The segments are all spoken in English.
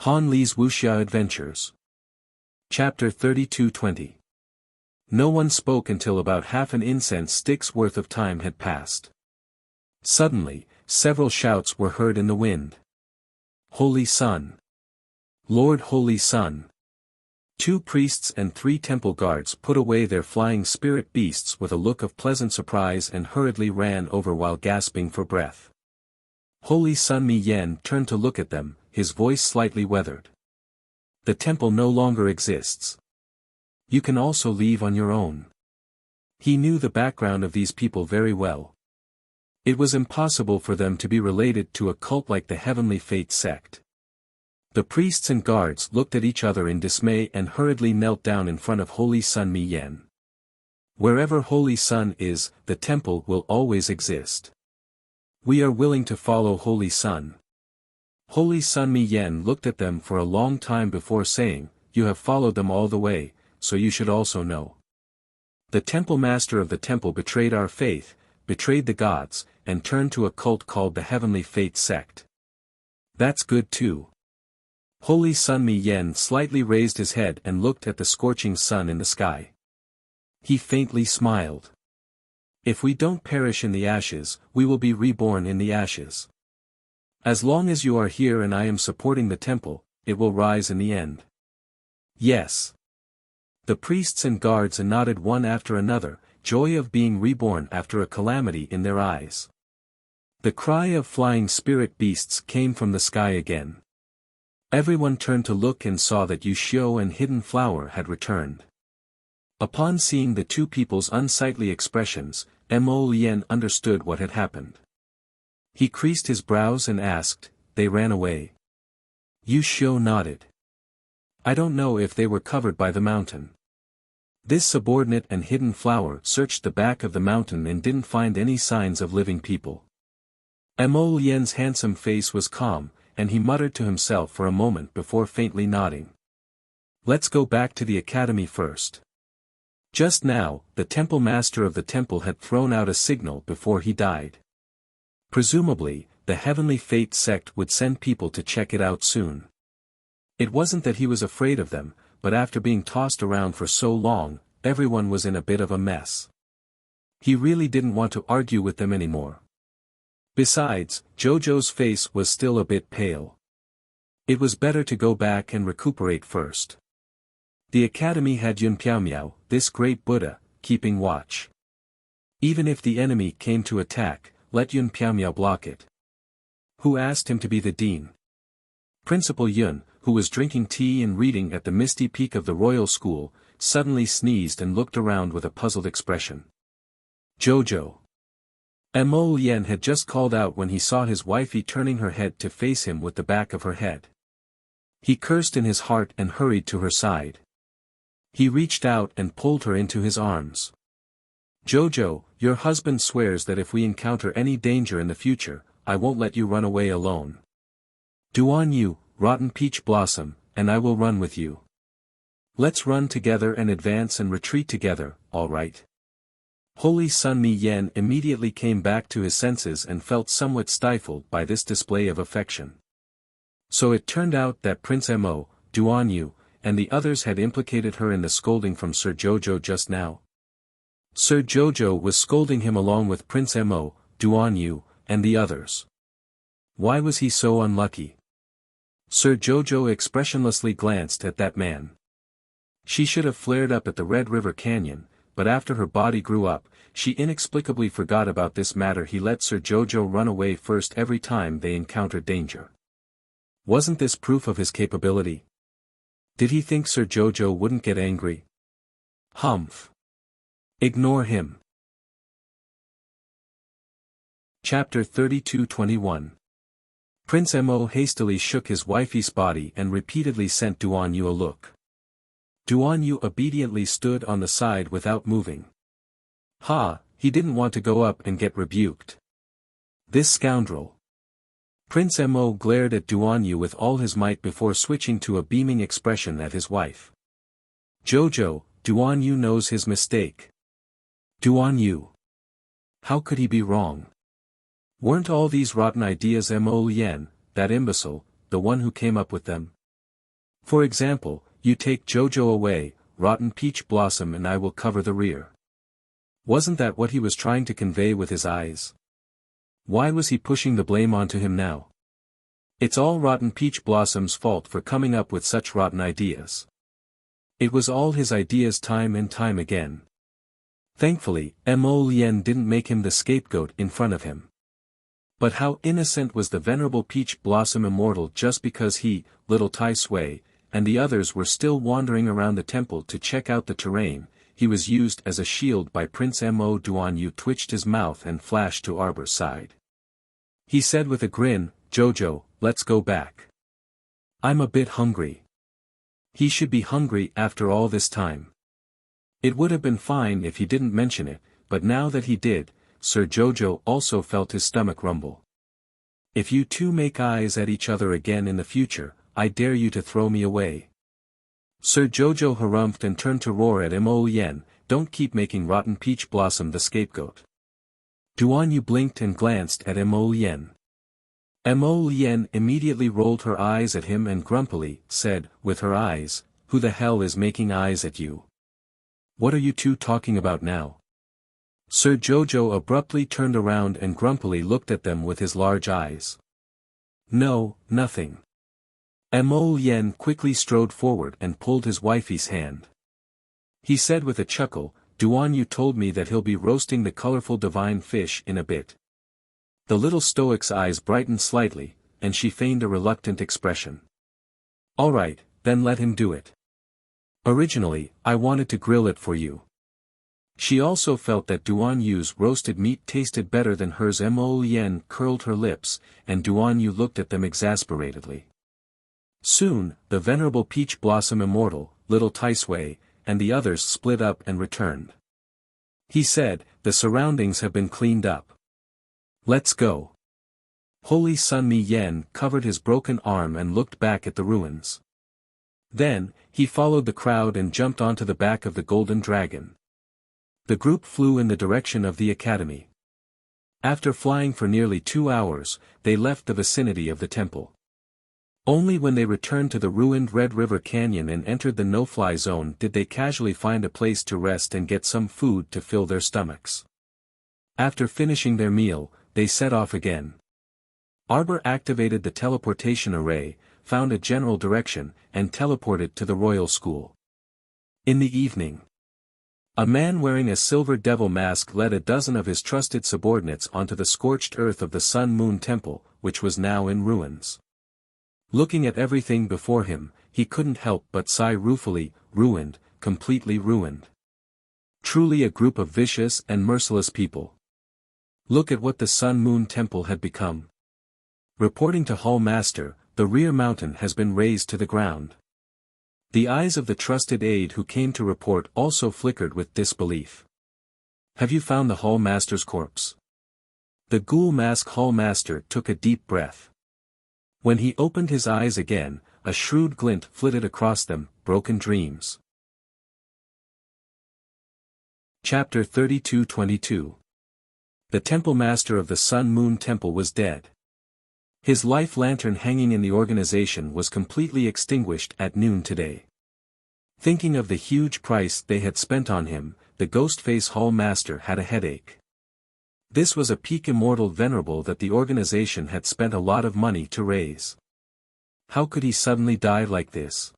Han Li's Wuxia Adventures. Chapter 32:20. No one spoke until about half an incense stick's worth of time had passed. Suddenly, several shouts were heard in the wind. Holy Sun! Lord Holy Sun! 2 priests and 3 temple guards put away their flying spirit beasts with a look of pleasant surprise and hurriedly ran over while gasping for breath. Holy Sun Mi Yen turned to look at them, his voice slightly weathered. The temple no longer exists. You can also leave on your own. He knew the background of these people very well. It was impossible for them to be related to a cult like the Heavenly Fate sect. The priests and guards looked at each other in dismay and hurriedly knelt down in front of Holy Sun Mi Yen. Wherever Holy Sun is, the temple will always exist. We are willing to follow Holy Sun. Holy Sun Mi Yen looked at them for a long time before saying, "You have followed them all the way, so you should also know. The temple master of the temple betrayed our faith, betrayed the gods, and turned to a cult called the Heavenly Fate sect. That's good too." Holy Sun Mi Yen slightly raised his head and looked at the scorching sun in the sky. He faintly smiled. If we don't perish in the ashes, we will be reborn in the ashes. As long as you are here and I am supporting the temple, it will rise in the end. Yes. The priests and guards nodded one after another, joy of being reborn after a calamity in their eyes. The cry of flying spirit beasts came from the sky again. Everyone turned to look and saw that Wuxia and Hidden Flower had returned. Upon seeing the 2 people's unsightly expressions, Mo Lien understood what had happened. He creased his brows and asked, "They ran away?" Wuxia nodded. "I don't know if they were covered by the mountain." This subordinate and Hidden Flower searched the back of the mountain and didn't find any signs of living people. Mo Lien's handsome face was calm, and he muttered to himself for a moment before faintly nodding. "Let's go back to the academy first." Just now, the temple master of the temple had thrown out a signal before he died. Presumably, the Heavenly Fate sect would send people to check it out soon. It wasn't that he was afraid of them, but after being tossed around for so long, everyone was in a bit of a mess. He really didn't want to argue with them anymore. Besides, Jojo's face was still a bit pale. It was better to go back and recuperate first. The academy had Yun Piaomiao, this great Buddha, keeping watch. Even if the enemy came to attack, let Yun Piaomiao block it. Who asked him to be the dean? Principal Yun, who was drinking tea and reading at the misty peak of the royal school, suddenly sneezed and looked around with a puzzled expression. Jojo. Mo Lien had just called out when he saw his wifey turning her head to face him with the back of her head. He cursed in his heart and hurried to her side. He reached out and pulled her into his arms. "Jojo, your husband swears that if we encounter any danger in the future, I won't let you run away alone. Duan Yu, Rotten Peach Blossom, and I will run with you. Let's run together and advance and retreat together, all right?" Holy Sun Mi Yen immediately came back to his senses and felt somewhat stifled by this display of affection. So it turned out that Prince Mo, Duan Yu, and the others had implicated her in the scolding from Sir Jojo just now. Sir Jojo was scolding him along with Prince Mo, Duan Yu, and the others. Why was he so unlucky? Sir Jojo expressionlessly glanced at that man. She should have flared up at the Red River Canyon, but after her body grew up, she inexplicably forgot about this matter. He let Sir Jojo run away first every time they encountered danger. Wasn't this proof of his capability? Did he think Sir Jojo wouldn't get angry? Humph. Ignore him. Chapter 32:21. Prince Mo hastily shook his wifey's body and repeatedly sent Duan Yu a look. Duan Yu obediently stood on the side without moving. He didn't want to go up and get rebuked. This scoundrel. Prince Mo glared at Duan Yu with all his might before switching to a beaming expression at his wife. "Jojo, Duan Yu knows his mistake." Duan Yu. How could he be wrong? Weren't all these rotten ideas Mo Lien, that imbecile, the one who came up with them? For example, you take Jojo away, rotten peach blossom, and I will cover the rear. Wasn't that what he was trying to convey with his eyes? Why was he pushing the blame onto him now? It's all rotten peach blossom's fault for coming up with such rotten ideas. It was all his ideas time and time again. Thankfully, Mo Lien didn't make him the scapegoat in front of him. But how innocent was the venerable peach blossom immortal just because he, little Tai Sui, and the others were still wandering around the temple to check out the terrain. He was used as a shield by Prince Mo. Duan Yu twitched his mouth and flashed to Arbor's side. He said with a grin, "Jojo, let's go back. I'm a bit hungry." He should be hungry after all this time. It would have been fine if he didn't mention it, but now that he did, Sir Jojo also felt his stomach rumble. "If you two make eyes at each other again in the future, I dare you to throw me away." Sir Jojo harumphed and turned to roar at Mo Lien, "Don't keep making rotten peach blossom the scapegoat." Duan Yu blinked and glanced at Mo Lien. Mo Lien immediately rolled her eyes at him and grumpily said, with her eyes, "Who the hell is making eyes at you? What are you two talking about now?" Sir Jojo abruptly turned around and grumpily looked at them with his large eyes. "No, nothing." Mo Lien quickly strode forward and pulled his wifey's hand. He said with a chuckle, "Duan Yu told me that he'll be roasting the colorful divine fish in a bit." The little stoic's eyes brightened slightly, and she feigned a reluctant expression. "All right, then let him do it. Originally, I wanted to grill it for you." She also felt that Duan Yu's roasted meat tasted better than hers. Mo Lien curled her lips, and Duan Yu looked at them exasperatedly. Soon, the venerable peach blossom immortal, little Tai Sui, and the others split up and returned. He said, "The surroundings have been cleaned up. Let's go." Holy Sun Mi Yen covered his broken arm and looked back at the ruins. Then, he followed the crowd and jumped onto the back of the golden dragon. The group flew in the direction of the academy. After flying for nearly 2 hours, they left the vicinity of the temple. Only when they returned to the ruined Red River Canyon and entered the no-fly zone did they casually find a place to rest and get some food to fill their stomachs. After finishing their meal, they set off again. Arbor activated the teleportation array, found a general direction, and teleported to the royal school. In the evening, a man wearing a silver devil mask led a dozen of his trusted subordinates onto the scorched earth of the Sun Moon Temple, which was now in ruins. Looking at everything before him, he couldn't help but sigh ruefully, ruined, completely ruined. Truly a group of vicious and merciless people. Look at what the Sun Moon Temple had become. Reporting to Hall Master, the rear mountain has been razed to the ground. The eyes of the trusted aide who came to report also flickered with disbelief. "Have you found the Hall Master's corpse?" The ghoul mask Hall Master took a deep breath. When he opened his eyes again, a shrewd glint flitted across them, broken dreams. Chapter 32-22. The Temple Master of the Sun Moon Temple was dead. His life lantern hanging in the organization was completely extinguished at noon today. Thinking of the huge price they had spent on him, the Ghostface Hall Master had a headache. This was a peak immortal venerable that the organization had spent a lot of money to raise. How could he suddenly die like this?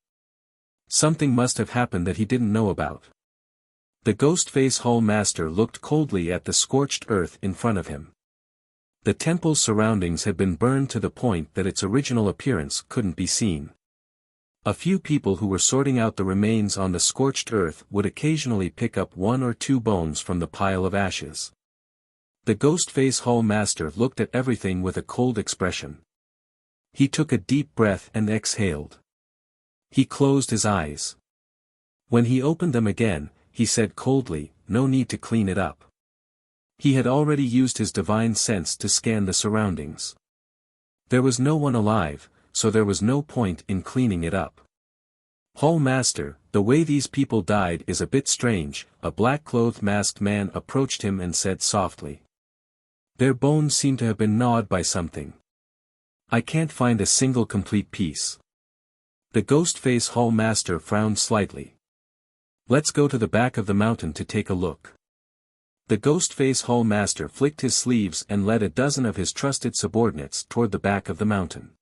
Something must have happened that he didn't know about. The Ghostface Hall Master looked coldly at the scorched earth in front of him. The temple's surroundings had been burned to the point that its original appearance couldn't be seen. A few people who were sorting out the remains on the scorched earth would occasionally pick up 1 or 2 bones from the pile of ashes. The Ghostface Hall Master looked at everything with a cold expression. He took a deep breath and exhaled. He closed his eyes. When he opened them again, he said coldly, "No need to clean it up." He had already used his divine sense to scan the surroundings. There was no one alive, so there was no point in cleaning it up. "Hall Master, the way these people died is a bit strange," a black-clothed masked man approached him and said softly. "Their bones seem to have been gnawed by something. I can't find a single complete piece." The Ghost-Face Hall Master frowned slightly. Let's go to the back of the mountain to take a look. The Ghost-Face Hall Master flicked his sleeves and led a dozen of his trusted subordinates toward the back of the mountain.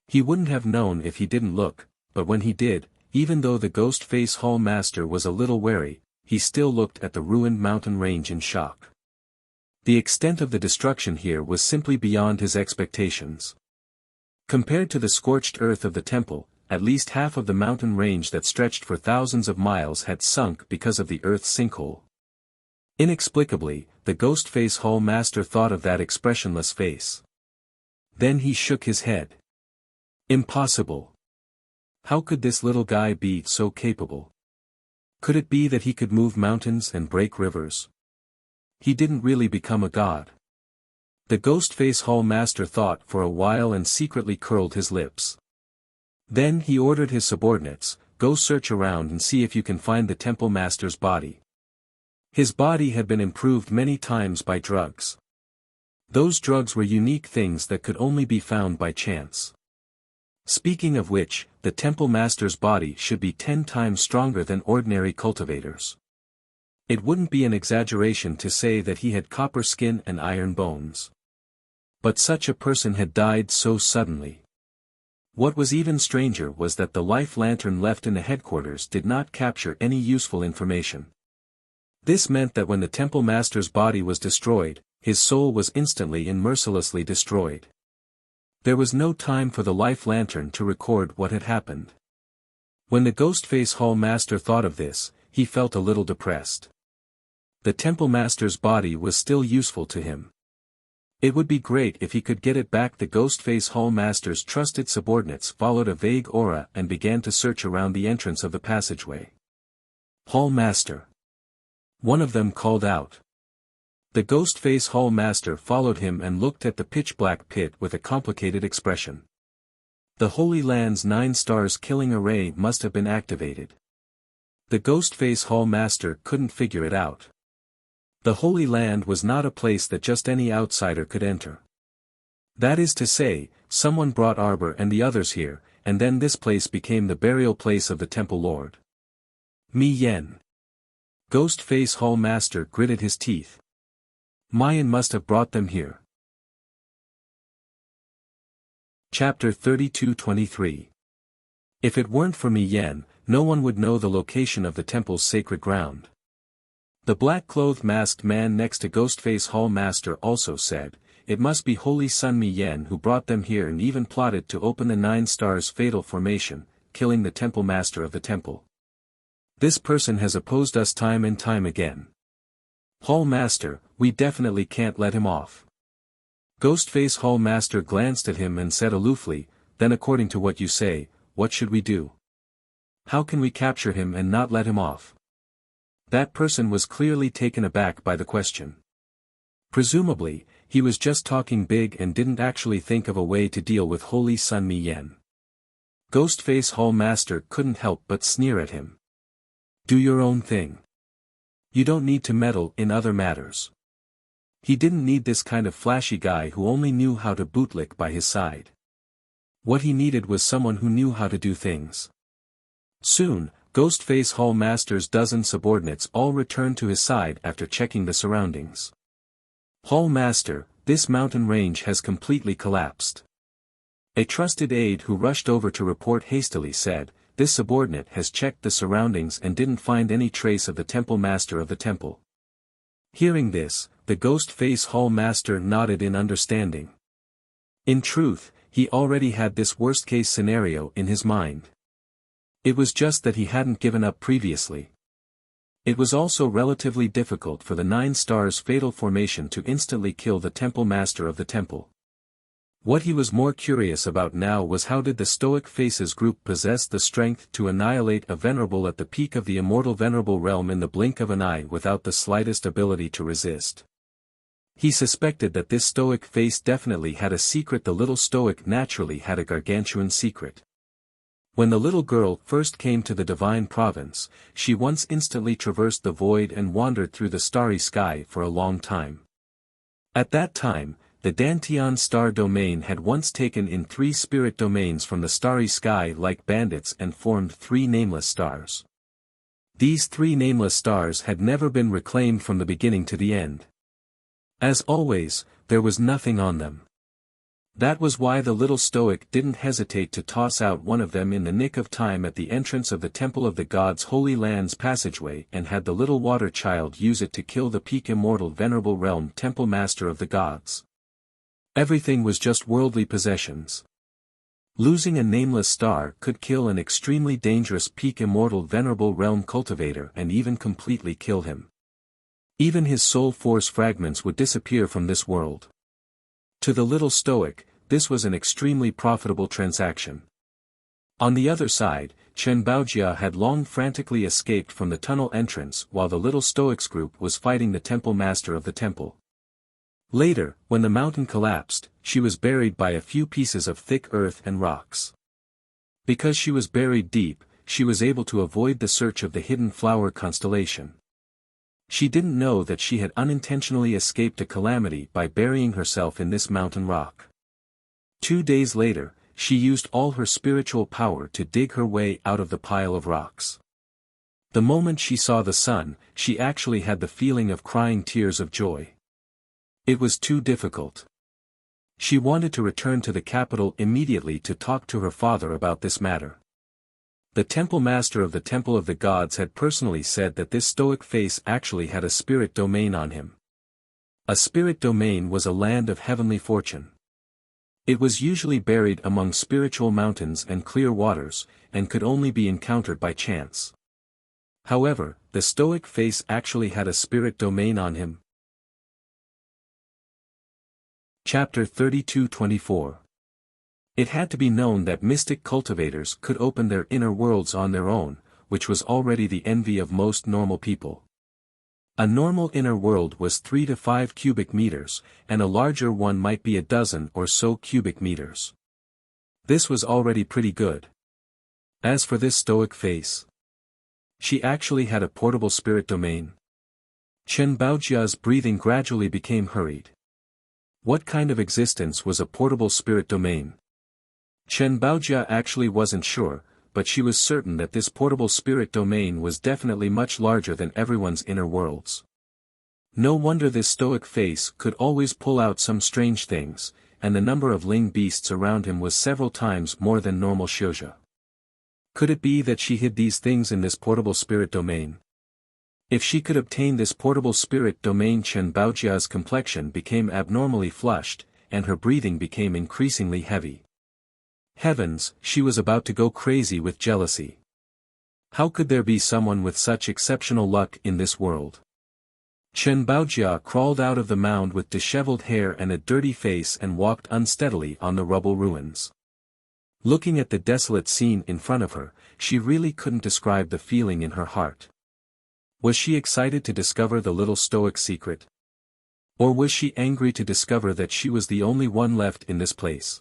He wouldn't have known if he didn't look, but when he did, even though the Ghost-Face Hall Master was a little wary, he still looked at the ruined mountain range in shock. The extent of the destruction here was simply beyond his expectations. Compared to the scorched earth of the temple, at least half of the mountain range that stretched for thousands of miles had sunk because of the earth's sinkhole. Inexplicably, the Ghost-Face Hall Master thought of that expressionless face. Then he shook his head. Impossible. How could this little guy be so capable? Could it be that he could move mountains and break rivers? He didn't really become a god. The Ghost-Face Hall Master thought for a while and secretly curled his lips. Then he ordered his subordinates, "Go search around and see if you can find the Temple Master's body." His body had been improved many times by drugs. Those drugs were unique things that could only be found by chance. Speaking of which, the Temple Master's body should be 10 times stronger than ordinary cultivators. It wouldn't be an exaggeration to say that he had copper skin and iron bones. But such a person had died so suddenly. What was even stranger was that the life lantern left in the headquarters did not capture any useful information. This meant that when the Temple Master's body was destroyed, his soul was instantly and mercilessly destroyed. There was no time for the life lantern to record what had happened. When the Ghost-Face Hall Master thought of this, he felt a little depressed. The Temple Master's body was still useful to him. It would be great if he could get it back. The Ghost-Face Hall Master's trusted subordinates followed a vague aura and began to search around the entrance of the passageway. "Hall Master!" one of them called out. The Ghost-Face Hall Master followed him and looked at the pitch-black pit with a complicated expression. The Holy Land's 9 stars killing array must have been activated. The Ghost-Face Hall Master couldn't figure it out. The Holy Land was not a place that just any outsider could enter. That is to say, someone brought Arbor and the others here, and then this place became the burial place of the Temple Lord. Mi Yen. Ghost-Face Hall Master gritted his teeth. Mayan must have brought them here. Chapter 32-23. If it weren't for Mi Yen, no one would know the location of the temple's sacred ground. The black-clothed masked man next to Ghost-Face Hall Master also said, "It must be Holy Sun Mi Yen who brought them here and even plotted to open the 9 stars fatal formation, killing the Temple Master of the temple. This person has opposed us time and time again. Hall Master, we definitely can't let him off." Ghost-Face Hall Master glanced at him and said aloofly, "Then according to what you say, what should we do? How can we capture him and not let him off?" That person was clearly taken aback by the question. Presumably, he was just talking big and didn't actually think of a way to deal with Holy Sun Mi Yen. Ghost-Face Hall Master couldn't help but sneer at him. "Do your own thing. You don't need to meddle in other matters." He didn't need this kind of flashy guy who only knew how to bootlick by his side. What he needed was someone who knew how to do things. Soon, Ghost-Face Hall Master's dozen subordinates all returned to his side after checking the surroundings. "Hall Master, this mountain range has completely collapsed." A trusted aide who rushed over to report hastily said, "This subordinate has checked the surroundings and didn't find any trace of the Temple Master of the temple." Hearing this, the Ghost-Face Hall Master nodded in understanding. In truth, he already had this worst-case scenario in his mind. It was just that he hadn't given up previously. It was also relatively difficult for the 9 stars fatal formation to instantly kill the Temple Master of the temple. What he was more curious about now was how did the Stoic Faces group possess the strength to annihilate a venerable at the peak of the immortal venerable realm in the blink of an eye without the slightest ability to resist. He suspected that this Stoic Face definitely had a secret. The little Stoic naturally had a gargantuan secret. When the little girl first came to the Divine Province, she once instantly traversed the void and wandered through the starry sky for a long time. At that time, the Dantian star domain had once taken in 3 spirit domains from the starry sky like bandits and formed 3 nameless stars. These 3 nameless stars had never been reclaimed from the beginning to the end. As always, there was nothing on them. That was why the little Stoic didn't hesitate to toss out one of them in the nick of time at the entrance of the Temple of the Gods' Holy Land's passageway and had the little water child use it to kill the peak immortal venerable realm temple master of the gods. Everything was just worldly possessions. Losing a nameless star could kill an extremely dangerous peak immortal venerable realm cultivator and even completely kill him. Even his soul force fragments would disappear from this world. To the little Stoic, this was an extremely profitable transaction. On the other side, Chen Baojia had long frantically escaped from the tunnel entrance while the little Stoic's group was fighting the temple master of the temple. Later, when the mountain collapsed, she was buried by a few pieces of thick earth and rocks. Because she was buried deep, she was able to avoid the search of the hidden flower constellation. She didn't know that she had unintentionally escaped a calamity by burying herself in this mountain rock. 2 days later, she used all her spiritual power to dig her way out of the pile of rocks. The moment she saw the sun, she actually had the feeling of crying tears of joy. It was too difficult. She wanted to return to the capital immediately to talk to her father about this matter. The temple master of the Temple of the Gods had personally said that this Stoic face actually had a spirit domain on him. A spirit domain was a land of heavenly fortune. It was usually buried among spiritual mountains and clear waters, and could only be encountered by chance. However, the Stoic face actually had a spirit domain on him. Chapter 32-24. It had to be known that mystic cultivators could open their inner worlds on their own, which was already the envy of most normal people. A normal inner world was 3 to 5 cubic meters, and a larger one might be a dozen or so cubic meters. This was already pretty good. As for this Stoic face, she actually had a portable spirit domain. Chen Baojia's breathing gradually became hurried. What kind of existence was a portable spirit domain? Chen Baojia actually wasn't sure, but she was certain that this portable spirit domain was definitely much larger than everyone's inner worlds. No wonder this Stoic face could always pull out some strange things, and the number of ling beasts around him was several times more than normal Shouja. Could it be that she hid these things in this portable spirit domain? If she could obtain this portable spirit domain, Chen Baojia's complexion became abnormally flushed, and her breathing became increasingly heavy. Heavens, she was about to go crazy with jealousy. How could there be someone with such exceptional luck in this world? Chen Baojia crawled out of the mound with disheveled hair and a dirty face and walked unsteadily on the rubble ruins. Looking at the desolate scene in front of her, she really couldn't describe the feeling in her heart. Was she excited to discover the little Stoic secret? Or was she angry to discover that she was the only one left in this place?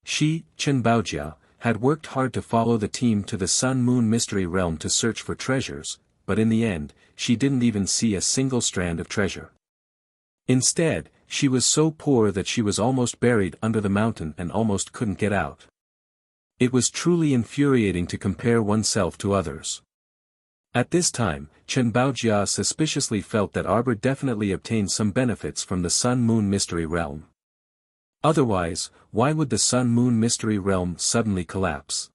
She, Chen Baojia, had worked hard to follow the team to the Sun-Moon Mystery Realm to search for treasures, but in the end, she didn't even see a single strand of treasure. Instead, she was so poor that she was almost buried under the mountain and almost couldn't get out. It was truly infuriating to compare oneself to others. At this time, Chen Baojia suspiciously felt that Arbor definitely obtained some benefits from the Sun-Moon Mystery Realm. Otherwise, why would the Sun-Moon Mystery Realm suddenly collapse?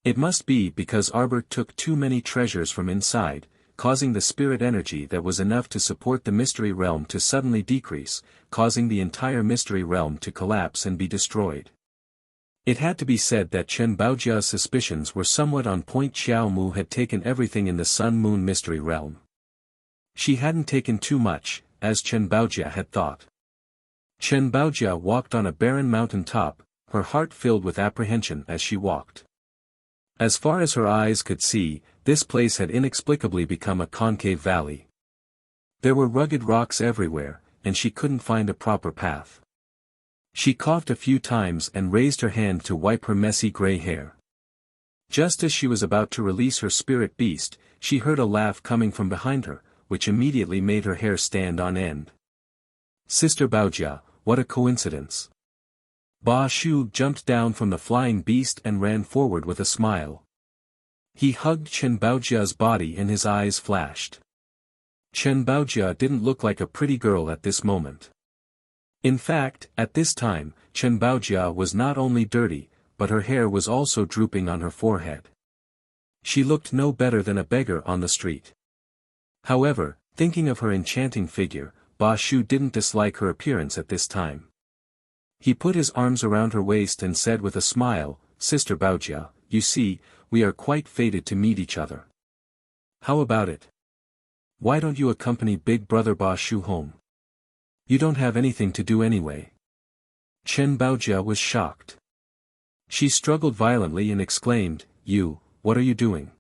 It must be because Arbor took too many treasures from inside, causing the spirit energy that was enough to support the Mystery Realm to suddenly decrease, causing the entire Mystery Realm to collapse and be destroyed. It had to be said that Chen Baojia's suspicions were somewhat on point. Xiao Mu had taken everything in the Sun-Moon Mystery Realm. She hadn't taken too much, as Chen Baojia had thought. Chen Baojia walked on a barren mountain top, her heart filled with apprehension as she walked. As far as her eyes could see, this place had inexplicably become a concave valley. There were rugged rocks everywhere, and she couldn't find a proper path. She coughed a few times and raised her hand to wipe her messy gray hair. Just as she was about to release her spirit beast, she heard a laugh coming from behind her, which immediately made her hair stand on end. "Sister Baojia, what a coincidence. Ba Shu jumped down from the flying beast and ran forward with a smile. He hugged Chen Baojia's body and his eyes flashed. Chen Baojia didn't look like a pretty girl at this moment. In fact, at this time, Chen Baojia was not only dirty, but her hair was also drooping on her forehead. She looked no better than a beggar on the street. However, thinking of her enchanting figure, Ba Shu didn't dislike her appearance at this time. He put his arms around her waist and said with a smile, "Sister Baojia, you see, we are quite fated to meet each other. How about it? Why don't you accompany big brother Ba Shu home? You don't have anything to do anyway." Chen Baojia was shocked. She struggled violently and exclaimed, What are you doing?"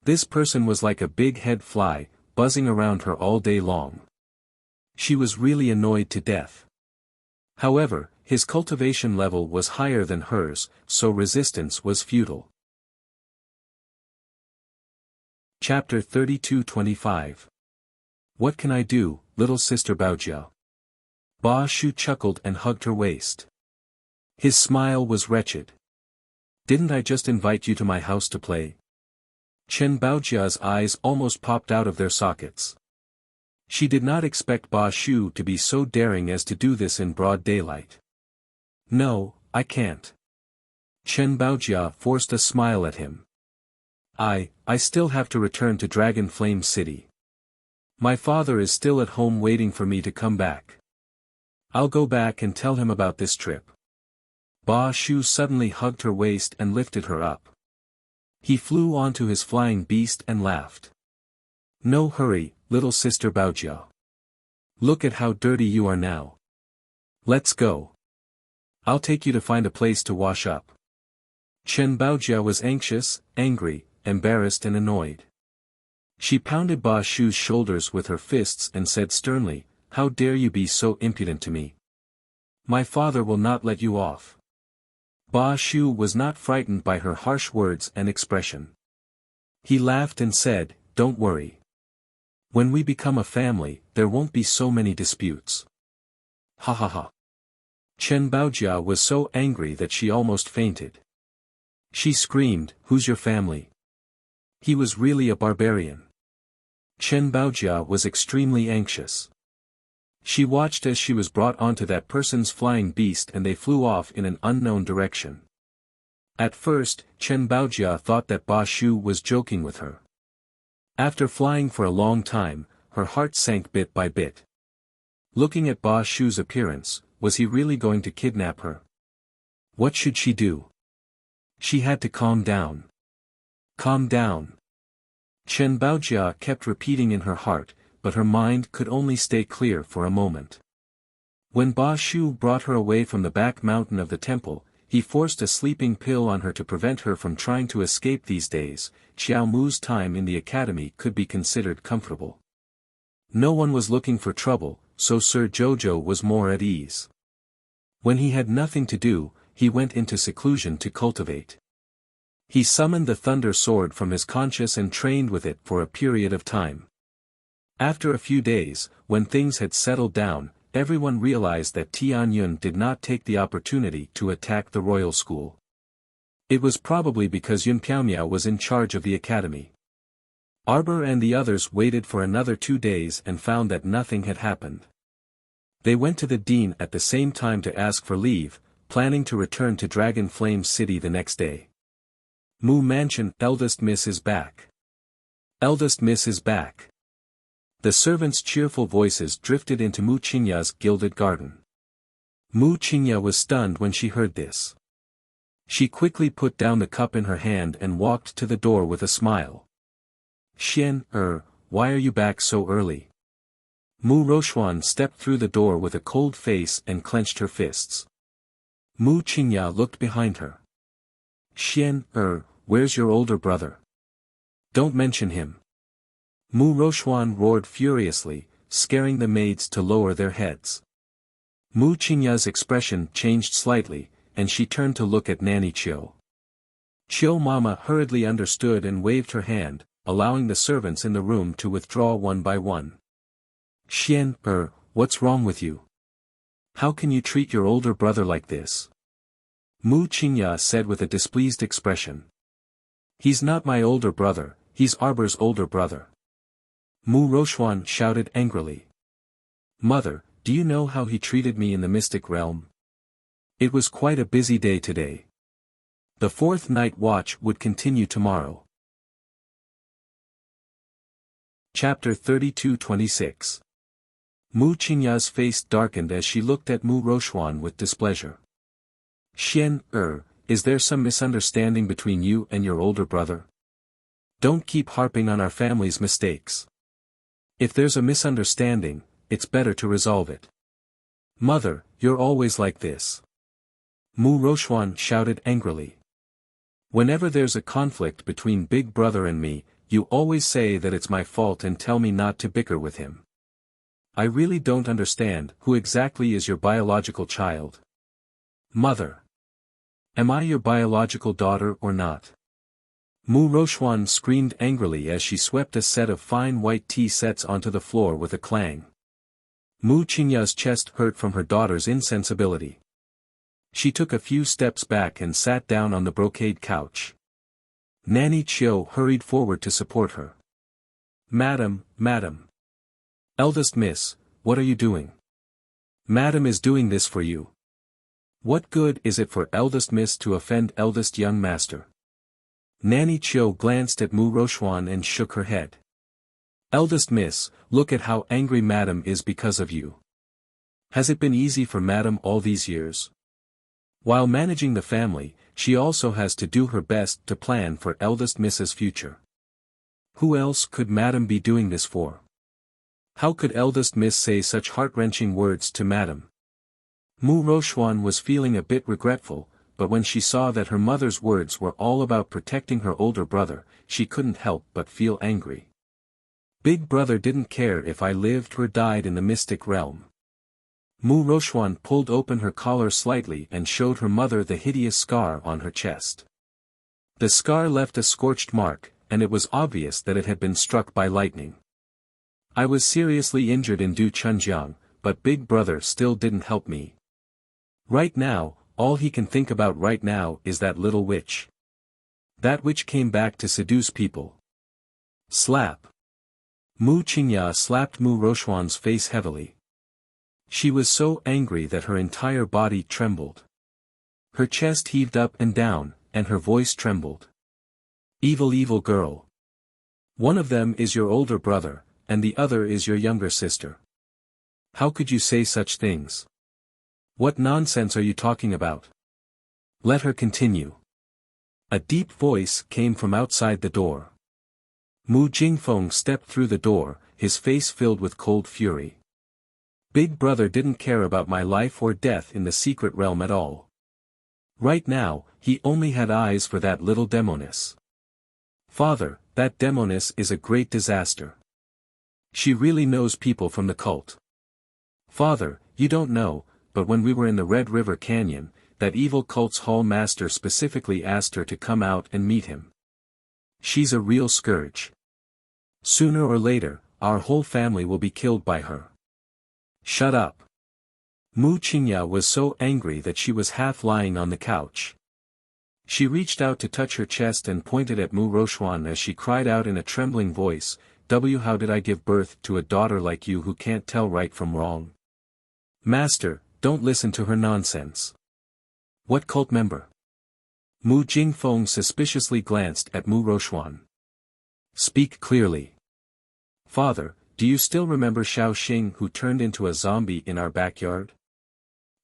This person was like a big head fly, buzzing around her all day long. She was really annoyed to death. However, his cultivation level was higher than hers, so resistance was futile. Chapter 32-25. What can I do, little sister Baojia? Ba Shu chuckled and hugged her waist. His smile was wretched. Didn't I just invite you to my house to play? Chen Baojia's eyes almost popped out of their sockets. She did not expect Ba Shu to be so daring as to do this in broad daylight. No, I can't. Chen Baojia forced a smile at him. I still have to return to Dragon Flame City. My father is still at home waiting for me to come back. I'll go back and tell him about this trip. Ba Shu suddenly hugged her waist and lifted her up. He flew onto his flying beast and laughed. No hurry, little sister Baojia. Look at how dirty you are now. Let's go. I'll take you to find a place to wash up. Chen Baojia was anxious, angry, embarrassed and annoyed. She pounded Ba Shu's shoulders with her fists and said sternly, "How dare you be so impudent to me? My father will not let you off." Ba Shu was not frightened by her harsh words and expression. He laughed and said, "Don't worry. When we become a family, there won't be so many disputes." Ha ha ha. Chen Baojia was so angry that she almost fainted. She screamed, "Who's your family?" He was really a barbarian. Chen Baojia was extremely anxious. She watched as she was brought onto that person's flying beast and they flew off in an unknown direction. At first, Chen Baojia thought that Ba Shu was joking with her. After flying for a long time, her heart sank bit by bit. Looking at Ba Shu's appearance, was he really going to kidnap her? What should she do? She had to calm down. Calm down. Chen Baojia kept repeating in her heart, but her mind could only stay clear for a moment. When Ba Shu brought her away from the back mountain of the temple, he forced a sleeping pill on her to prevent her from trying to escape. These days, Xiao Mu's time in the academy could be considered comfortable. No one was looking for trouble, so Sir Jojo was more at ease. When he had nothing to do, he went into seclusion to cultivate. He summoned the Thunder Sword from his conscious and trained with it for a period of time. After a few days, when things had settled down, everyone realized that Tianyun did not take the opportunity to attack the royal school. It was probably because Yun Piaomiao was in charge of the academy. Arbor and the others waited for another 2 days and found that nothing had happened. They went to the dean at the same time to ask for leave, planning to return to Dragon Flame City the next day. Mu Mansion, eldest miss is back. Eldest miss is back. The servants' cheerful voices drifted into Mu Qingya's gilded garden. Mu Qingya was stunned when she heard this. She quickly put down the cup in her hand and walked to the door with a smile. Xian, why are you back so early? Mu Rochuan stepped through the door with a cold face and clenched her fists. Mu Qingya looked behind her. Xian, where's your older brother? Don't mention him. Mu Rochuan roared furiously, scaring the maids to lower their heads. Mu Qingya's expression changed slightly, and she turned to look at Nanny Chiu. Chiu Mama hurriedly understood and waved her hand, allowing the servants in the room to withdraw one by one. Xian, what's wrong with you? How can you treat your older brother like this? Mu Qingya said with a displeased expression. He's not my older brother, he's Arbor's older brother. Mu Rochuan shouted angrily. Mother, do you know how he treated me in the mystic realm? It was quite a busy day today. The fourth night watch would continue tomorrow. Chapter 32-26. Mu Qingya's face darkened as she looked at Mu Rochuan with displeasure. Xian, is there some misunderstanding between you and your older brother? Don't keep harping on our family's mistakes. If there's a misunderstanding, it's better to resolve it. Mother, you're always like this. Mu Rochuan shouted angrily. Whenever there's a conflict between Big Brother and me, you always say that it's my fault and tell me not to bicker with him. I really don't understand who exactly is your biological child. Mother. Am I your biological daughter or not? Mu Rochuan screamed angrily as she swept a set of fine white tea sets onto the floor with a clang. Mu Qingya's chest hurt from her daughter's insensibility. She took a few steps back and sat down on the brocade couch. Nanny Chiu hurried forward to support her. Madam. Eldest miss, what are you doing? Madam is doing this for you. What good is it for eldest miss to offend eldest young master? Nanny Chiu glanced at Mu Rochuan and shook her head. Eldest miss, look at how angry madam is because of you. Has it been easy for madam all these years? While managing the family, she also has to do her best to plan for eldest miss's future. Who else could madam be doing this for? How could eldest miss say such heart-wrenching words to madam? Mu Rochuan was feeling a bit regretful, but when she saw that her mother's words were all about protecting her older brother, she couldn't help but feel angry. Big Brother didn't care if I lived or died in the mystic realm. Mu Rochuan pulled open her collar slightly and showed her mother the hideous scar on her chest. The scar left a scorched mark, and it was obvious that it had been struck by lightning. I was seriously injured in Du Chunjiang, but Big Brother still didn't help me. Right now, all he can think about right now is that little witch. That witch came back to seduce people. Slap. Mu Qingya slapped Mu Rochuan's face heavily. She was so angry that her entire body trembled. Her chest heaved up and down, and her voice trembled. Evil girl. One of them is your older brother, and the other is your younger sister. How could you say such things? What nonsense are you talking about? Let her continue. A deep voice came from outside the door. Mu Jingfeng stepped through the door, his face filled with cold fury. Big Brother didn't care about my life or death in the secret realm at all. Right now, he only had eyes for that little demoness. Father, that demoness is a great disaster. She really knows people from the cult. Father, you don't know, but when we were in the Red River Canyon, that evil cult's hall master specifically asked her to come out and meet him. She's a real scourge. Sooner or later, our whole family will be killed by her. Shut up. Mu Qingya was so angry that she was half lying on the couch. She reached out to touch her chest and pointed at Mu Rochuan as she cried out in a trembling voice, how did I give birth to a daughter like you who can't tell right from wrong? Master, don't listen to her nonsense. What cult member? Mu Jingfeng suspiciously glanced at Mu Rochuan. Speak clearly. Father, do you still remember Xiao Xing who turned into a zombie in our backyard?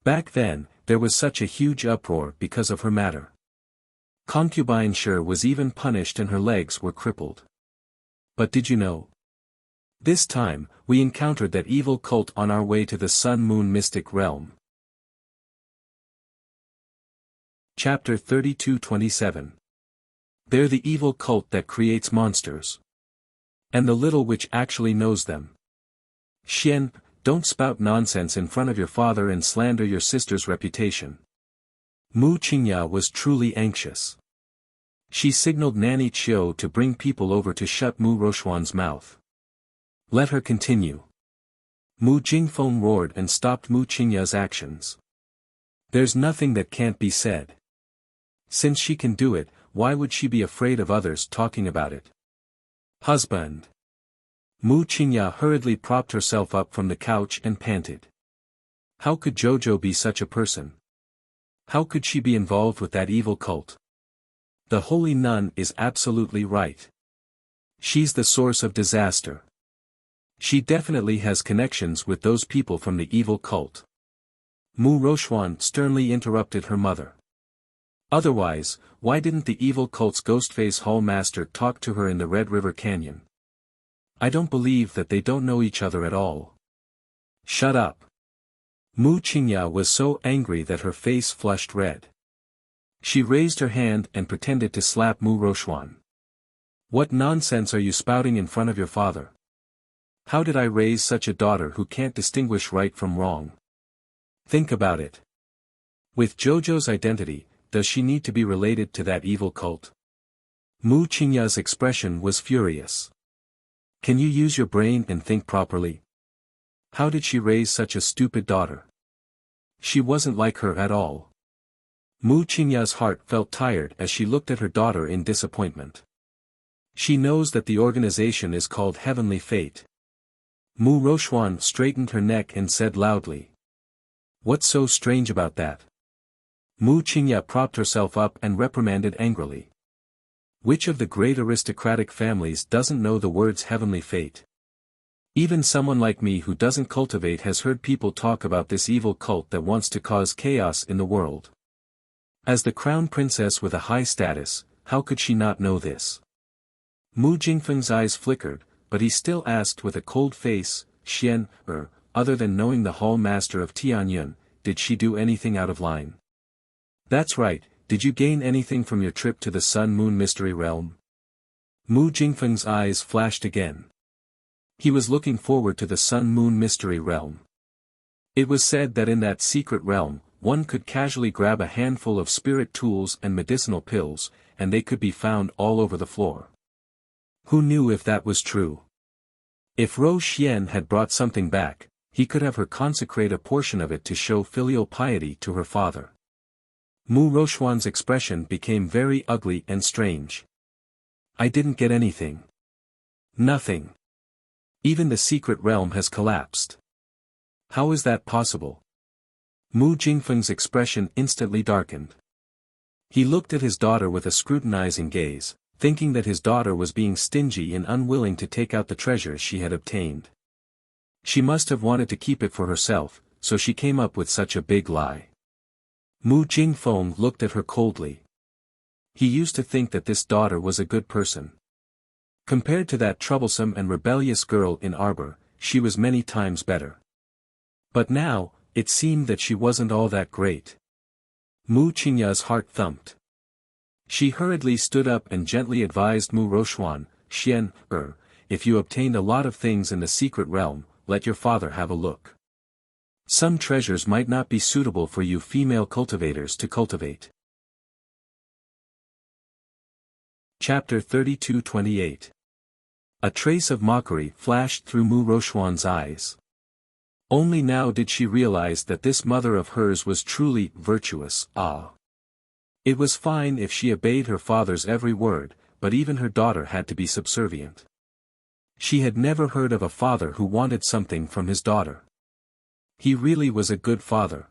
Back then, there was such a huge uproar because of her matter. Concubine Shi was even punished and her legs were crippled. But did you know? This time, we encountered that evil cult on our way to the Sun-Moon mystic realm. Chapter 32-27. They're the evil cult that creates monsters. And the little witch actually knows them. Xian, don't spout nonsense in front of your father and slander your sister's reputation. Mu Qingya was truly anxious. She signaled Nanny Chiu to bring people over to shut Mu Rochuan's mouth. Let her continue. Mu Jingfeng roared and stopped Mu Qingya's actions. There's nothing that can't be said. Since she can do it, why would she be afraid of others talking about it? Husband. Mu Qingya hurriedly propped herself up from the couch and panted. How could Jojo be such a person? How could she be involved with that evil cult? The holy nun is absolutely right. She's the source of disaster. She definitely has connections with those people from the evil cult. Mu Rochuan sternly interrupted her mother. Otherwise, why didn't the evil cult's Ghostface Hall master talk to her in the Red River Canyon? I don't believe that they don't know each other at all. Shut up. Mu Qingya was so angry that her face flushed red. She raised her hand and pretended to slap Mu Rochuan. What nonsense are you spouting in front of your father? How did I raise such a daughter who can't distinguish right from wrong? Think about it. With Jojo's identity, does she need to be related to that evil cult? Mu Qingya's expression was furious. Can you use your brain and think properly? How did she raise such a stupid daughter? She wasn't like her at all. Mu Qingya's heart felt tired as she looked at her daughter in disappointment. She knows that the organization is called Heavenly Fate. Mu Rochuan straightened her neck and said loudly. What's so strange about that? Mu Qingya propped herself up and reprimanded angrily. Which of the great aristocratic families doesn't know the words Heavenly Fate? Even someone like me who doesn't cultivate has heard people talk about this evil cult that wants to cause chaos in the world. As the crown princess with a high status, how could she not know this? Mu Jingfeng's eyes flickered, but he still asked with a cold face, Xian, other than knowing the hall master of Tianyun, did she do anything out of line? That's right, did you gain anything from your trip to the Sun-Moon Mystery Realm? Mu Jingfeng's eyes flashed again. He was looking forward to the Sun-Moon Mystery Realm. It was said that in that secret realm, one could casually grab a handful of spirit tools and medicinal pills, and they could be found all over the floor. Who knew if that was true? If Rou Xian had brought something back, he could have her consecrate a portion of it to show filial piety to her father. Mu Rochuan's expression became very ugly and strange. I didn't get anything. Nothing. Even the secret realm has collapsed. How is that possible? Mu Jingfeng's expression instantly darkened. He looked at his daughter with a scrutinizing gaze, thinking that his daughter was being stingy and unwilling to take out the treasure she had obtained. She must have wanted to keep it for herself, so she came up with such a big lie. Mu Jingfeng looked at her coldly. He used to think that this daughter was a good person. Compared to that troublesome and rebellious girl in Arbor, she was many times better. But now, it seemed that she wasn't all that great. Mu Qingya's heart thumped. She hurriedly stood up and gently advised Mu Rochuan, Xian, if you obtained a lot of things in the secret realm, let your father have a look. Some treasures might not be suitable for you female cultivators to cultivate. Chapter 32-28. A trace of mockery flashed through Mu Rochuan's eyes. Only now did she realize that this mother of hers was truly virtuous. It was fine if she obeyed her father's every word, but even her daughter had to be subservient. She had never heard of a father who wanted something from his daughter. He really was a good father.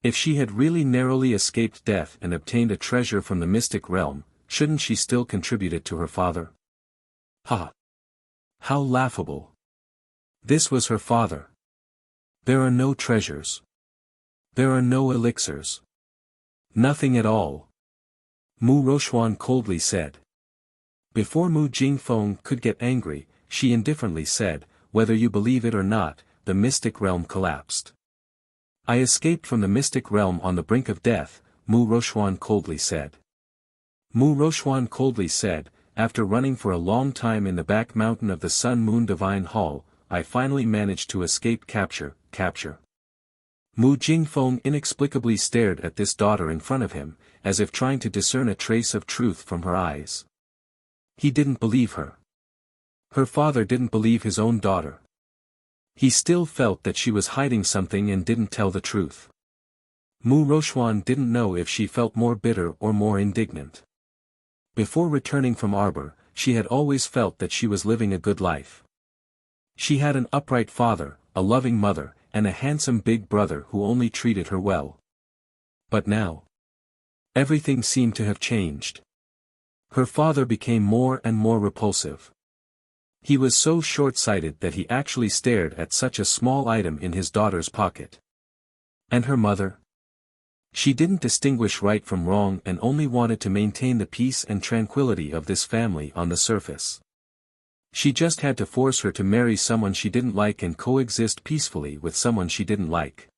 If she had really narrowly escaped death and obtained a treasure from the mystic realm, shouldn't she still contribute it to her father? Ha! How laughable! This was her father. There are no treasures. There are no elixirs. Nothing at all. Mu Rochuan coldly said. Before Mu Jingfeng could get angry, she indifferently said, whether you believe it or not, the mystic realm collapsed. I escaped from the mystic realm on the brink of death, Mu Rochuan coldly said. Mu Rochuan coldly said, after running for a long time in the back mountain of the Sun-Moon Divine Hall, I finally managed to escape capture. Mu Jingfeng inexplicably stared at this daughter in front of him, as if trying to discern a trace of truth from her eyes. He didn't believe her. Her father didn't believe his own daughter. He still felt that she was hiding something and didn't tell the truth. Mu Rochuan didn't know if she felt more bitter or more indignant. Before returning from Arbor, she had always felt that she was living a good life. She had an upright father, a loving mother, and a handsome big brother who only treated her well. But now, everything seemed to have changed. Her father became more and more repulsive. He was so short-sighted that he actually stared at such a small item in his daughter's pocket. And her mother? She didn't distinguish right from wrong and only wanted to maintain the peace and tranquility of this family on the surface. She just had to force her to marry someone she didn't like and coexist peacefully with someone she didn't like.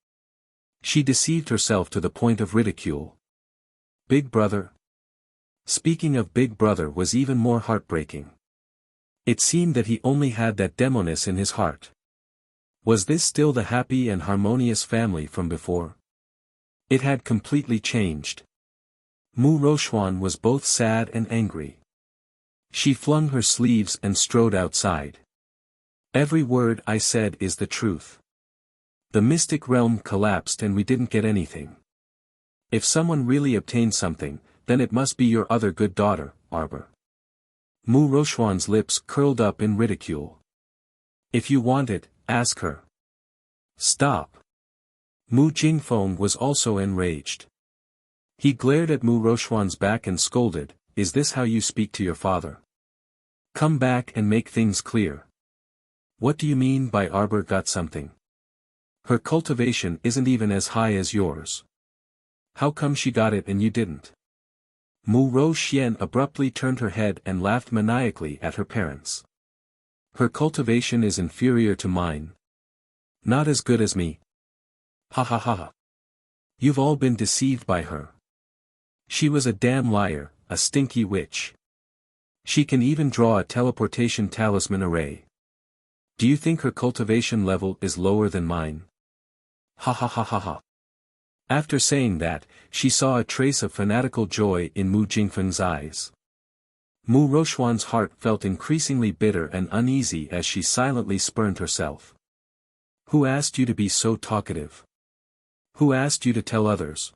She deceived herself to the point of ridicule. Big brother? Speaking of big brother was even more heartbreaking. It seemed that he only had that demoness in his heart. Was this still the happy and harmonious family from before? It had completely changed. Mu Rochuan was both sad and angry. She flung her sleeves and strode outside. Every word I said is the truth. The mystic realm collapsed and we didn't get anything. If someone really obtained something, then it must be your other good daughter, Arbor. Mu Rochuan's lips curled up in ridicule. If you want it, ask her. Stop. Mu Jingfeng was also enraged. He glared at Mu Rochuan's back and scolded, "Is this how you speak to your father? Come back and make things clear. What do you mean by Arbor got something? Her cultivation isn't even as high as yours. How come she got it and you didn't?" Mu Roxian abruptly turned her head and laughed maniacally at her parents. Her cultivation is inferior to mine. Not as good as me. Ha ha ha ha. You've all been deceived by her. She was a damn liar, a stinky witch. She can even draw a teleportation talisman array. Do you think her cultivation level is lower than mine? Ha ha ha ha ha. After saying that, she saw a trace of fanatical joy in Mu Jingfeng's eyes. Mu Rochuan's heart felt increasingly bitter and uneasy as she silently spurned herself. Who asked you to be so talkative? Who asked you to tell others?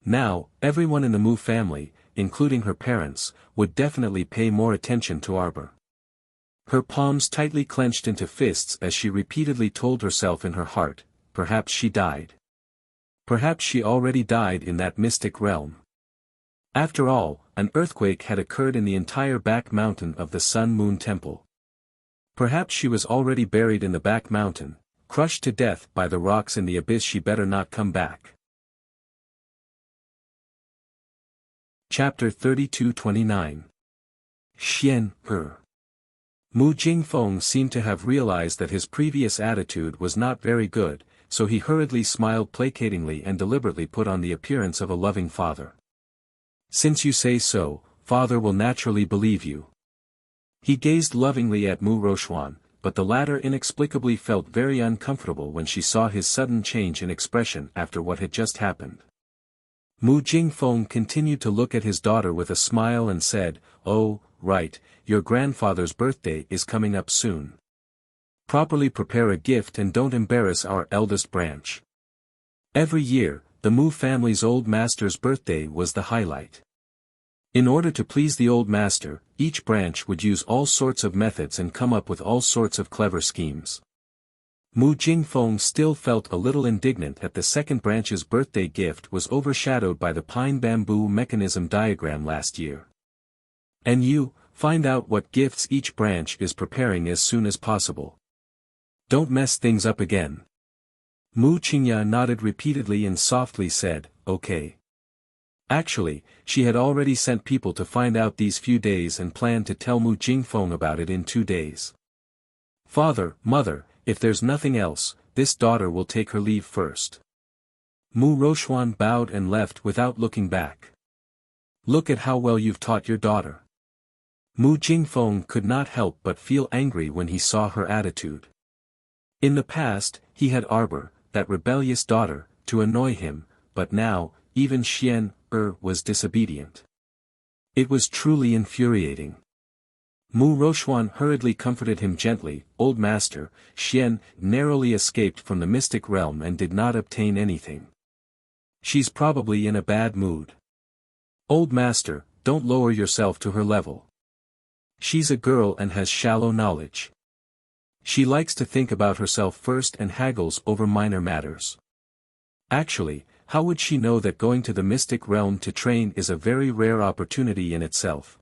Now, everyone in the Mu family, including her parents, would definitely pay more attention to Arbor. Her palms tightly clenched into fists as she repeatedly told herself in her heart, perhaps she died. Perhaps she already died in that mystic realm. After all, an earthquake had occurred in the entire back mountain of the Sun-Moon Temple. Perhaps she was already buried in the back mountain, crushed to death by the rocks in the abyss. She better not come back. Chapter 32-29. Xian, Er. Mu Jingfeng seemed to have realized that his previous attitude was not very good, so he hurriedly smiled placatingly and deliberately put on the appearance of a loving father. Since you say so, father will naturally believe you. He gazed lovingly at Mu Rochuan, but the latter inexplicably felt very uncomfortable when she saw his sudden change in expression after what had just happened. Mu Jingfeng continued to look at his daughter with a smile and said, "Oh, right, your grandfather's birthday is coming up soon. Properly prepare a gift and don't embarrass our eldest branch." Every year, the Mu family's old master's birthday was the highlight. In order to please the old master, each branch would use all sorts of methods and come up with all sorts of clever schemes. Mu Jingfeng still felt a little indignant that the second branch's birthday gift was overshadowed by the pine bamboo mechanism diagram last year. And you, find out what gifts each branch is preparing as soon as possible. Don't mess things up again. Mu Qingya nodded repeatedly and softly said, "Okay." Actually, she had already sent people to find out these few days and planned to tell Mu Jingfeng about it in 2 days. "Father, mother, if there's nothing else, this daughter will take her leave first." Mu Rochuan bowed and left without looking back. "Look at how well you've taught your daughter." Mu Jingfeng could not help but feel angry when he saw her attitude. In the past, he had Arbor, that rebellious daughter, to annoy him, but now, even Xian, Er was disobedient. It was truly infuriating. Mu Rochuan hurriedly comforted him gently. Old master, Xian narrowly escaped from the mystic realm and did not obtain anything. She's probably in a bad mood. Old master, don't lower yourself to her level. She's a girl and has shallow knowledge. She likes to think about herself first and haggles over minor matters. Actually, how would she know that going to the mystic realm to train is a very rare opportunity in itself?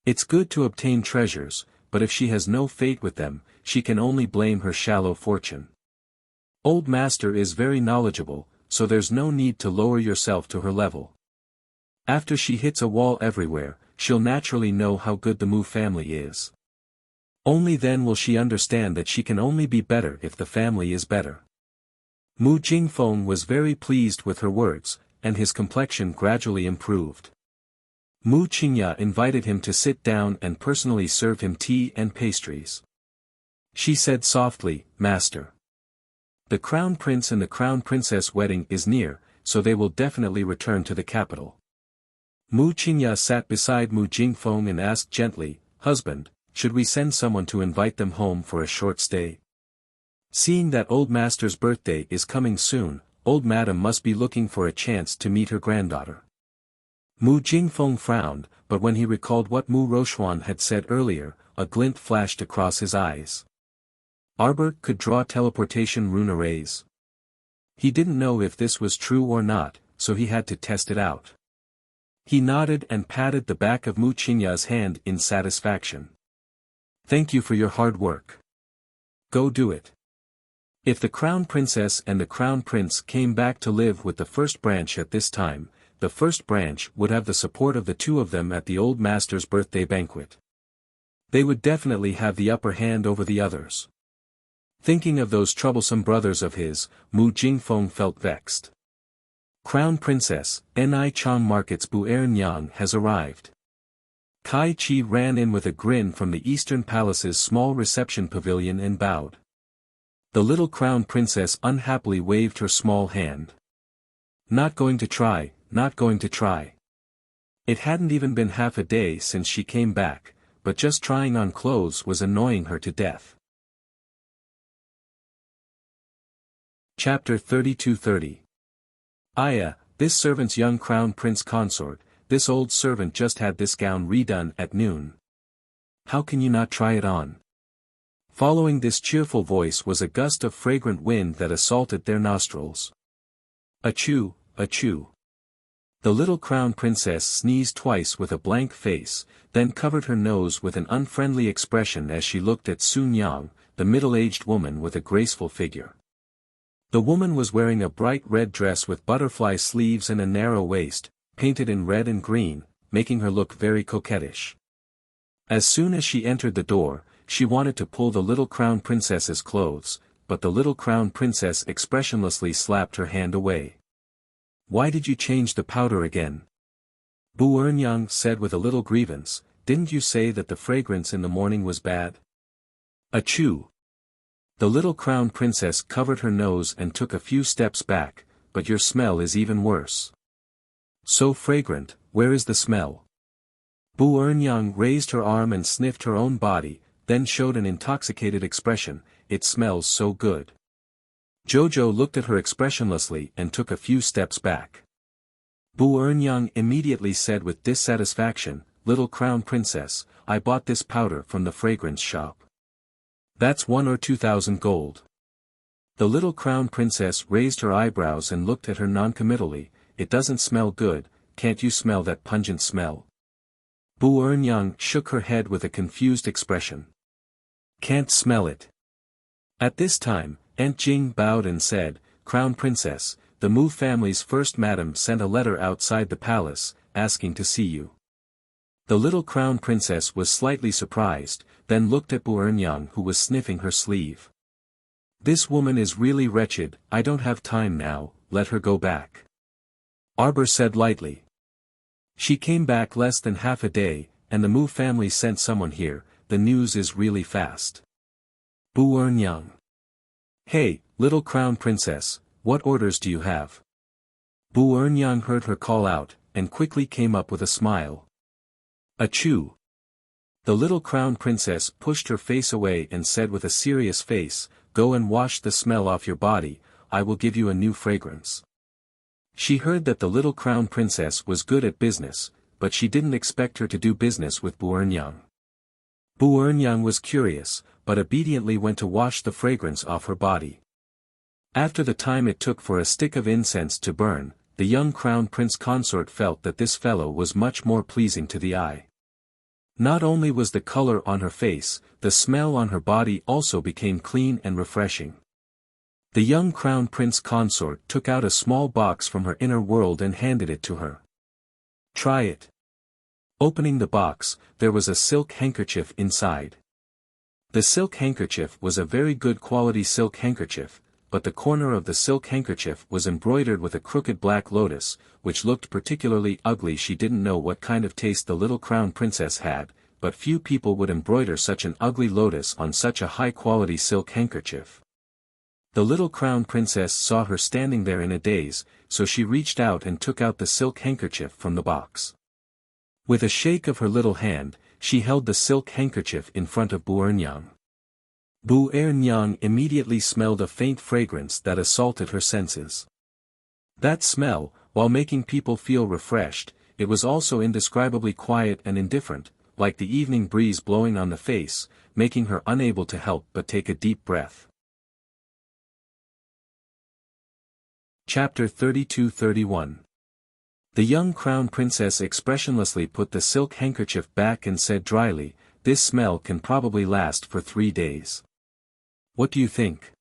It's good to obtain treasures, but if she has no fate with them, she can only blame her shallow fortune. Old master is very knowledgeable, so there's no need to lower yourself to her level. After she hits a wall everywhere, she'll naturally know how good the Mu family is. Only then will she understand that she can only be better if the family is better. Mu Jingfeng was very pleased with her words, and his complexion gradually improved. Mu Qingya invited him to sit down and personally serve him tea and pastries. She said softly, "Master. The Crown Prince and the Crown Princess wedding is near, so they will definitely return to the capital." Mu Qingya sat beside Mu Jingfeng and asked gently, "Husband, should we send someone to invite them home for a short stay? Seeing that old master's birthday is coming soon, old madam must be looking for a chance to meet her granddaughter." Mu Jingfeng frowned, but when he recalled what Mu Rochuan had said earlier, a glint flashed across his eyes. Arbor could draw teleportation rune arrays. He didn't know if this was true or not, so he had to test it out. He nodded and patted the back of Mu Qingya's hand in satisfaction. "Thank you for your hard work. Go do it." If the Crown Princess and the Crown Prince came back to live with the first branch at this time, the first branch would have the support of the two of them at the old master's birthday banquet. They would definitely have the upper hand over the others. Thinking of those troublesome brothers of his, Mu Jingfeng felt vexed. Crown Princess, Ni Chang Market's Bu'ernyang has arrived. Kai Chi ran in with a grin from the Eastern Palace's small reception pavilion and bowed. The little Crown Princess unhappily waved her small hand. Not going to try, not going to try. It hadn't even been half a day since she came back, but just trying on clothes was annoying her to death. Chapter 32:30. Aya, this servant's young Crown Prince Consort, this old servant just had this gown redone at noon. How can you not try it on? Following this cheerful voice was a gust of fragrant wind that assaulted their nostrils. Achoo, achoo. The little Crown Princess sneezed twice with a blank face, then covered her nose with an unfriendly expression as she looked at Sun Yang, the middle-aged woman with a graceful figure. The woman was wearing a bright red dress with butterfly sleeves and a narrow waist, painted in red and green, making her look very coquettish. As soon as she entered the door, she wanted to pull the little Crown Princess's clothes, but the little Crown Princess expressionlessly slapped her hand away. "Why did you change the powder again?" Bu'ernyang said with a little grievance, "Didn't you say that the fragrance in the morning was bad?" Achoo! The little Crown Princess covered her nose and took a few steps back, "But your smell is even worse." "So fragrant, where is the smell?" Bu'ernyang raised her arm and sniffed her own body, then showed an intoxicated expression, "It smells so good." Jojo looked at her expressionlessly and took a few steps back. Bu'ernyang immediately said with dissatisfaction, "Little Crown Princess, I bought this powder from the fragrance shop. That's 1 or 2,000 gold. The little Crown Princess raised her eyebrows and looked at her noncommittally. "It doesn't smell good, can't you smell that pungent smell?" Bu'ernyang shook her head with a confused expression. "Can't smell it." At this time, Aunt Jing bowed and said, "Crown Princess, the Mu family's first madam sent a letter outside the palace, asking to see you." The little Crown Princess was slightly surprised, then looked at Bu'ernyang who was sniffing her sleeve. "This woman is really wretched, I don't have time now, let her go back." Arbor said lightly. "She came back less than half a day, and the Mu family sent someone here, the news is really fast." Bu'ernyang. "Hey, little Crown Princess, what orders do you have?" Bu'ernyang heard her call out, and quickly came up with a smile. Achoo! The little crown princess pushed her face away and said with a serious face, "Go and wash the smell off your body, I will give you a new fragrance." She heard that the little crown princess was good at business, but she didn't expect her to do business with Buernyang. Buernyang was curious, but obediently went to wash the fragrance off her body. After the time it took for a stick of incense to burn, the young crown prince consort felt that this fellow was much more pleasing to the eye. Not only was the color on her face, the smell on her body also became clean and refreshing. The young crown prince consort took out a small box from her inner world and handed it to her. "Try it." Opening the box, there was a silk handkerchief inside. The silk handkerchief was a very good quality silk handkerchief, but the corner of the silk handkerchief was embroidered with a crooked black lotus, which looked particularly ugly. She didn't know what kind of taste the little crown princess had, but few people would embroider such an ugly lotus on such a high-quality silk handkerchief. The little crown princess saw her standing there in a daze, so she reached out and took out the silk handkerchief from the box. With a shake of her little hand, she held the silk handkerchief in front of Buernyang. Buernyang immediately smelled a faint fragrance that assaulted her senses. That smell, while making people feel refreshed, it was also indescribably quiet and indifferent, like the evening breeze blowing on the face, making her unable to help but take a deep breath. Chapter 32-31. The young crown princess expressionlessly put the silk handkerchief back and said dryly, "This smell can probably last for 3 days. What do you think?"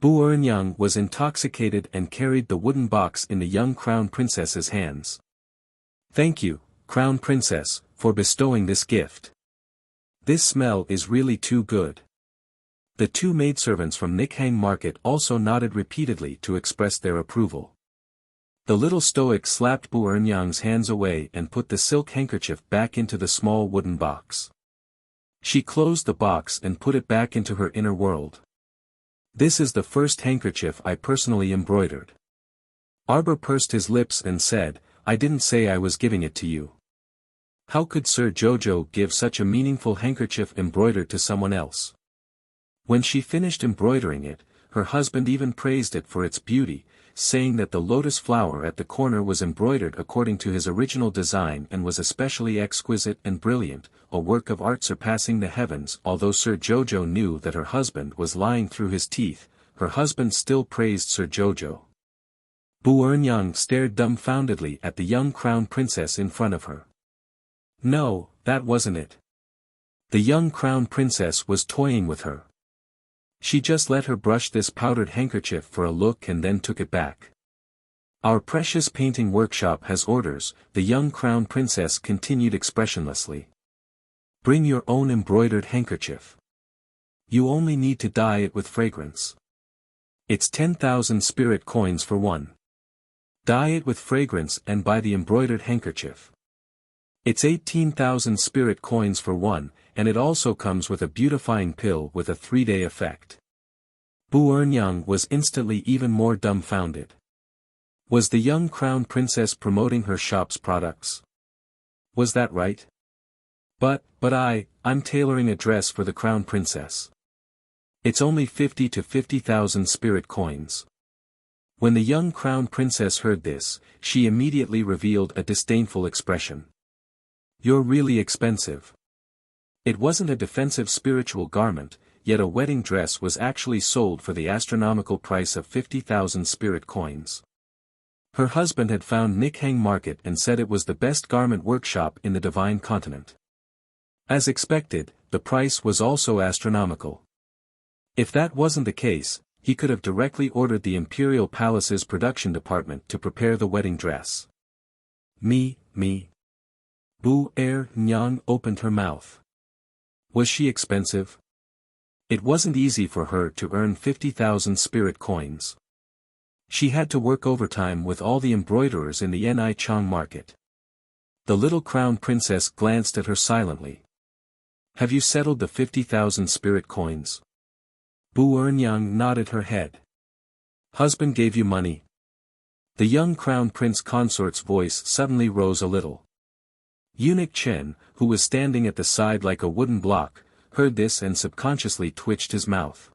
Buernyang was intoxicated and carried the wooden box in the young crown princess's hands. "Thank you, crown princess, for bestowing this gift. This smell is really too good." The 2 maidservants from Nikhang market also nodded repeatedly to express their approval. The little stoic slapped Buernyang's hands away and put the silk handkerchief back into the small wooden box. She closed the box and put it back into her inner world. "This is the first handkerchief I personally embroidered." Arbor pursed his lips and said, "I didn't say I was giving it to you. How could Sir Jojo give such a meaningful handkerchief embroidered to someone else?" When she finished embroidering it, her husband even praised it for its beauty, saying that the lotus flower at the corner was embroidered according to his original design and was especially exquisite and brilliant, a work of art surpassing the heavens. Although Sir Jojo knew that her husband was lying through his teeth, her husband still praised Sir Jojo. Buernyang stared dumbfoundedly at the young crown princess in front of her. No, that wasn't it. The young crown princess was toying with her. She just let her brush this powdered handkerchief for a look and then took it back. "Our precious painting workshop has orders," the young crown princess continued expressionlessly. "Bring your own embroidered handkerchief. You only need to dye it with fragrance. It's 10,000 spirit coins for one. Dye it with fragrance and buy the embroidered handkerchief. It's 18,000 spirit coins for one, and it also comes with a beautifying pill with a 3-day effect." Buernyang was instantly even more dumbfounded. Was the young crown princess promoting her shop's products? Was that right? But I'm tailoring a dress for the crown princess. It's only 50 to 50,000 spirit coins. When the young crown princess heard this, she immediately revealed a disdainful expression. "You're really expensive." It wasn't a defensive spiritual garment, yet a wedding dress was actually sold for the astronomical price of 50,000 spirit coins. Her husband had found Nikhang market and said it was the best garment workshop in the divine continent. As expected, the price was also astronomical. If that wasn't the case, he could have directly ordered the Imperial Palace's production department to prepare the wedding dress. Me. Buernyang opened her mouth. Was she expensive? It wasn't easy for her to earn 50,000 spirit coins. She had to work overtime with all the embroiderers in the Nichang market. The little crown princess glanced at her silently. "Have you settled the 50,000 spirit coins?" Buernyang nodded her head. "Husband gave you money?" The young crown prince consort's voice suddenly rose a little. Eunuch Chen, who was standing at the side like a wooden block, heard this and subconsciously twitched his mouth.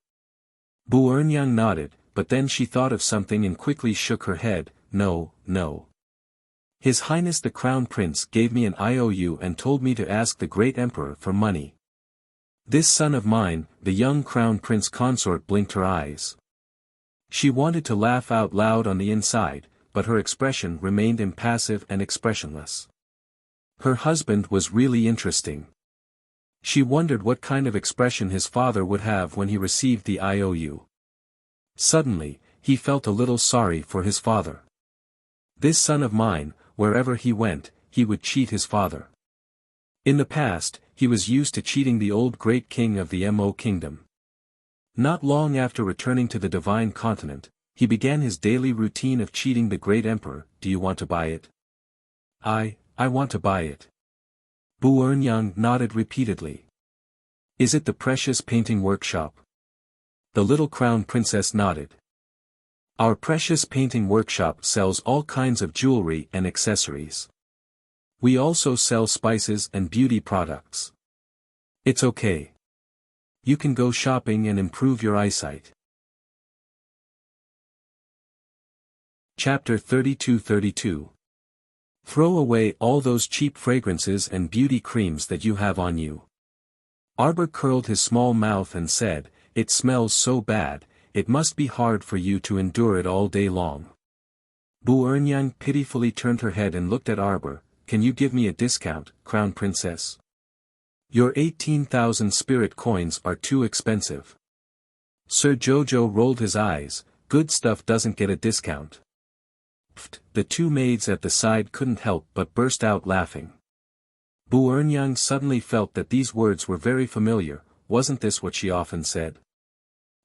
Bu Ernyang nodded, but then she thought of something and quickly shook her head. No, no. His Highness the Crown Prince gave me an IOU and told me to ask the great Emperor for money. This son of mine, the young Crown Prince Consort, blinked her eyes. She wanted to laugh out loud on the inside, but her expression remained impassive and expressionless. Her husband was really interesting. She wondered what kind of expression his father would have when he received the IOU. Suddenly, he felt a little sorry for his father. This son of mine, wherever he went, he would cheat his father. In the past, he was used to cheating the old great king of the Mo kingdom. Not long after returning to the divine continent, he began his daily routine of cheating the great emperor. Do you want to buy it? I want to buy it. Bu Ernyang nodded repeatedly. Is it the precious painting workshop? The little crown princess nodded. Our precious painting workshop sells all kinds of jewelry and accessories. We also sell spices and beauty products. It's okay. You can go shopping and improve your eyesight. Chapter 32. Throw away all those cheap fragrances and beauty creams that you have on you. Arbor curled his small mouth and said, It smells so bad, it must be hard for you to endure it all day long. Bu Ernyang pitifully turned her head and looked at Arbor. Can you give me a discount, Crown Princess? Your 18,000 spirit coins are too expensive. Sir Jojo rolled his eyes. Good stuff doesn't get a discount. Pfft, the two maids at the side couldn't help but burst out laughing. Bu Ernyang suddenly felt that these words were very familiar. Wasn't this what she often said?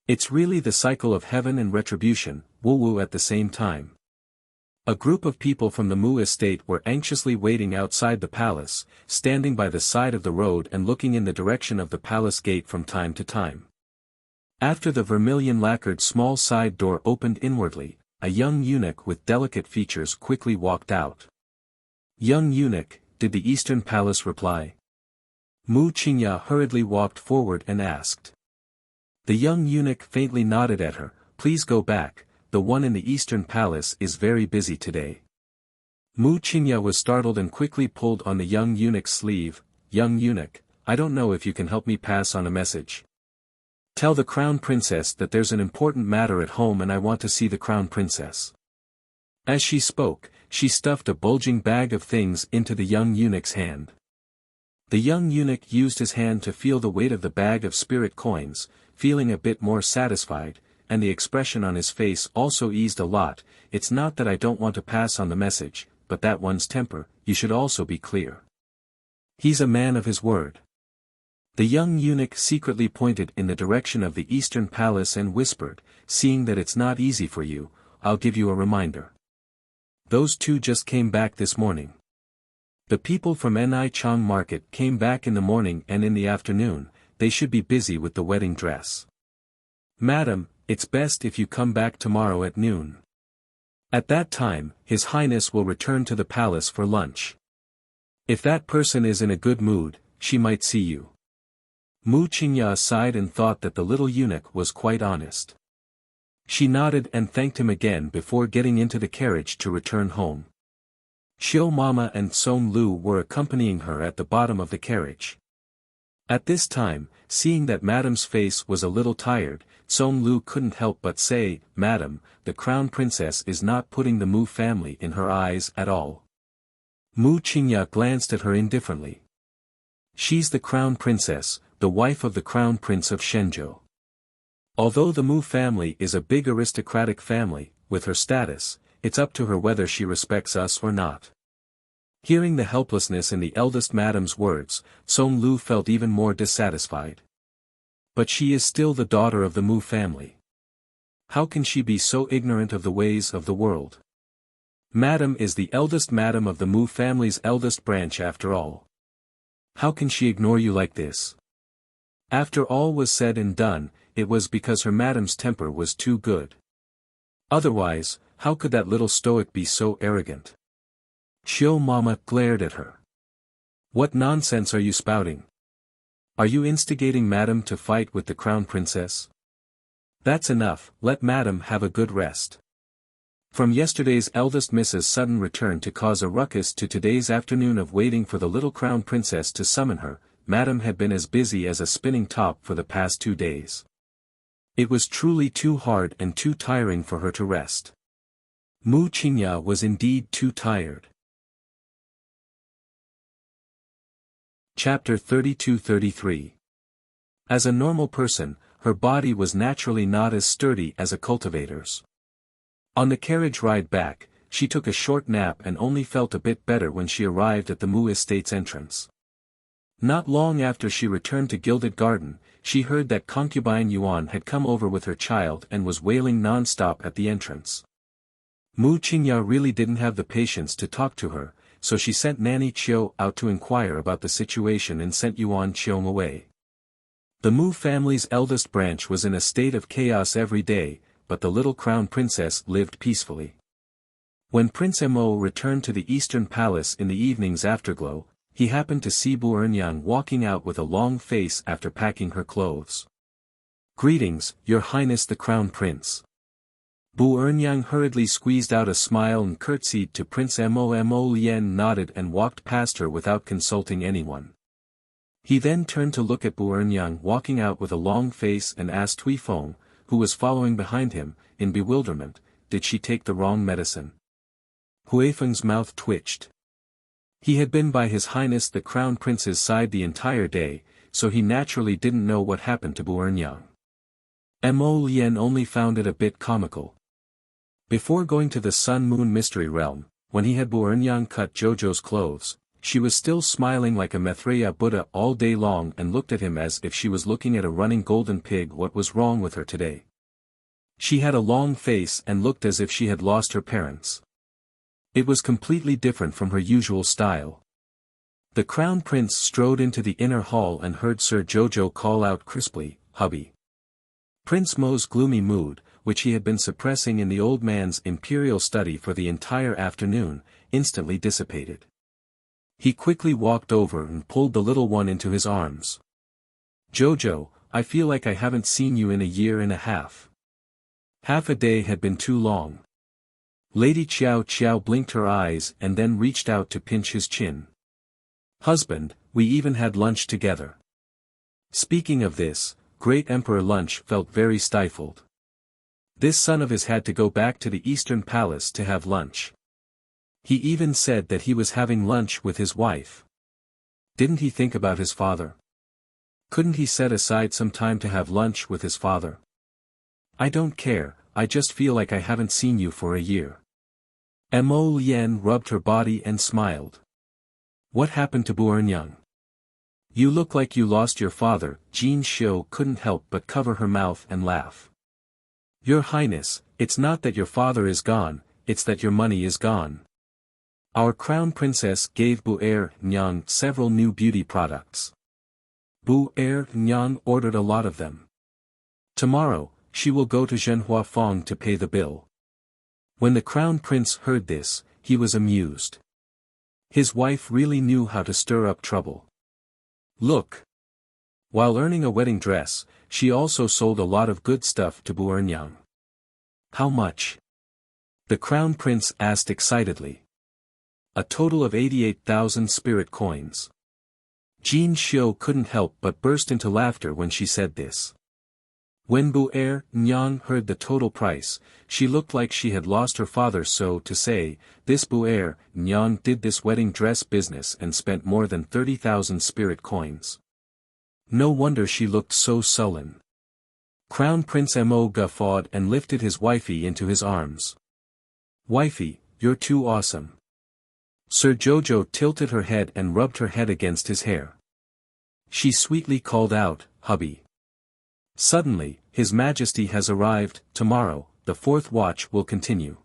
It's really the cycle of heaven and retribution, woo-woo at the same time. A group of people from the Mu estate were anxiously waiting outside the palace, standing by the side of the road and looking in the direction of the palace gate from time to time. After the vermilion lacquered small side door opened inwardly, a young eunuch with delicate features quickly walked out. Young eunuch, did the Eastern Palace reply? Mu Qingya hurriedly walked forward and asked. The young eunuch faintly nodded at her. Please go back, the one in the Eastern Palace is very busy today. Mu Qingya was startled and quickly pulled on the young eunuch's sleeve. Young eunuch, I don't know if you can help me pass on a message. Tell the Crown Princess that there's an important matter at home and I want to see the Crown Princess. As she spoke, she stuffed a bulging bag of things into the young eunuch's hand. The young eunuch used his hand to feel the weight of the bag of spirit coins, feeling a bit more satisfied, and the expression on his face also eased a lot. It's not that I don't want to pass on the message, but that one's temper, you should also be clear. He's a man of his word. The young eunuch secretly pointed in the direction of the Eastern Palace and whispered, seeing that it's not easy for you, I'll give you a reminder. Those two just came back this morning. The people from Ni Chang Market came back in the morning and in the afternoon, they should be busy with the wedding dress. Madam, it's best if you come back tomorrow at noon. At that time, His Highness will return to the palace for lunch. If that person is in a good mood, she might see you. Mu Qingya sighed and thought that the little eunuch was quite honest. She nodded and thanked him again before getting into the carriage to return home. Xiao Mama and Song Lu were accompanying her at the bottom of the carriage. At this time, seeing that Madam's face was a little tired, Song Lu couldn't help but say, Madam, the Crown Princess is not putting the Mu family in her eyes at all. Mu Qingya glanced at her indifferently. She's the Crown Princess, the wife of the Crown Prince of Shenzhou. Although the Mu family is a big aristocratic family, with her status, it's up to her whether she respects us or not. Hearing the helplessness in the eldest madam's words, Song Lu felt even more dissatisfied. But she is still the daughter of the Mu family. How can she be so ignorant of the ways of the world? Madam is the eldest madam of the Mu family's eldest branch after all. How can she ignore you like this? After all was said and done, it was because her madam's temper was too good. Otherwise, how could that little stoic be so arrogant? Xiao Mama glared at her. What nonsense are you spouting? Are you instigating Madam to fight with the Crown Princess? That's enough, let Madam have a good rest. From yesterday's eldest Mrs. sudden return to cause a ruckus to today's afternoon of waiting for the little Crown Princess to summon her, Madam had been as busy as a spinning top for the past 2 days. It was truly too hard and too tiring for her to rest. Mu Qingya was indeed too tired. Chapter 32-33. As a normal person, her body was naturally not as sturdy as a cultivator's. On the carriage ride back, she took a short nap and only felt a bit better when she arrived at the Mu estate's entrance. Not long after she returned to Gilded Garden, she heard that concubine Yuan had come over with her child and was wailing non-stop at the entrance. Mu Qingya really didn't have the patience to talk to her, so she sent Nanny Chiu out to inquire about the situation and sent Yuan Qiong away. The Mu family's eldest branch was in a state of chaos every day, but the little Crown Princess lived peacefully. When Prince Mo returned to the Eastern Palace in the evening's afterglow, he happened to see Bu Ernyang walking out with a long face after packing her clothes. "Greetings, Your Highness the Crown Prince." Bu Ernyang hurriedly squeezed out a smile and curtsied to Prince Mo. Mo Lien nodded and walked past her without consulting anyone. He then turned to look at Bu Ernyang walking out with a long face and asked Tui Feng, who was following behind him, in bewilderment, did she take the wrong medicine? Huifeng's mouth twitched. He had been by His Highness the Crown Prince's side the entire day, so he naturally didn't know what happened to Bu Ernyang. Mo Lien only found it a bit comical. Before going to the Sun-Moon Mystery Realm, when he had Bu Ernyang cut Jojo's clothes, she was still smiling like a Maitreya Buddha all day long and looked at him as if she was looking at a running golden pig. What was wrong with her today? She had a long face and looked as if she had lost her parents. It was completely different from her usual style. The Crown Prince strode into the inner hall and heard Sir Jojo call out crisply, "Hubby." Prince Mo's gloomy mood, which he had been suppressing in the old man's imperial study for the entire afternoon, instantly dissipated. He quickly walked over and pulled the little one into his arms. "Jojo, I feel like I haven't seen you in a year and a half. Half a day had been too long." Lady Qiao Qiao blinked her eyes and then reached out to pinch his chin. "Husband, we even had lunch together." Speaking of this, Great Emperor Lunch felt very stifled. This son of his had to go back to the Eastern Palace to have lunch. He even said that he was having lunch with his wife. Didn't he think about his father? Couldn't he set aside some time to have lunch with his father? "I don't care, I just feel like I haven't seen you for a year." Mo Lien rubbed her body and smiled. "What happened to Bu Ernyang? You look like you lost your father." Jin Xiu couldn't help but cover her mouth and laugh. "Your Highness, it's not that your father is gone, it's that your money is gone. Our Crown Princess gave Bu Ernyang several new beauty products. Bu Ernyang ordered a lot of them. Tomorrow, she will go to Zhenhua Fong to pay the bill." When the Crown Prince heard this, he was amused. His wife really knew how to stir up trouble. Look. While earning a wedding dress, she also sold a lot of good stuff to Bu Ernyang. "How much?" the Crown Prince asked excitedly. "A total of 88,000 spirit coins." Jin Xiu couldn't help but burst into laughter when she said this. When Bu Ernyang heard the total price, she looked like she had lost her father. So to say, this Bu Ernyang did this wedding dress business and spent more than 30,000 spirit coins. No wonder she looked so sullen. Crown Prince Mo guffawed and lifted his wifey into his arms. "Wifey, you're too awesome." Sir Jojo tilted her head and rubbed her head against his hair. She sweetly called out, "Hubby." Suddenly, His Majesty has arrived. Tomorrow, the fourth watch will continue.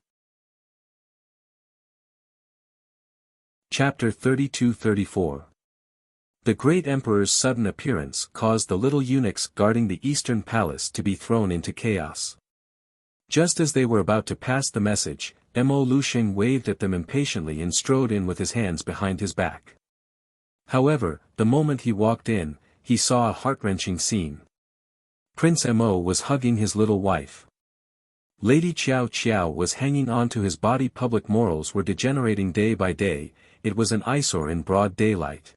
Chapter 32-34. The great emperor's sudden appearance caused the little eunuchs guarding the eastern palace to be thrown into chaos. Just as they were about to pass the message, Mo Luxing waved at them impatiently and strode in with his hands behind his back. However, the moment he walked in, he saw a heart-wrenching scene. Prince Mo was hugging his little wife. Lady Qiao Qiao was hanging on to his body. Public morals were degenerating day by day. It was an eyesore in broad daylight.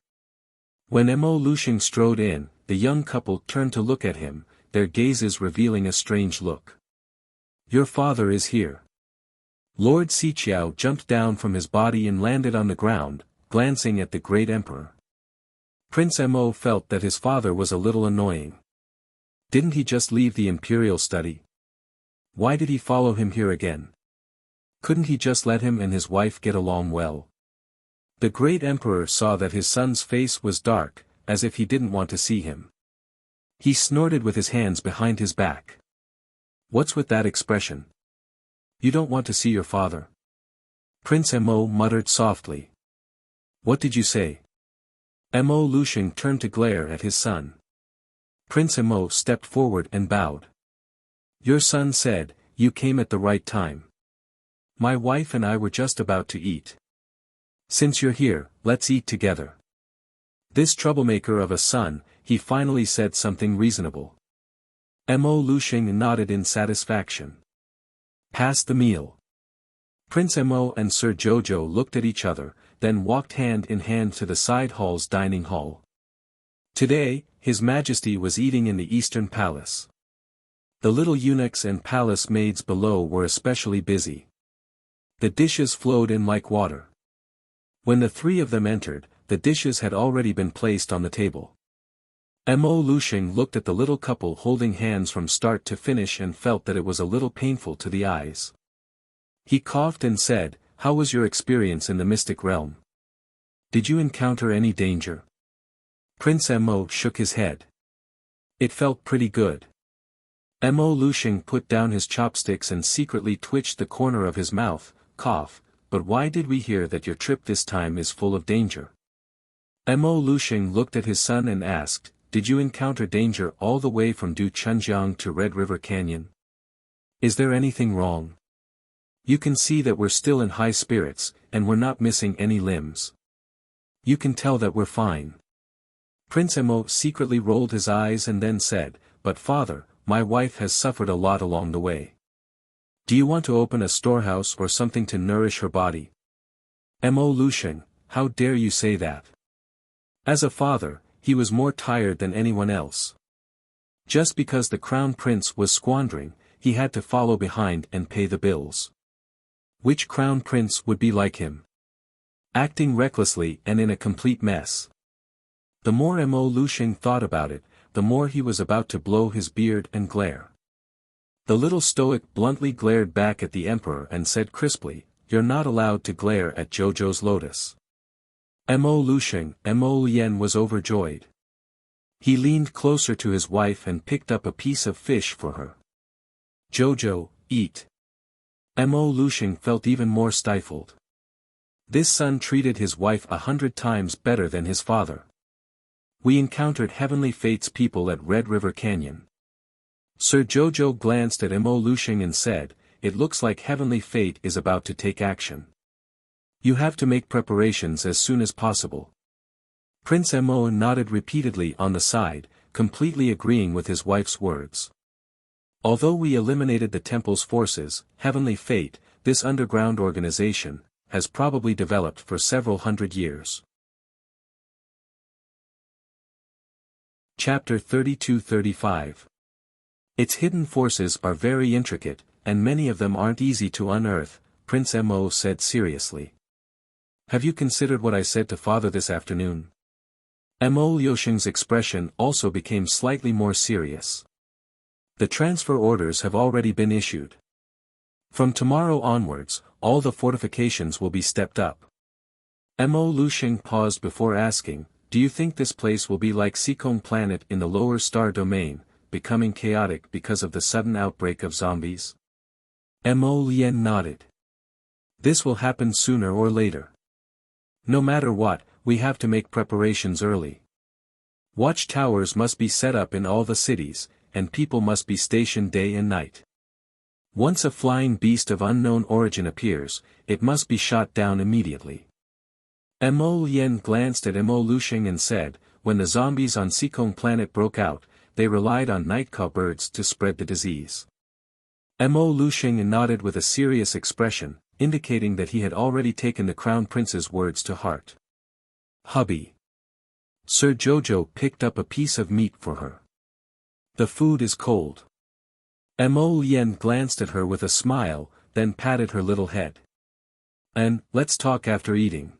When Mo Lushing strode in, the young couple turned to look at him, their gazes revealing a strange look. "Your father is here." Lord Xiqiao jumped down from his body and landed on the ground, glancing at the great emperor. Prince Mo felt that his father was a little annoying. Didn't he just leave the imperial study? Why did he follow him here again? Couldn't he just let him and his wife get along well? The great emperor saw that his son's face was dark, as if he didn't want to see him. He snorted with his hands behind his back. "What's with that expression? You don't want to see your father?" Prince Mo muttered softly. "What did you say?" Mo Lushing turned to glare at his son. Prince Mo stepped forward and bowed. "Your son said, you came at the right time. My wife and I were just about to eat. Since you're here, let's eat together." This troublemaker of a son, he finally said something reasonable. Mo Lushing nodded in satisfaction. "Pass the meal." Prince Mo and Sir Jojo looked at each other, then walked hand in hand to the side hall's dining hall. Today, His Majesty was eating in the Eastern Palace. The little eunuchs and palace maids below were especially busy. The dishes flowed in like water. When the three of them entered, the dishes had already been placed on the table. Mo Lushing looked at the little couple holding hands from start to finish and felt that it was a little painful to the eyes. He coughed and said, "How was your experience in the mystic realm? Did you encounter any danger?" Prince Mo shook his head. "It felt pretty good." Mo Lushing put down his chopsticks and secretly twitched the corner of his mouth, cough, "But why did we hear that your trip this time is full of danger?" Mo Lushing looked at his son and asked, "Did you encounter danger all the way from Du Chunjiang to Red River Canyon? Is there anything wrong? You can see that we're still in high spirits, and we're not missing any limbs. You can tell that we're fine." Prince Mo secretly rolled his eyes and then said, "But father, my wife has suffered a lot along the way. Do you want to open a storehouse or something to nourish her body?" Mo Lushing, how dare you say that? As a father, he was more tired than anyone else. Just because the crown prince was squandering, he had to follow behind and pay the bills. Which crown prince would be like him? Acting recklessly and in a complete mess. The more Mo Lushing thought about it, the more he was about to blow his beard and glare. The little stoic bluntly glared back at the emperor and said crisply, "You're not allowed to glare at Jojo's lotus." Mo Lushing, Mo Lien was overjoyed. He leaned closer to his wife and picked up a piece of fish for her. "Jojo, eat." Mo Lushing felt even more stifled. This son treated his wife 100 times better than his father. "We encountered Heavenly Fate's people at Red River Canyon." Sir Jojo glanced at Mo Lushing and said, "It looks like Heavenly Fate is about to take action. You have to make preparations as soon as possible." Prince Mo nodded repeatedly on the side, completely agreeing with his wife's words. Although we eliminated the temple's forces, Heavenly Fate, this underground organization, has probably developed for several hundred years. Chapter 32-35. Its hidden forces are very intricate, and many of them aren't easy to unearth, Prince Mo said seriously. "Have you considered what I said to father this afternoon?" Mo Lushing's expression also became slightly more serious. "The transfer orders have already been issued. From tomorrow onwards, all the fortifications will be stepped up." Mo Lushing paused before asking, "Do you think this place will be like Seekong Planet in the lower star domain, becoming chaotic because of the sudden outbreak of zombies?" Mo Lien nodded. "This will happen sooner or later. No matter what, we have to make preparations early. Watch towers must be set up in all the cities, and people must be stationed day and night. Once a flying beast of unknown origin appears, it must be shot down immediately." Mo Lien glanced at Mo Lushing and said, when the zombies on Sikong planet broke out, they relied on night cowbirds to spread the disease. Mo Lushing nodded with a serious expression, indicating that he had already taken the Crown Prince's words to heart. Hubby. Sir Jojo picked up a piece of meat for her. The food is cold. Mo Lien glanced at her with a smile, then patted her little head. And, let's talk after eating.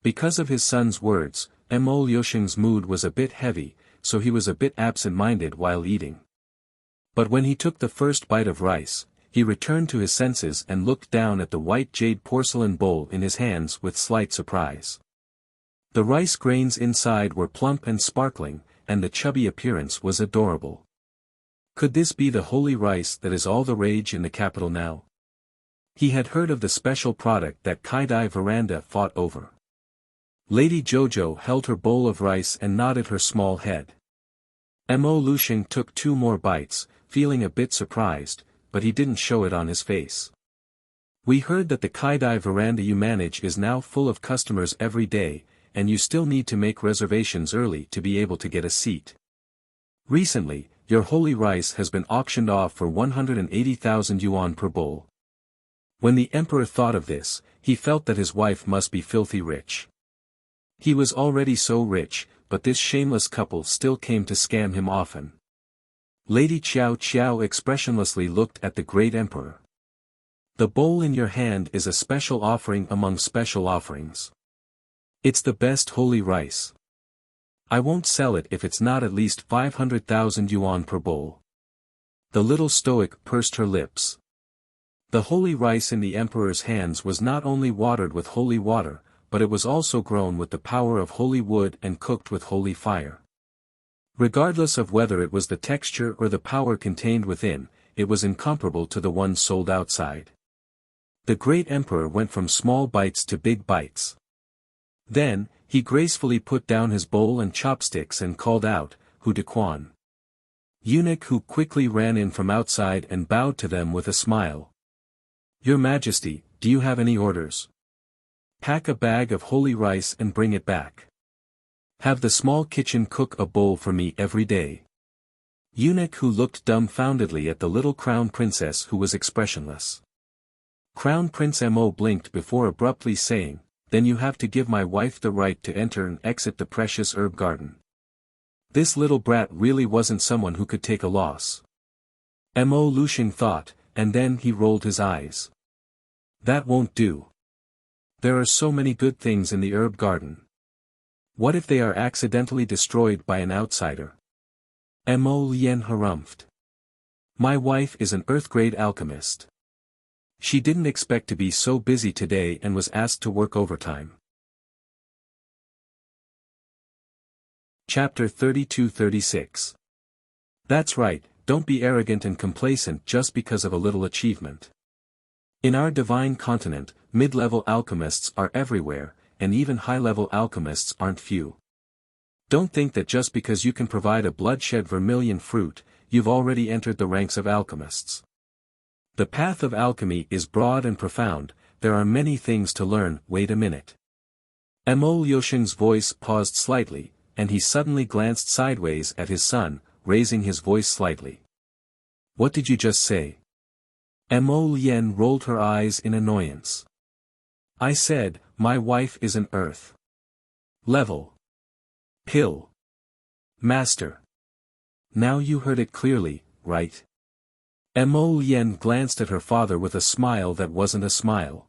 Because of his son's words, Mo Lushing's mood was a bit heavy, so he was a bit absent-minded while eating. But when he took the first bite of rice, he returned to his senses and looked down at the white jade porcelain bowl in his hands with slight surprise. The rice grains inside were plump and sparkling, and the chubby appearance was adorable. Could this be the holy rice that is all the rage in the capital now? He had heard of the special product that Kaidai Veranda fought over. Lady Jojo held her bowl of rice and nodded her small head. Mo Lushing took 2 more bites, feeling a bit surprised, but he didn't show it on his face. We heard that the Kaidai Veranda you manage is now full of customers every day, and you still need to make reservations early to be able to get a seat. Recently, your holy rice has been auctioned off for 180,000 yuan per bowl. When the emperor thought of this, he felt that his wife must be filthy rich. He was already so rich, but this shameless couple still came to scam him often. Lady Qiao Qiao expressionlessly looked at the great emperor. The bowl in your hand is a special offering among special offerings. It's the best holy rice. I won't sell it if it's not at least 500,000 yuan per bowl. The little stoic pursed her lips. The holy rice in the emperor's hands was not only watered with holy water, but it was also grown with the power of holy wood and cooked with holy fire. Regardless of whether it was the texture or the power contained within, it was incomparable to the one sold outside. The great emperor went from small bites to big bites. Then, he gracefully put down his bowl and chopsticks and called out, "Hu de Quan." Eunuch Hu quickly ran in from outside and bowed to them with a smile. "Your Majesty, do you have any orders? Pack a bag of holy rice and bring it back. Have the small kitchen cook a bowl for me every day." Eunuch Hu looked dumbfoundedly at the little crown princess who was expressionless. Crown Prince Mo blinked before abruptly saying, "Then you have to give my wife the right to enter and exit the precious herb garden." This little brat really wasn't someone who could take a loss. Mo Lushing thought, and then he rolled his eyes. That won't do. There are so many good things in the herb garden. What if they are accidentally destroyed by an outsider? Mo Lien harumphed. My wife is an earth-grade alchemist. She didn't expect to be so busy today and was asked to work overtime. Chapter 32-36. That's right, don't be arrogant and complacent just because of a little achievement. In our divine continent, mid-level alchemists are everywhere, and even high-level alchemists aren't few. Don't think that just because you can provide a bloodshed vermilion fruit, you've already entered the ranks of alchemists. The path of alchemy is broad and profound, there are many things to learn. Wait a minute. Mo Lushing's voice paused slightly, and he suddenly glanced sideways at his son, raising his voice slightly. What did you just say? Mo Lien rolled her eyes in annoyance. I said, my wife is an earth level pill master. Now you heard it clearly, right? Mo Lien glanced at her father with a smile that wasn't a smile.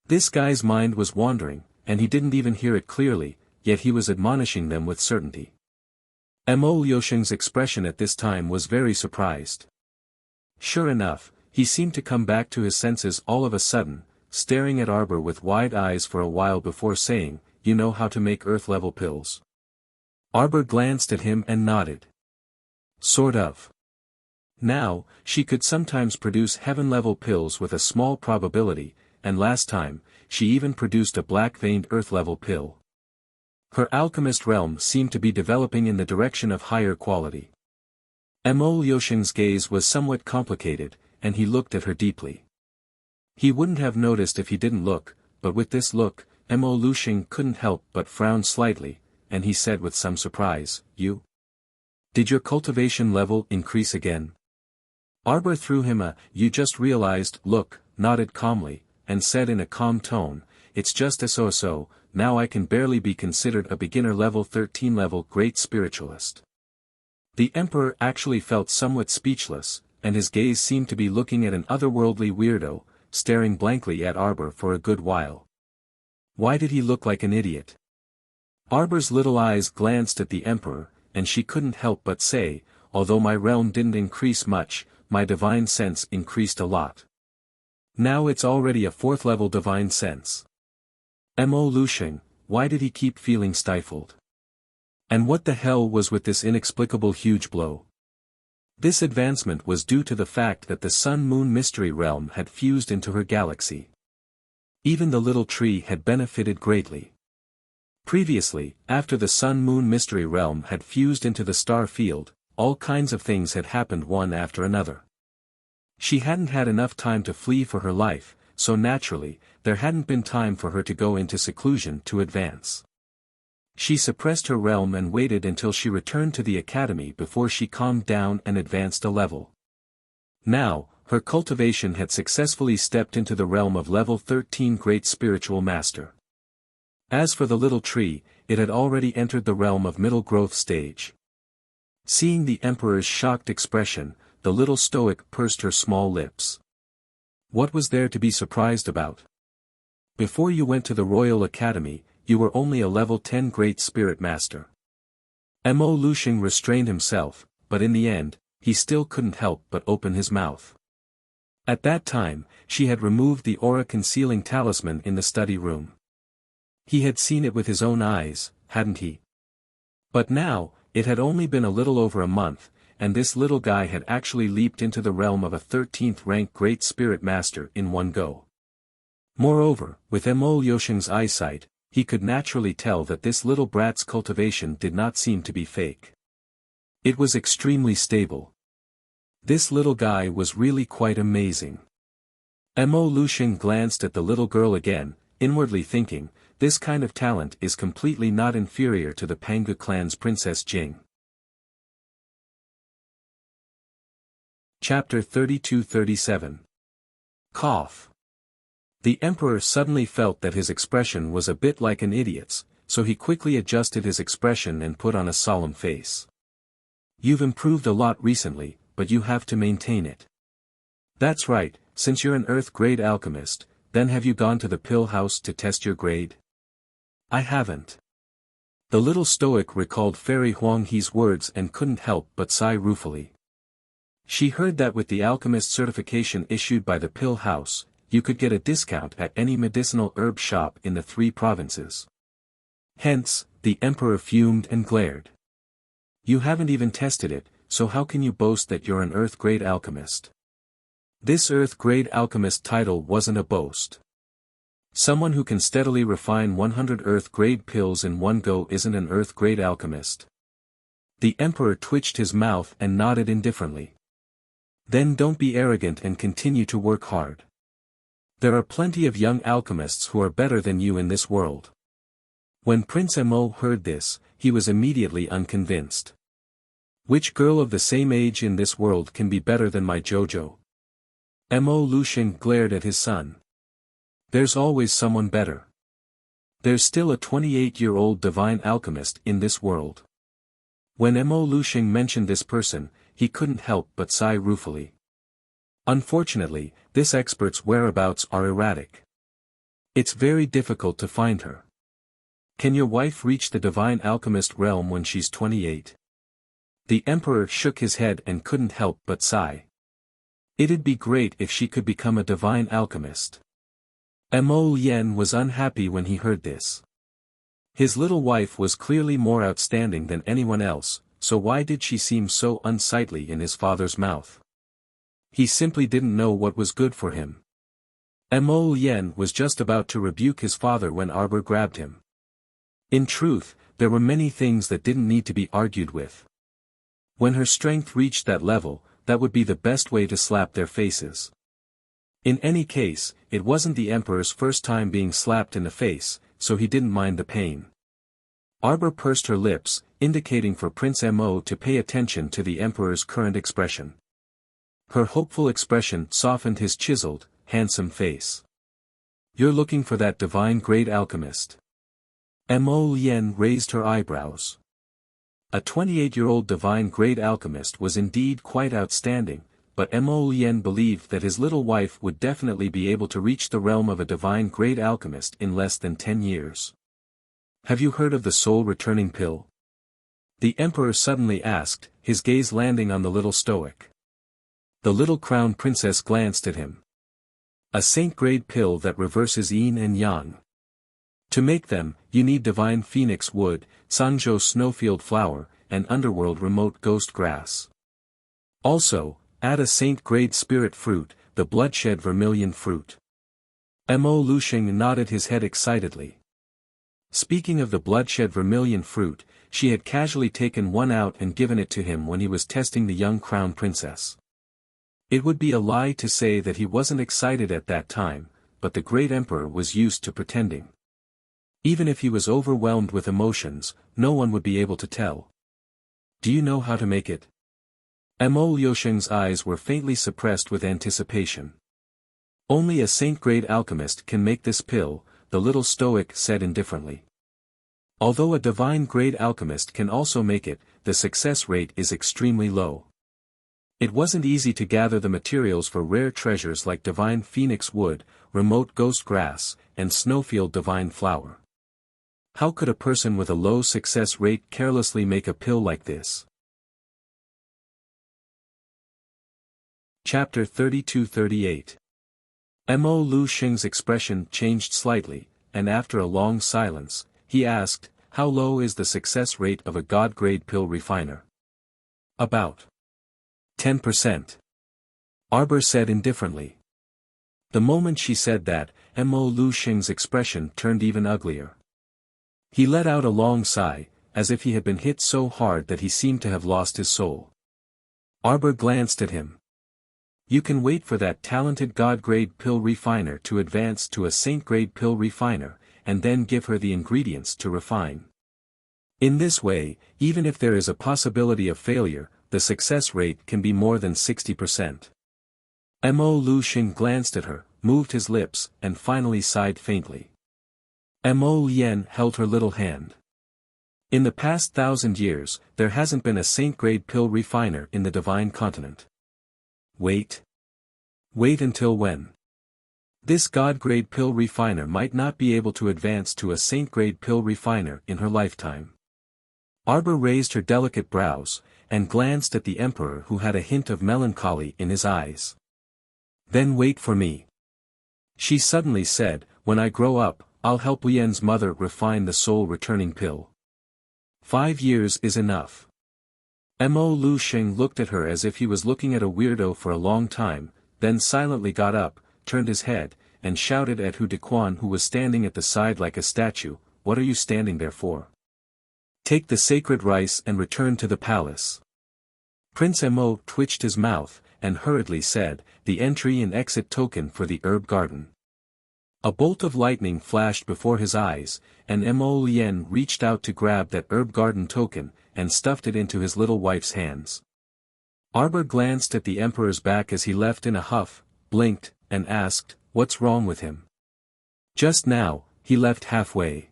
This guy's mind was wandering, and he didn't even hear it clearly, yet he was admonishing them with certainty. Mo Lushing's expression at this time was very surprised. Sure enough, he seemed to come back to his senses all of a sudden, staring at Arbor with wide eyes for a while before saying, You know how to make earth-level pills? Arbor glanced at him and nodded. Sort of. Now, she could sometimes produce heaven-level pills with a small probability, and last time, she even produced a black-veined earth-level pill. Her alchemist realm seemed to be developing in the direction of higher quality. Mo Lushing's gaze was somewhat complicated, and he looked at her deeply. He wouldn't have noticed if he didn't look, but with this look, Mo Lushing couldn't help but frown slightly, and he said with some surprise, Did your cultivation level increase again? Arbor threw him a, you just realized, look, nodded calmly, and said in a calm tone, it's just a so-so, now I can barely be considered a beginner level 13 level great spiritualist. The Emperor actually felt somewhat speechless, and his gaze seemed to be looking at an otherworldly weirdo, staring blankly at Arbor for a good while. Why did he look like an idiot? Arbor's little eyes glanced at the Emperor, and she couldn't help but say, although my realm didn't increase much, my divine sense increased a lot. Now it's already a 4th level divine sense. Mo Lushing, why did he keep feeling stifled? And what the hell was with this inexplicable huge blow? This advancement was due to the fact that the Sun-Moon Mystery Realm had fused into her galaxy. Even the little tree had benefited greatly. Previously, after the Sun-Moon Mystery Realm had fused into the star field, all kinds of things had happened one after another. She hadn't had enough time to flee for her life, so naturally, there hadn't been time for her to go into seclusion to advance. She suppressed her realm and waited until she returned to the academy before she calmed down and advanced a level. Now, her cultivation had successfully stepped into the realm of level 13 Great Spiritual Master. As for the little tree, it had already entered the realm of middle growth stage. Seeing the Emperor's shocked expression, the little stoic pursed her small lips. What was there to be surprised about? Before you went to the Royal Academy, you were only a level 10 Great Spirit Master. Mo Lushing restrained himself, but in the end, he still couldn't help but open his mouth. At that time, she had removed the aura-concealing talisman in the study room. He had seen it with his own eyes, hadn't he? But now, it had only been a little over a month, and this little guy had actually leaped into the realm of a 13th rank Great Spirit Master in one go. Moreover, with Mo Lushing's eyesight, he could naturally tell that this little brat's cultivation did not seem to be fake. It was extremely stable. This little guy was really quite amazing. Mo Lushing glanced at the little girl again, inwardly thinking, this kind of talent is completely not inferior to the Pangu clan's Princess Jing. Chapter 32-37. Cough. The Emperor suddenly felt that his expression was a bit like an idiot's, so he quickly adjusted his expression and put on a solemn face. You've improved a lot recently, but you have to maintain it. That's right, since you're an Earth-grade alchemist, then have you gone to the pill house to test your grade? I haven't. The little stoic recalled Fairy Huanghe's words and couldn't help but sigh ruefully. She heard that with the alchemist certification issued by the pill house, you could get a discount at any medicinal herb shop in the 3 provinces. Hence, the Emperor fumed and glared. You haven't even tested it, so how can you boast that you're an Earth-grade alchemist? This Earth-grade alchemist title wasn't a boast. Someone who can steadily refine 100 Earth-grade pills in one go isn't an Earth-grade alchemist. The Emperor twitched his mouth and nodded indifferently. Then don't be arrogant and continue to work hard. There are plenty of young alchemists who are better than you in this world. When Prince Mo heard this, he was immediately unconvinced. Which girl of the same age in this world can be better than my Jojo? Mo Lushing glared at his son. There's always someone better. There's still a 28-year-old divine alchemist in this world. When Mo Lushing mentioned this person, he couldn't help but sigh ruefully. Unfortunately, this expert's whereabouts are erratic. It's very difficult to find her. Can your wife reach the divine alchemist realm when she's 28? The Emperor shook his head and couldn't help but sigh. It'd be great if she could become a divine alchemist. Mo Yen was unhappy when he heard this. His little wife was clearly more outstanding than anyone else, so why did she seem so unsightly in his father's mouth? He simply didn't know what was good for him. Mo Yen was just about to rebuke his father when Arbor grabbed him. In truth, there were many things that didn't need to be argued with. When her strength reached that level, that would be the best way to slap their faces. In any case, it wasn't the Emperor's first time being slapped in the face, so he didn't mind the pain. Arbor pursed her lips, indicating for Prince Mo to pay attention to the Emperor's current expression. Her hopeful expression softened his chiseled, handsome face. "You're looking for that divine great alchemist." Mo Lien raised her eyebrows. A 28-year-old divine great alchemist was indeed quite outstanding, but Mo Lien believed that his little wife would definitely be able to reach the realm of a divine great alchemist in less than 10 years. "Have you heard of the soul-returning pill?" the Emperor suddenly asked, his gaze landing on the little stoic. The little crown princess glanced at him. "A saint-grade pill that reverses yin and yang. To make them, you need divine phoenix wood, Sanzhou snowfield flower, and underworld remote ghost grass. Also, add a saint-grade spirit fruit, the bloodshed vermilion fruit." Mo Lushing nodded his head excitedly. Speaking of the bloodshed vermilion fruit, she had casually taken one out and given it to him when he was testing the young crown princess. It would be a lie to say that he wasn't excited at that time, but the great emperor was used to pretending. Even if he was overwhelmed with emotions, no one would be able to tell. "Do you know how to make it?" Mo Liusheng's eyes were faintly suppressed with anticipation. "Only a saint-grade alchemist can make this pill," the little stoic said indifferently. "Although a divine-grade alchemist can also make it, the success rate is extremely low. It wasn't easy to gather the materials for rare treasures like divine phoenix wood, remote ghost grass, and snowfield divine flower. How could a person with a low success rate carelessly make a pill like this?" Chapter 32-38. Mo Lusheng's expression changed slightly, and after a long silence, he asked, "How low is the success rate of a god-grade pill refiner?" "About 10%. Arbor said indifferently. The moment she said that, Mo Lusheng's expression turned even uglier. He let out a long sigh, as if he had been hit so hard that he seemed to have lost his soul. Arbor glanced at him. "You can wait for that talented god-grade pill refiner to advance to a saint-grade pill refiner, and then give her the ingredients to refine. In this way, even if there is a possibility of failure, the success rate can be more than 60%. Mo Lusheng glanced at her, moved his lips, and finally sighed faintly. Mo Lien held her little hand. "In the past 1,000 years, there hasn't been a saint-grade pill refiner in the divine continent." "Wait. Wait until when? This god-grade pill refiner might not be able to advance to a saint-grade pill refiner in her lifetime." Arbor raised her delicate brows, and glanced at the emperor who had a hint of melancholy in his eyes. "Then wait for me," she suddenly said. "When I grow up, I'll help Lien's mother refine the soul-returning pill. 5 years is enough." Mo Lusheng looked at her as if he was looking at a weirdo for a long time, then silently got up, turned his head, and shouted at Hu Dequan, who was standing at the side like a statue, "What are you standing there for? Take the sacred rice and return to the palace." Prince Mo twitched his mouth, and hurriedly said, "The entry and exit token for the herb garden." A bolt of lightning flashed before his eyes, and Mo Lien reached out to grab that herb garden token, and stuffed it into his little wife's hands. Arbor glanced at the emperor's back as he left in a huff, blinked, and asked, "What's wrong with him?" "Just now, he left halfway."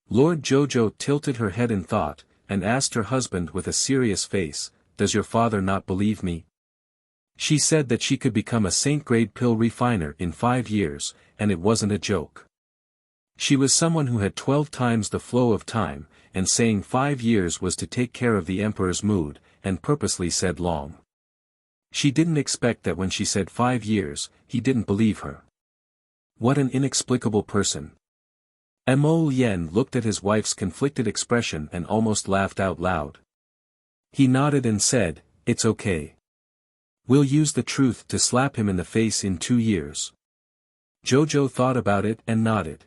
Lord Jojo tilted her head in thought, and asked her husband with a serious face, "Does your father not believe me?" She said that she could become a saint-grade pill refiner in 5 years, and it wasn't a joke. She was someone who had 12 times the flow of time, and saying 5 years was to take care of the emperor's mood, and purposely said long. She didn't expect that when she said 5 years, he didn't believe her. What an inexplicable person. Mo Lien looked at his wife's conflicted expression and almost laughed out loud. He nodded and said, "It's okay. We'll use the truth to slap him in the face in 2 years." Jojo thought about it and nodded.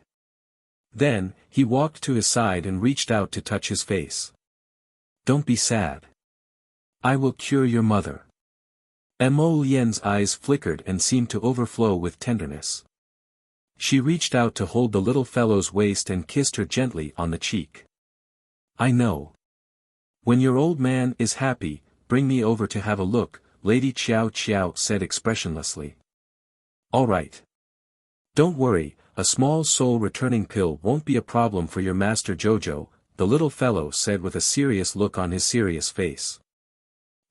Then, he walked to his side and reached out to touch his face. "Don't be sad. I will cure your mother." Mo Lien's eyes flickered and seemed to overflow with tenderness. She reached out to hold the little fellow's waist and kissed her gently on the cheek. I know. When your old man is happy, bring me over to have a look, Lady Qiao Qiao said expressionlessly. All right. Don't worry, a small soul-returning pill won't be a problem for your master Jojo, the little fellow said with a serious look on his serious face.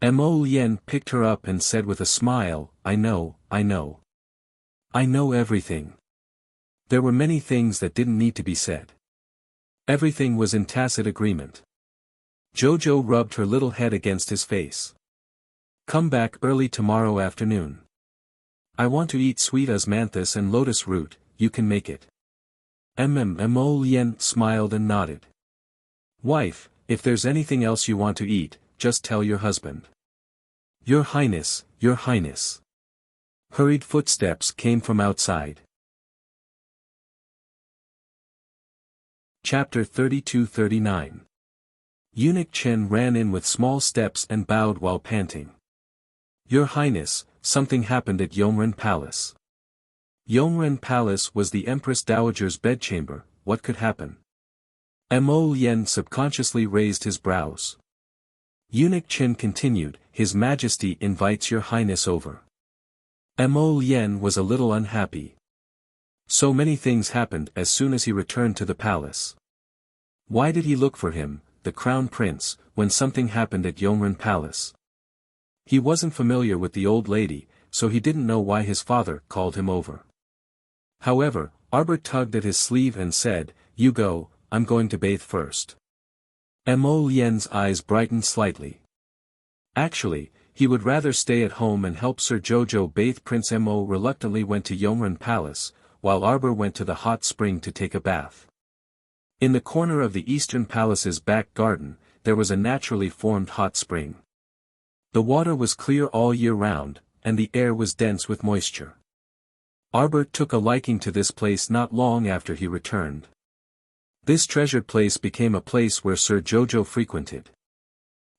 Mo Lien picked her up and said with a smile, I know. I know everything. There were many things that didn't need to be said. Everything was in tacit agreement. Jojo rubbed her little head against his face. Come back early tomorrow afternoon. I want to eat sweet osmanthus and lotus root, you can make it. Mo Lien smiled and nodded. Wife, if there's anything else you want to eat, just tell your husband. Your Highness, Your Highness. Hurried footsteps came from outside. Chapter 32-39. Eunuch Chen ran in with small steps and bowed while panting. Your Highness, something happened at Yongren Palace. Yongren Palace was the Empress Dowager's bedchamber, what could happen? Mo Lien subconsciously raised his brows. Eunuch Chen continued, His Majesty invites your Highness over. Mo Lien was a little unhappy. So many things happened as soon as he returned to the palace. Why did he look for him, the crown prince, when something happened at Yongren Palace? He wasn't familiar with the old lady, so he didn't know why his father called him over. However, Arbor tugged at his sleeve and said, You go, I'm going to bathe first. Mo Lien's eyes brightened slightly. Actually, he would rather stay at home and help Sir Jojo bathe. Prince Mo reluctantly went to Yongren Palace, while Arbor went to the hot spring to take a bath. In the corner of the Eastern Palace's back garden, there was a naturally formed hot spring. The water was clear all year round, and the air was dense with moisture. Arbor took a liking to this place not long after he returned. This treasured place became a place where Sir Jojo frequented.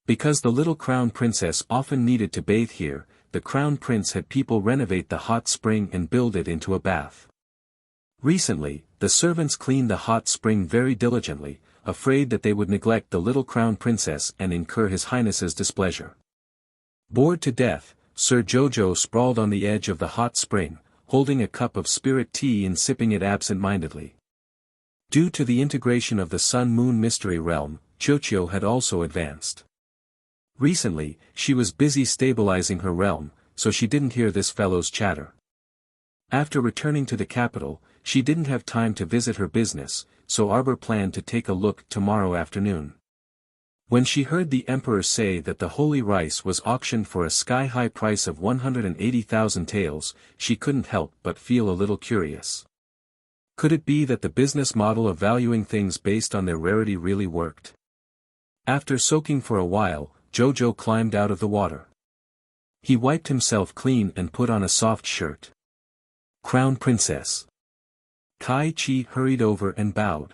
Because the little crown princess often needed to bathe here, the crown prince had people renovate the hot spring and build it into a bath. Recently, the servants cleaned the hot spring very diligently, afraid that they would neglect the little crown princess and incur His Highness's displeasure. Bored to death, Sir Jojo sprawled on the edge of the hot spring, holding a cup of spirit tea and sipping it absent-mindedly. Due to the integration of the Sun-Moon Mystery Realm, Chochio had also advanced. Recently, she was busy stabilizing her realm, so she didn't hear this fellow's chatter. After returning to the capital, she didn't have time to visit her business, so Arbor planned to take a look tomorrow afternoon. When she heard the emperor say that the holy rice was auctioned for a sky-high price of 180,000 taels, she couldn't help but feel a little curious. Could it be that the business model of valuing things based on their rarity really worked? After soaking for a while, Jojo climbed out of the water. He wiped himself clean and put on a soft shirt. Crown Princess. Kai Chi hurried over and bowed.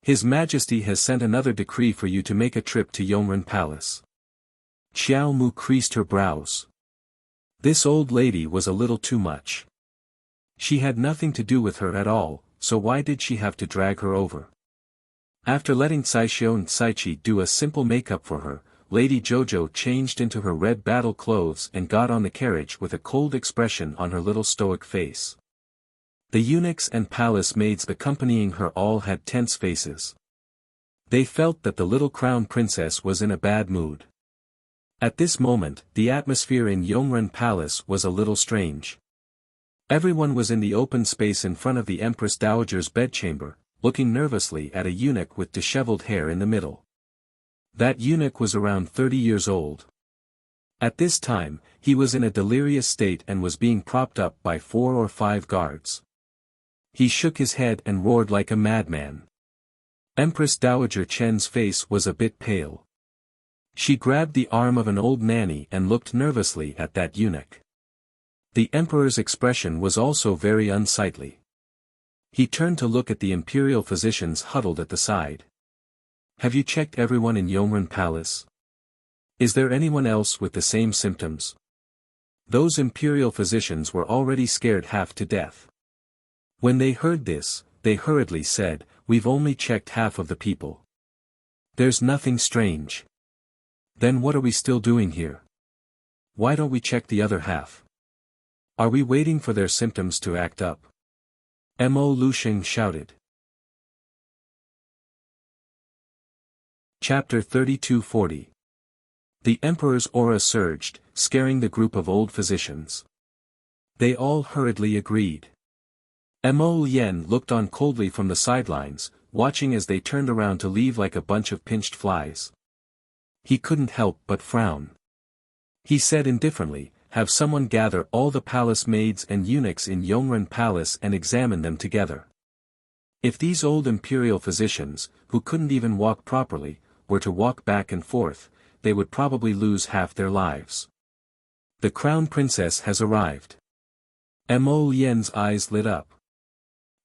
His Majesty has sent another decree for you to make a trip to Yongren Palace. Xiao Mu creased her brows. This old lady was a little too much. She had nothing to do with her at all, so why did she have to drag her over? After letting Caixio and Caichi do a simple makeup for her, Lady Jojo changed into her red battle clothes and got on the carriage with a cold expression on her little stoic face. The eunuchs and palace maids accompanying her all had tense faces. They felt that the little crown princess was in a bad mood. At this moment, the atmosphere in Yongren Palace was a little strange. Everyone was in the open space in front of the Empress Dowager's bedchamber, looking nervously at a eunuch with disheveled hair in the middle. That eunuch was around 30 years old. At this time, he was in a delirious state and was being propped up by 4 or 5 guards. He shook his head and roared like a madman. Empress Dowager Chen's face was a bit pale. She grabbed the arm of an old nanny and looked nervously at that eunuch. The emperor's expression was also very unsightly. He turned to look at the imperial physicians huddled at the side. Have you checked everyone in Yongren Palace? Is there anyone else with the same symptoms? Those imperial physicians were already scared half to death. When they heard this, they hurriedly said, "We've only checked half of the people. There's nothing strange. Then what are we still doing here? Why don't we check the other half? Are we waiting for their symptoms to act up?" Mo Lushing shouted. Chapter 3240. The Emperor's aura surged, scaring the group of old physicians. They all hurriedly agreed. Mo Lien looked on coldly from the sidelines, watching as they turned around to leave like a bunch of pinched flies. He couldn't help but frown. He said indifferently, "Have someone gather all the palace maids and eunuchs in Yongren Palace and examine them together." If these old imperial physicians, who couldn't even walk properly, were to walk back and forth, they would probably lose half their lives. "The Crown Princess has arrived." Mo Lien's eyes lit up.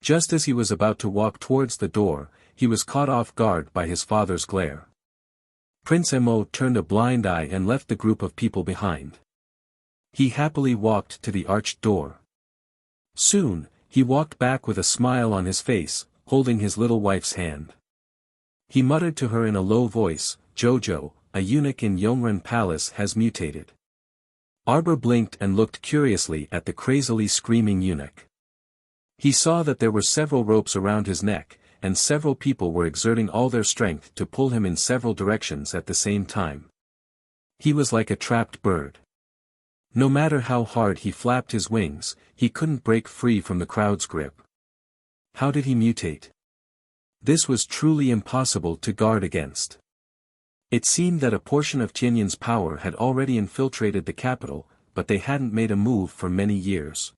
Just as he was about to walk towards the door, he was caught off guard by his father's glare. Prince Mo turned a blind eye and left the group of people behind. He happily walked to the arched door. Soon, he walked back with a smile on his face, holding his little wife's hand. He muttered to her in a low voice, "Jojo, a eunuch in Yongren Palace has mutated." Arbor blinked and looked curiously at the crazily screaming eunuch. He saw that there were several ropes around his neck, and several people were exerting all their strength to pull him in several directions at the same time. He was like a trapped bird. No matter how hard he flapped his wings, he couldn't break free from the crowd's grip. How did he mutate? This was truly impossible to guard against. It seemed that a portion of Tianyan's power had already infiltrated the capital, but they hadn't made a move for many years.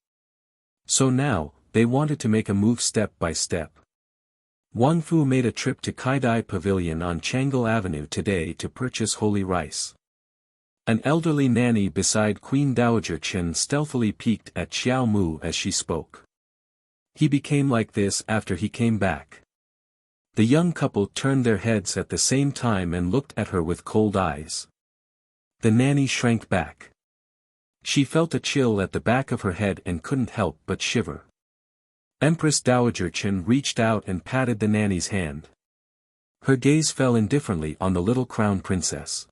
So now, they wanted to make a move step by step. Wang Fu made a trip to Kaidai Pavilion on Changle Avenue today to purchase holy rice. An elderly nanny beside Queen Dowager Chen stealthily peeked at Xiao Mu as she spoke. He became like this after he came back. The young couple turned their heads at the same time and looked at her with cold eyes. The nanny shrank back. She felt a chill at the back of her head and couldn't help but shiver. Empress Dowager Chen reached out and patted the nanny's hand. Her gaze fell indifferently on the little crown princess.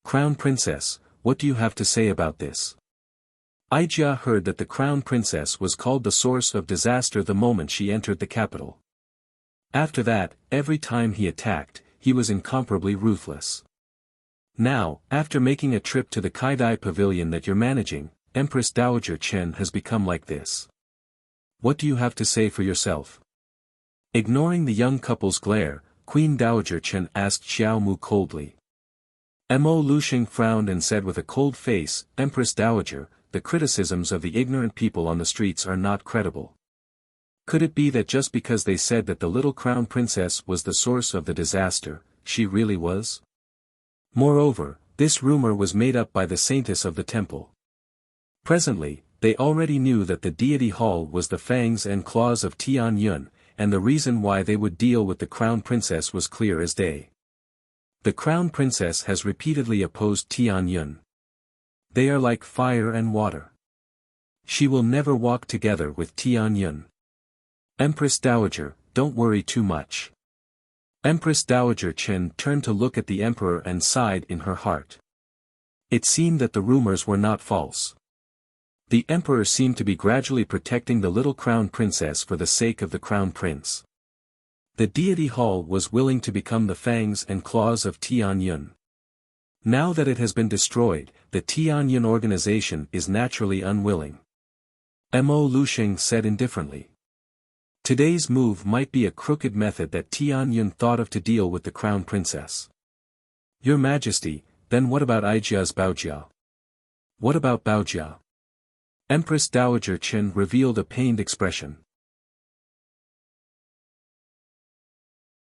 "Crown Princess, what do you have to say about this?" Ijia heard that the Crown Princess was called the source of disaster the moment she entered the capital. After that, every time he attacked, he was incomparably ruthless. Now, after making a trip to the Kaidai Pavilion that you're managing, Empress Dowager Chen has become like this. What do you have to say for yourself? Ignoring the young couple's glare, Queen Dowager Chen asked Xiao Mu coldly. Mo Lushing frowned and said with a cold face, "Empress Dowager, the criticisms of the ignorant people on the streets are not credible. Could it be that just because they said that the little crown princess was the source of the disaster, she really was? Moreover, this rumor was made up by the saintess of the temple." Presently, they already knew that the deity hall was the fangs and claws of Tian Yun, and the reason why they would deal with the crown princess was clear as day. The crown princess has repeatedly opposed Tian Yun. They are like fire and water. She will never walk together with Tian Yun. Empress Dowager, don't worry too much. Empress Dowager Chen turned to look at the emperor and sighed in her heart. It seemed that the rumors were not false. The emperor seemed to be gradually protecting the little crown princess for the sake of the crown prince. The deity hall was willing to become the fangs and claws of Tian Yun. Now that it has been destroyed, the Tian Yun organization is naturally unwilling. Mo Lushing said indifferently. Today's move might be a crooked method that Tian Yun thought of to deal with the crown princess. Your Majesty, then what about Aijia's Baojia? What about Baojia? Empress Dowager Chen revealed a pained expression.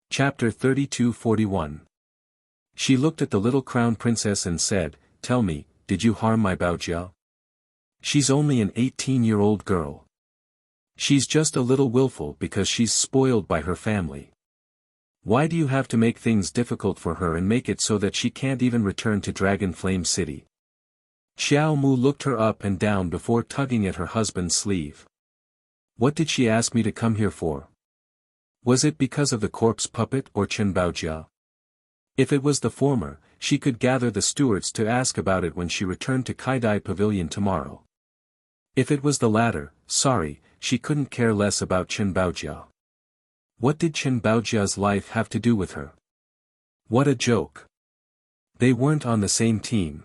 Chapter 3241. She looked at the little crown princess and said, "Tell me, did you harm my Baojia? She's only an 18-year-old girl. She's just a little willful because she's spoiled by her family. Why do you have to make things difficult for her and make it so that she can't even return to Dragon Flame City?" Xiao Mu looked her up and down before tugging at her husband's sleeve. What did she ask me to come here for? Was it because of the corpse puppet or Chen Baojia? If it was the former, she could gather the stewards to ask about it when she returned to Kaidai Pavilion tomorrow. If it was the latter, sorry, she couldn't care less about Chen Baojia. What did Chen Baojia's life have to do with her? What a joke. They weren't on the same team.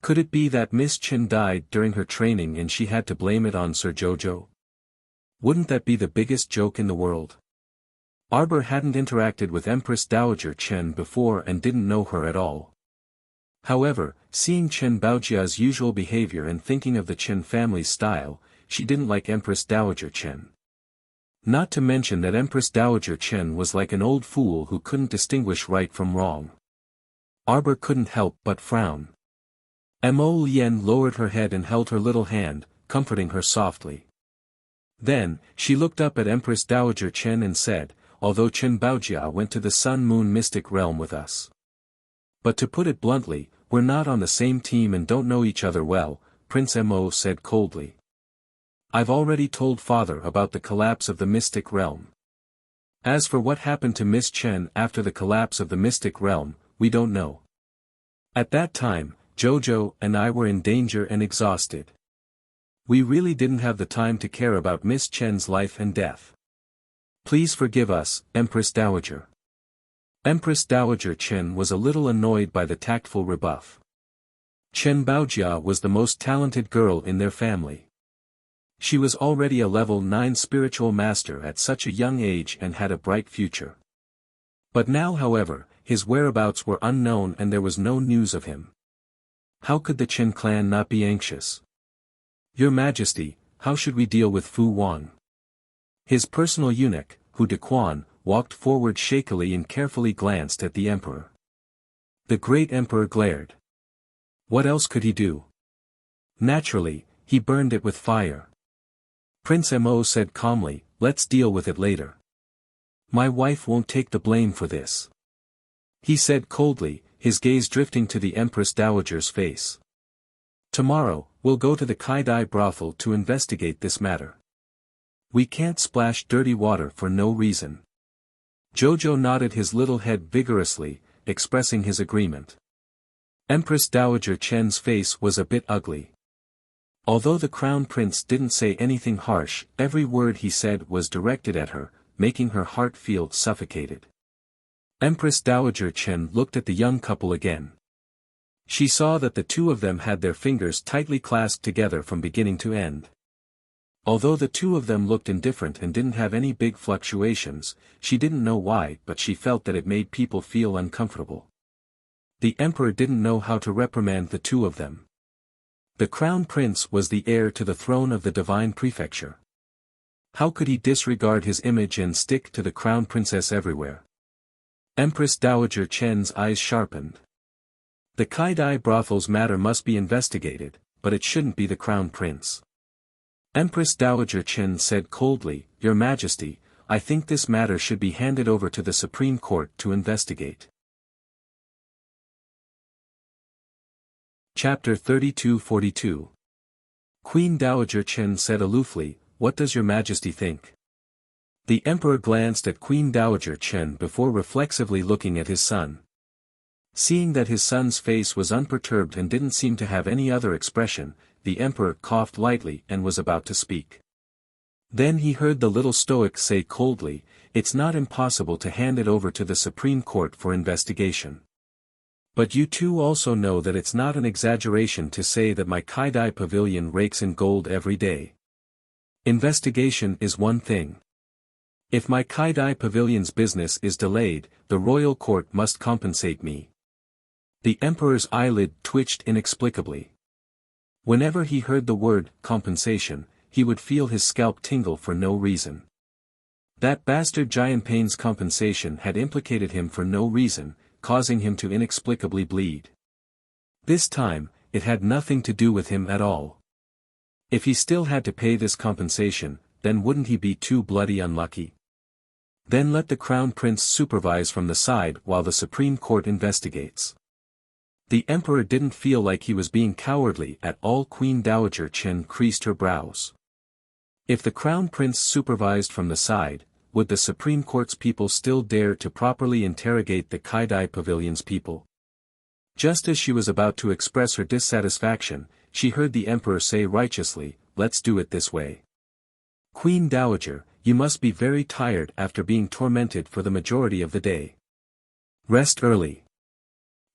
Could it be that Miss Chen died during her training and she had to blame it on Sir Jojo? Wouldn't that be the biggest joke in the world? Arbor hadn't interacted with Empress Dowager Chen before and didn't know her at all. However, seeing Chen Baojia's usual behavior and thinking of the Chen family's style, she didn't like Empress Dowager Chen. Not to mention that Empress Dowager Chen was like an old fool who couldn't distinguish right from wrong. Arbor couldn't help but frown. Mo Lien lowered her head and held her little hand, comforting her softly. Then, she looked up at Empress Dowager Chen and said, although Chen Baojia went to the Sun-Moon Mystic Realm with us. But to put it bluntly, we're not on the same team and don't know each other well, Prince Mo said coldly. I've already told father about the collapse of the Mystic Realm. As for what happened to Miss Chen after the collapse of the Mystic Realm, we don't know. At that time, Jojo and I were in danger and exhausted. We really didn't have the time to care about Miss Chen's life and death. Please forgive us, Empress Dowager. Empress Dowager Chen was a little annoyed by the tactful rebuff. Chen Baojia was the most talented girl in their family. She was already a level 9 spiritual master at such a young age and had a bright future. But now however, his whereabouts were unknown and there was no news of him. How could the Chen clan not be anxious? Your Majesty, how should we deal with Fu Wang? His personal eunuch, Hu Dequan, walked forward shakily and carefully glanced at the emperor. The great emperor glared. What else could he do? Naturally, he burned it with fire. Prince Mo said calmly, let's deal with it later. My wife won't take the blame for this. He said coldly, his gaze drifting to the Empress Dowager's face. Tomorrow, we'll go to the Kaidai brothel to investigate this matter. We can't splash dirty water for no reason. Jojo nodded his little head vigorously, expressing his agreement. Empress Dowager Chen's face was a bit ugly. Although the Crown Prince didn't say anything harsh, every word he said was directed at her, making her heart feel suffocated. Empress Dowager Chen looked at the young couple again. She saw that the two of them had their fingers tightly clasped together from beginning to end. Although the two of them looked indifferent and didn't have any big fluctuations, she didn't know why, but she felt that it made people feel uncomfortable. The emperor didn't know how to reprimand the two of them. The Crown Prince was the heir to the throne of the Divine Prefecture. How could he disregard his image and stick to the Crown Princess everywhere? Empress Dowager Chen's eyes sharpened. The Kaidai brothel's matter must be investigated, but it shouldn't be the Crown Prince. Empress Dowager Chen said coldly, Your Majesty, I think this matter should be handed over to the Supreme Court to investigate. Chapter 3242. Queen Dowager Chen said aloofly, What does Your Majesty think? The Emperor glanced at Queen Dowager Chen before reflexively looking at his son. Seeing that his son's face was unperturbed and didn't seem to have any other expression, the Emperor coughed lightly and was about to speak. Then he heard the little stoic say coldly, It's not impossible to hand it over to the Supreme Court for investigation. But you two also know that it's not an exaggeration to say that my Kaidai Pavilion rakes in gold every day. Investigation is one thing. If my Kaidai Pavilion's business is delayed, the royal court must compensate me. The Emperor's eyelid twitched inexplicably. Whenever he heard the word compensation, he would feel his scalp tingle for no reason. That bastard Jianpei's compensation had implicated him for no reason, causing him to inexplicably bleed. This time, it had nothing to do with him at all. If he still had to pay this compensation, then wouldn't he be too bloody unlucky? Then let the Crown Prince supervise from the side while the Supreme Court investigates. The Emperor didn't feel like he was being cowardly at all. Queen Dowager Chen creased her brows. If the Crown Prince supervised from the side, would the Supreme Court's people still dare to properly interrogate the Kaidai Pavilion's people? Just as she was about to express her dissatisfaction, she heard the Emperor say righteously, "Let's do it this way. Queen Dowager, you must be very tired after being tormented for the majority of the day. Rest early."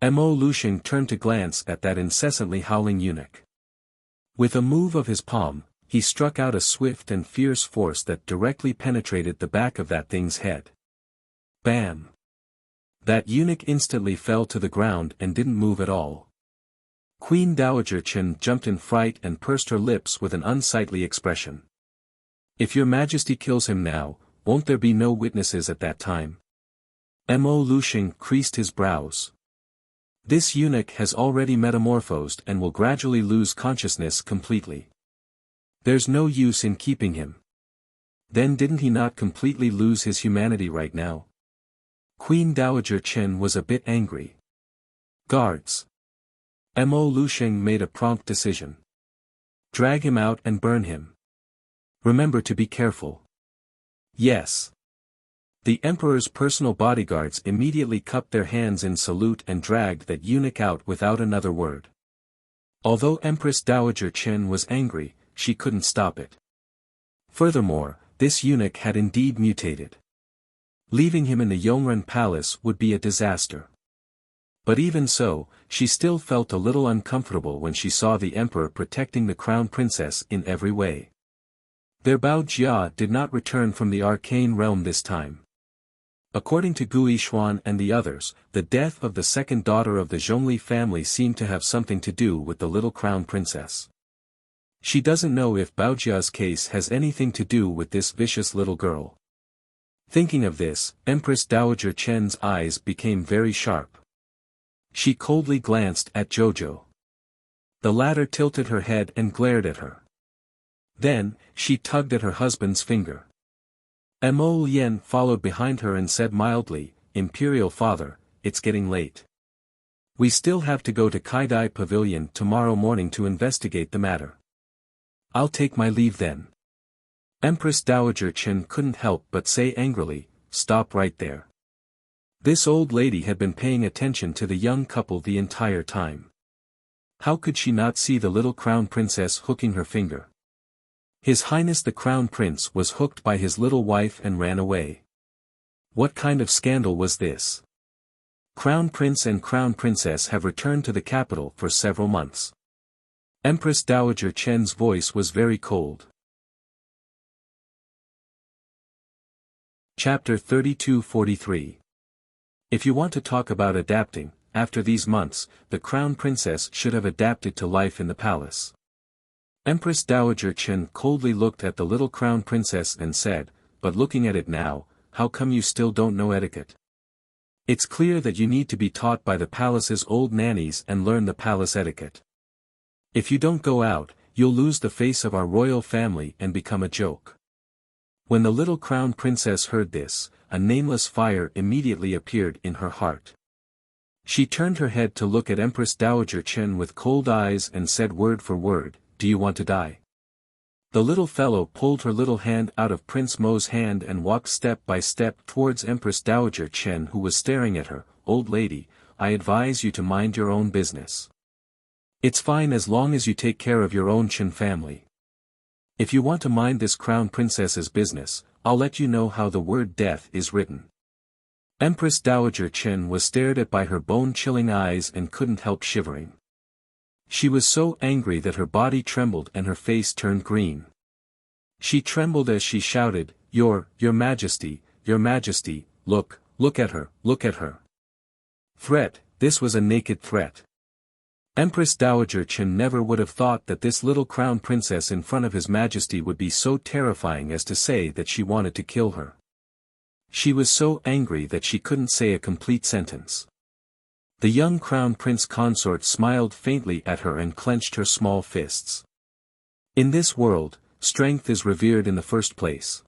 Mo Lushing turned to glance at that incessantly howling eunuch. With a move of his palm, he struck out a swift and fierce force that directly penetrated the back of that thing's head. Bam! That eunuch instantly fell to the ground and didn't move at all. Queen Dowager Chen jumped in fright and pursed her lips with an unsightly expression. "If your majesty kills him now, won't there be no witnesses at that time?" Mo Lushing creased his brows. "This eunuch has already metamorphosed and will gradually lose consciousness completely. There's no use in keeping him. Then didn't he not completely lose his humanity right now?" Queen Dowager Chen was a bit angry. "Guards!" Mo Lushing made a prompt decision. "Drag him out and burn him. Remember to be careful." "Yes." The Emperor's personal bodyguards immediately cupped their hands in salute and dragged that eunuch out without another word. Although Empress Dowager Chen was angry, she couldn't stop it. Furthermore, this eunuch had indeed mutated. Leaving him in the Yongren Palace would be a disaster. But even so, she still felt a little uncomfortable when she saw the Emperor protecting the Crown Princess in every way. Their Bao Jia did not return from the arcane realm this time. According to Gui Xuan and the others, the death of the second daughter of the Zhongli family seemed to have something to do with the little Crown Princess. She doesn't know if Bao Jia's case has anything to do with this vicious little girl. Thinking of this, Empress Dowager Chen's eyes became very sharp. She coldly glanced at Jojo. The latter tilted her head and glared at her. Then, she tugged at her husband's finger. Mo Lien followed behind her and said mildly, "Imperial Father, it's getting late. We still have to go to Kaidai Pavilion tomorrow morning to investigate the matter. I'll take my leave then." Empress Dowager Chen couldn't help but say angrily, "Stop right there." This old lady had been paying attention to the young couple the entire time. How could she not see the little Crown Princess hooking her finger? His Highness the Crown Prince was hooked by his little wife and ran away. What kind of scandal was this? Crown Prince and Crown Princess have returned to the capital for several months. Empress Dowager Chen's voice was very cold. Chapter 3243. If you want to talk about adapting, after these months, the Crown Princess should have adapted to life in the palace. Empress Dowager Chen coldly looked at the little Crown Princess and said, "But looking at it now, how come you still don't know etiquette? It's clear that you need to be taught by the palace's old nannies and learn the palace etiquette. If you don't go out, you'll lose the face of our royal family and become a joke." When the little Crown Princess heard this, a nameless fire immediately appeared in her heart. She turned her head to look at Empress Dowager Chen with cold eyes and said word for word, "Do you want to die?" The little fellow pulled her little hand out of Prince Mo's hand and walked step by step towards Empress Dowager Chen, who was staring at her. "Old lady, I advise you to mind your own business. It's fine as long as you take care of your own Chen family. If you want to mind this Crown Princess's business, I'll let you know how the word death is written." Empress Dowager Chen was stared at by her bone-chilling eyes and couldn't help shivering. She was so angry that her body trembled and her face turned green. She trembled as she shouted, Your Majesty, look at her, look at her." Threat, this was a naked threat. Empress Dowager Chen never would have thought that this little Crown Princess in front of His Majesty would be so terrifying as to say that she wanted to kill her. She was so angry that she couldn't say a complete sentence. The young Crown Prince Consort smiled faintly at her and clenched her small fists. In this world, strength is revered in the first place.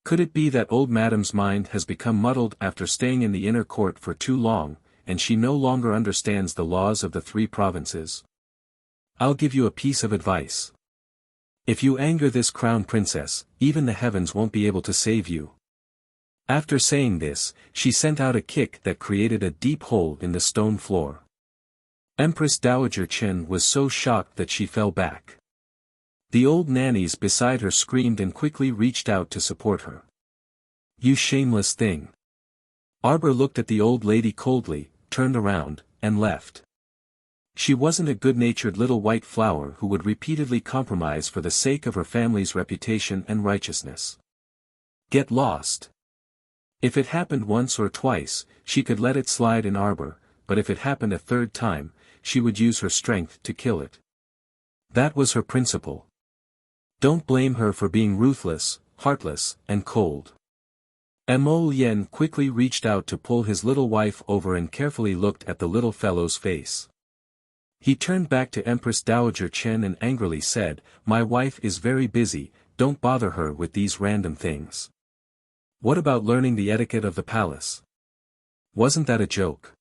Could it be that old Madame's mind has become muddled after staying in the inner court for too long, and she no longer understands the laws of the 3 provinces? I'll give you a piece of advice. If you anger this crown princess, even the heavens won't be able to save you. After saying this, she sent out a kick that created a deep hole in the stone floor. Empress Dowager Chen was so shocked that she fell back. The old nannies beside her screamed and quickly reached out to support her. You shameless thing. Arbor looked at the old lady coldly, turned around, and left. She wasn't a good-natured little white flower who would repeatedly compromise for the sake of her family's reputation and righteousness. Get lost. If it happened once or twice, she could let it slide in Arbor, but if it happened a third time, she would use her strength to kill it. That was her principle. Don't blame her for being ruthless, heartless, and cold. Mo Lien quickly reached out to pull his little wife over and carefully looked at the little fellow's face. He turned back to Empress Dowager Chen and angrily said, "My wife is very busy, don't bother her with these random things. What about learning the etiquette of the palace? Wasn't that a joke?"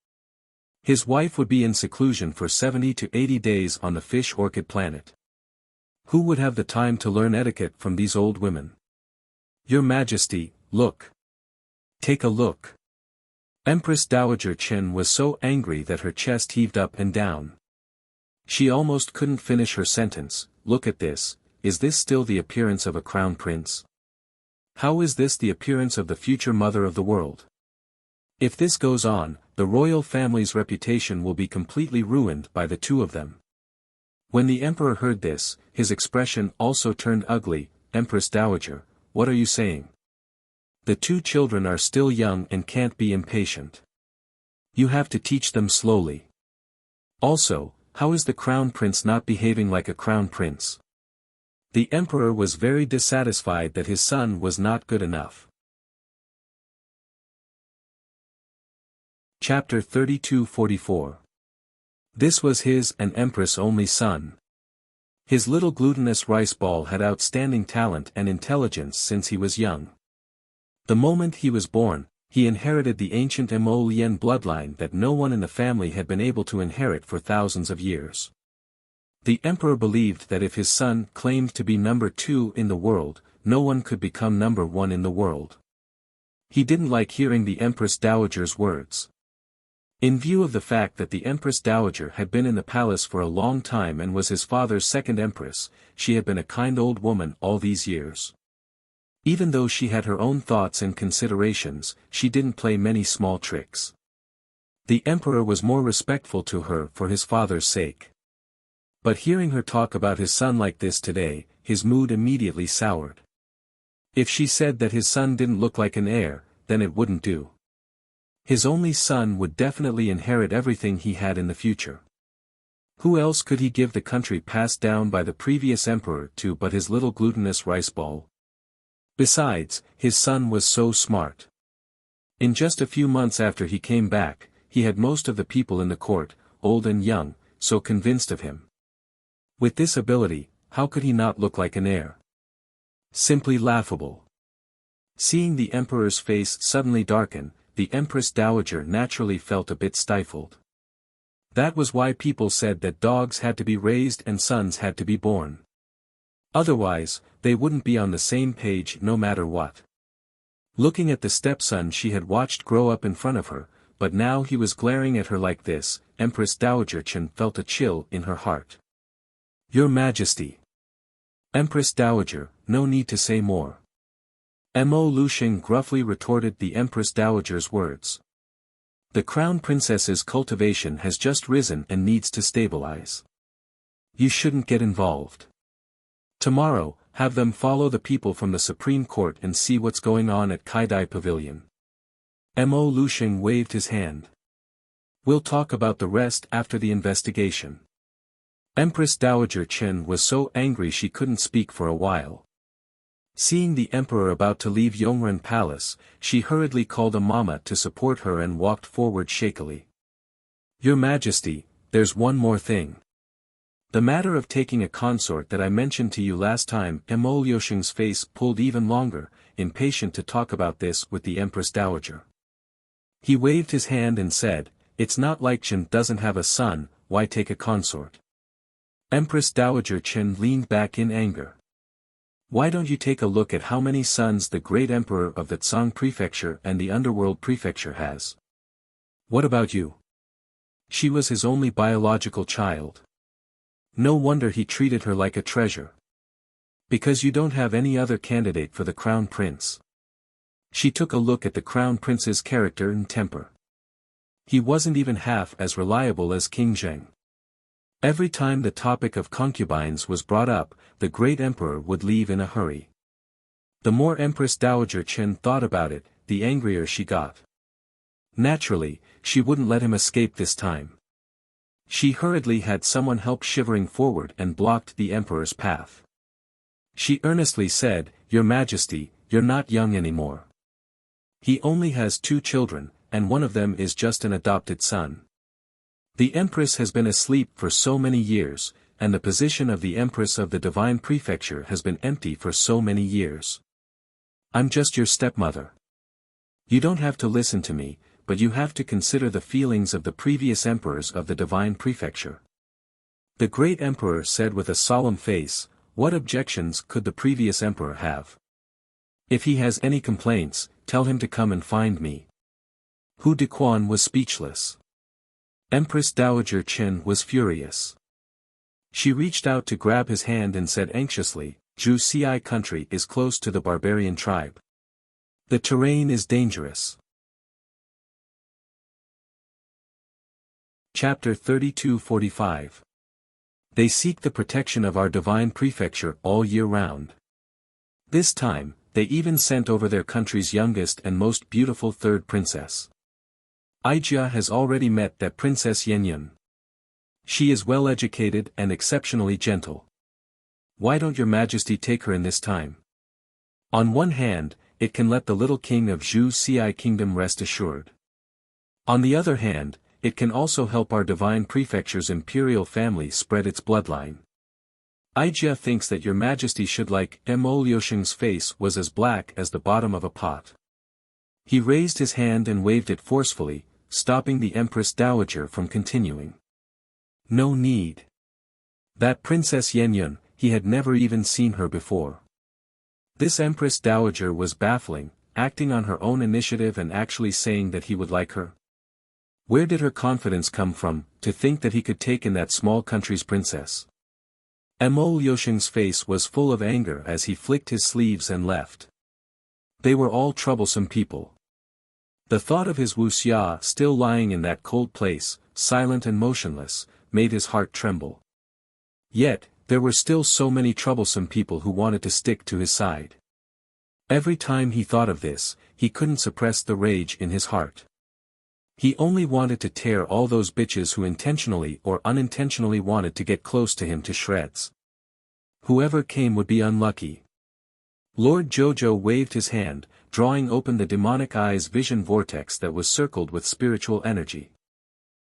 His wife would be in seclusion for 70 to 80 days on the fish orchid planet. Who would have the time to learn etiquette from these old women? Your Majesty, look. Take a look. Empress Dowager Chen was so angry that her chest heaved up and down. She almost couldn't finish her sentence. Look at this, is this still the appearance of a crown prince? How is this the appearance of the future mother of the world? If this goes on, the royal family's reputation will be completely ruined by the two of them. When the emperor heard this, his expression also turned ugly. Empress Dowager, what are you saying? The two children are still young and can't be impatient. You have to teach them slowly. Also, how is the crown prince not behaving like a crown prince? The emperor was very dissatisfied that his son was not good enough. Chapter 32-44. This was his and Empress' only son. His little glutinous rice ball had outstanding talent and intelligence since he was young. The moment he was born, he inherited the ancient Mo Lien bloodline that no one in the family had been able to inherit for thousands of years. The emperor believed that if his son claimed to be number 2 in the world, no one could become number 1 in the world. He didn't like hearing the Empress Dowager's words. In view of the fact that the Empress Dowager had been in the palace for a long time and was his father's second empress, she had been a kind old woman all these years. Even though she had her own thoughts and considerations, she didn't play many small tricks. The emperor was more respectful to her for his father's sake. But hearing her talk about his son like this today, his mood immediately soured. If she said that his son didn't look like an heir, then it wouldn't do. His only son would definitely inherit everything he had in the future. Who else could he give the country passed down by the previous emperor to but his little glutinous rice ball? Besides, his son was so smart. In just a few months after he came back, he had most of the people in the court, old and young, so convinced of him. With this ability, how could he not look like an heir? Simply laughable. Seeing the emperor's face suddenly darken, the Empress Dowager naturally felt a bit stifled. That was why people said that dogs had to be raised and sons had to be born. Otherwise, they wouldn't be on the same page no matter what. Looking at the stepson she had watched grow up in front of her, but now he was glaring at her like this, Empress Dowager Chen felt a chill in her heart. Your Majesty. Empress Dowager, no need to say more. Mo Luxing gruffly retorted the Empress Dowager's words. The Crown Princess's cultivation has just risen and needs to stabilize. You shouldn't get involved. Tomorrow, have them follow the people from the Supreme Court and see what's going on at Kaidai Pavilion. Mo Luxing waved his hand. We'll talk about the rest after the investigation. Empress Dowager Chen was so angry she couldn't speak for a while. Seeing the emperor about to leave Yongren Palace, she hurriedly called a mama to support her and walked forward shakily. Your Majesty, there's one more thing. The matter of taking a consort that I mentioned to you last time. Mo Luxing's face pulled even longer, impatient to talk about this with the Empress Dowager. He waved his hand and said, it's not like Chen doesn't have a son, why take a consort? Empress Dowager Chen leaned back in anger. Why don't you take a look at how many sons the great emperor of the Tsang prefecture and the underworld prefecture has? What about you? She was his only biological child. No wonder he treated her like a treasure. Because you don't have any other candidate for the crown prince. She took a look at the crown prince's character and temper. He wasn't even half as reliable as King Zheng. Every time the topic of concubines was brought up, the great emperor would leave in a hurry. The more Empress Dowager Chen thought about it, the angrier she got. Naturally, she wouldn't let him escape this time. She hurriedly had someone help shivering forward and blocked the emperor's path. She earnestly said, "Your Majesty, you're not young anymore. He only has 2 children, and one of them is just an adopted son. The Empress has been asleep for so many years, and the position of the Empress of the Divine Prefecture has been empty for so many years. I'm just your stepmother. You don't have to listen to me, but you have to consider the feelings of the previous emperors of the Divine Prefecture." The great emperor said with a solemn face, "What objections could the previous emperor have? If he has any complaints, tell him to come and find me." Hu Dequan was speechless. Empress Dowager Chen was furious. She reached out to grab his hand and said anxiously, "Wuxia country is close to the barbarian tribe. The terrain is dangerous." Chapter 32:45. They seek the protection of our divine prefecture all year round. This time, they even sent over their country's youngest and most beautiful third princess. Aijia has already met that Princess Yenyun. She is well educated and exceptionally gentle. Why don't your Majesty take her in this time? On one hand, it can let the little king of Zhu Xi kingdom rest assured. On the other hand, it can also help our divine prefecture's imperial family spread its bloodline. Aijia thinks that your Majesty should like. Mo Liusheng's face was as black as the bottom of a pot. He raised his hand and waved it forcefully, stopping the Empress Dowager from continuing. No need. That Princess Yenyun, he had never even seen her before. This Empress Dowager was baffling, acting on her own initiative and actually saying that he would like her. Where did her confidence come from, to think that he could take in that small country's princess? Mo Liusheng's face was full of anger as he flicked his sleeves and left. They were all troublesome people. The thought of his Wuxia still lying in that cold place, silent and motionless, made his heart tremble. Yet, there were still so many troublesome people who wanted to stick to his side. Every time he thought of this, he couldn't suppress the rage in his heart. He only wanted to tear all those bitches who intentionally or unintentionally wanted to get close to him to shreds. Whoever came would be unlucky. Lord Jojo waved his hand, drawing open the demonic eye's vision vortex that was circled with spiritual energy.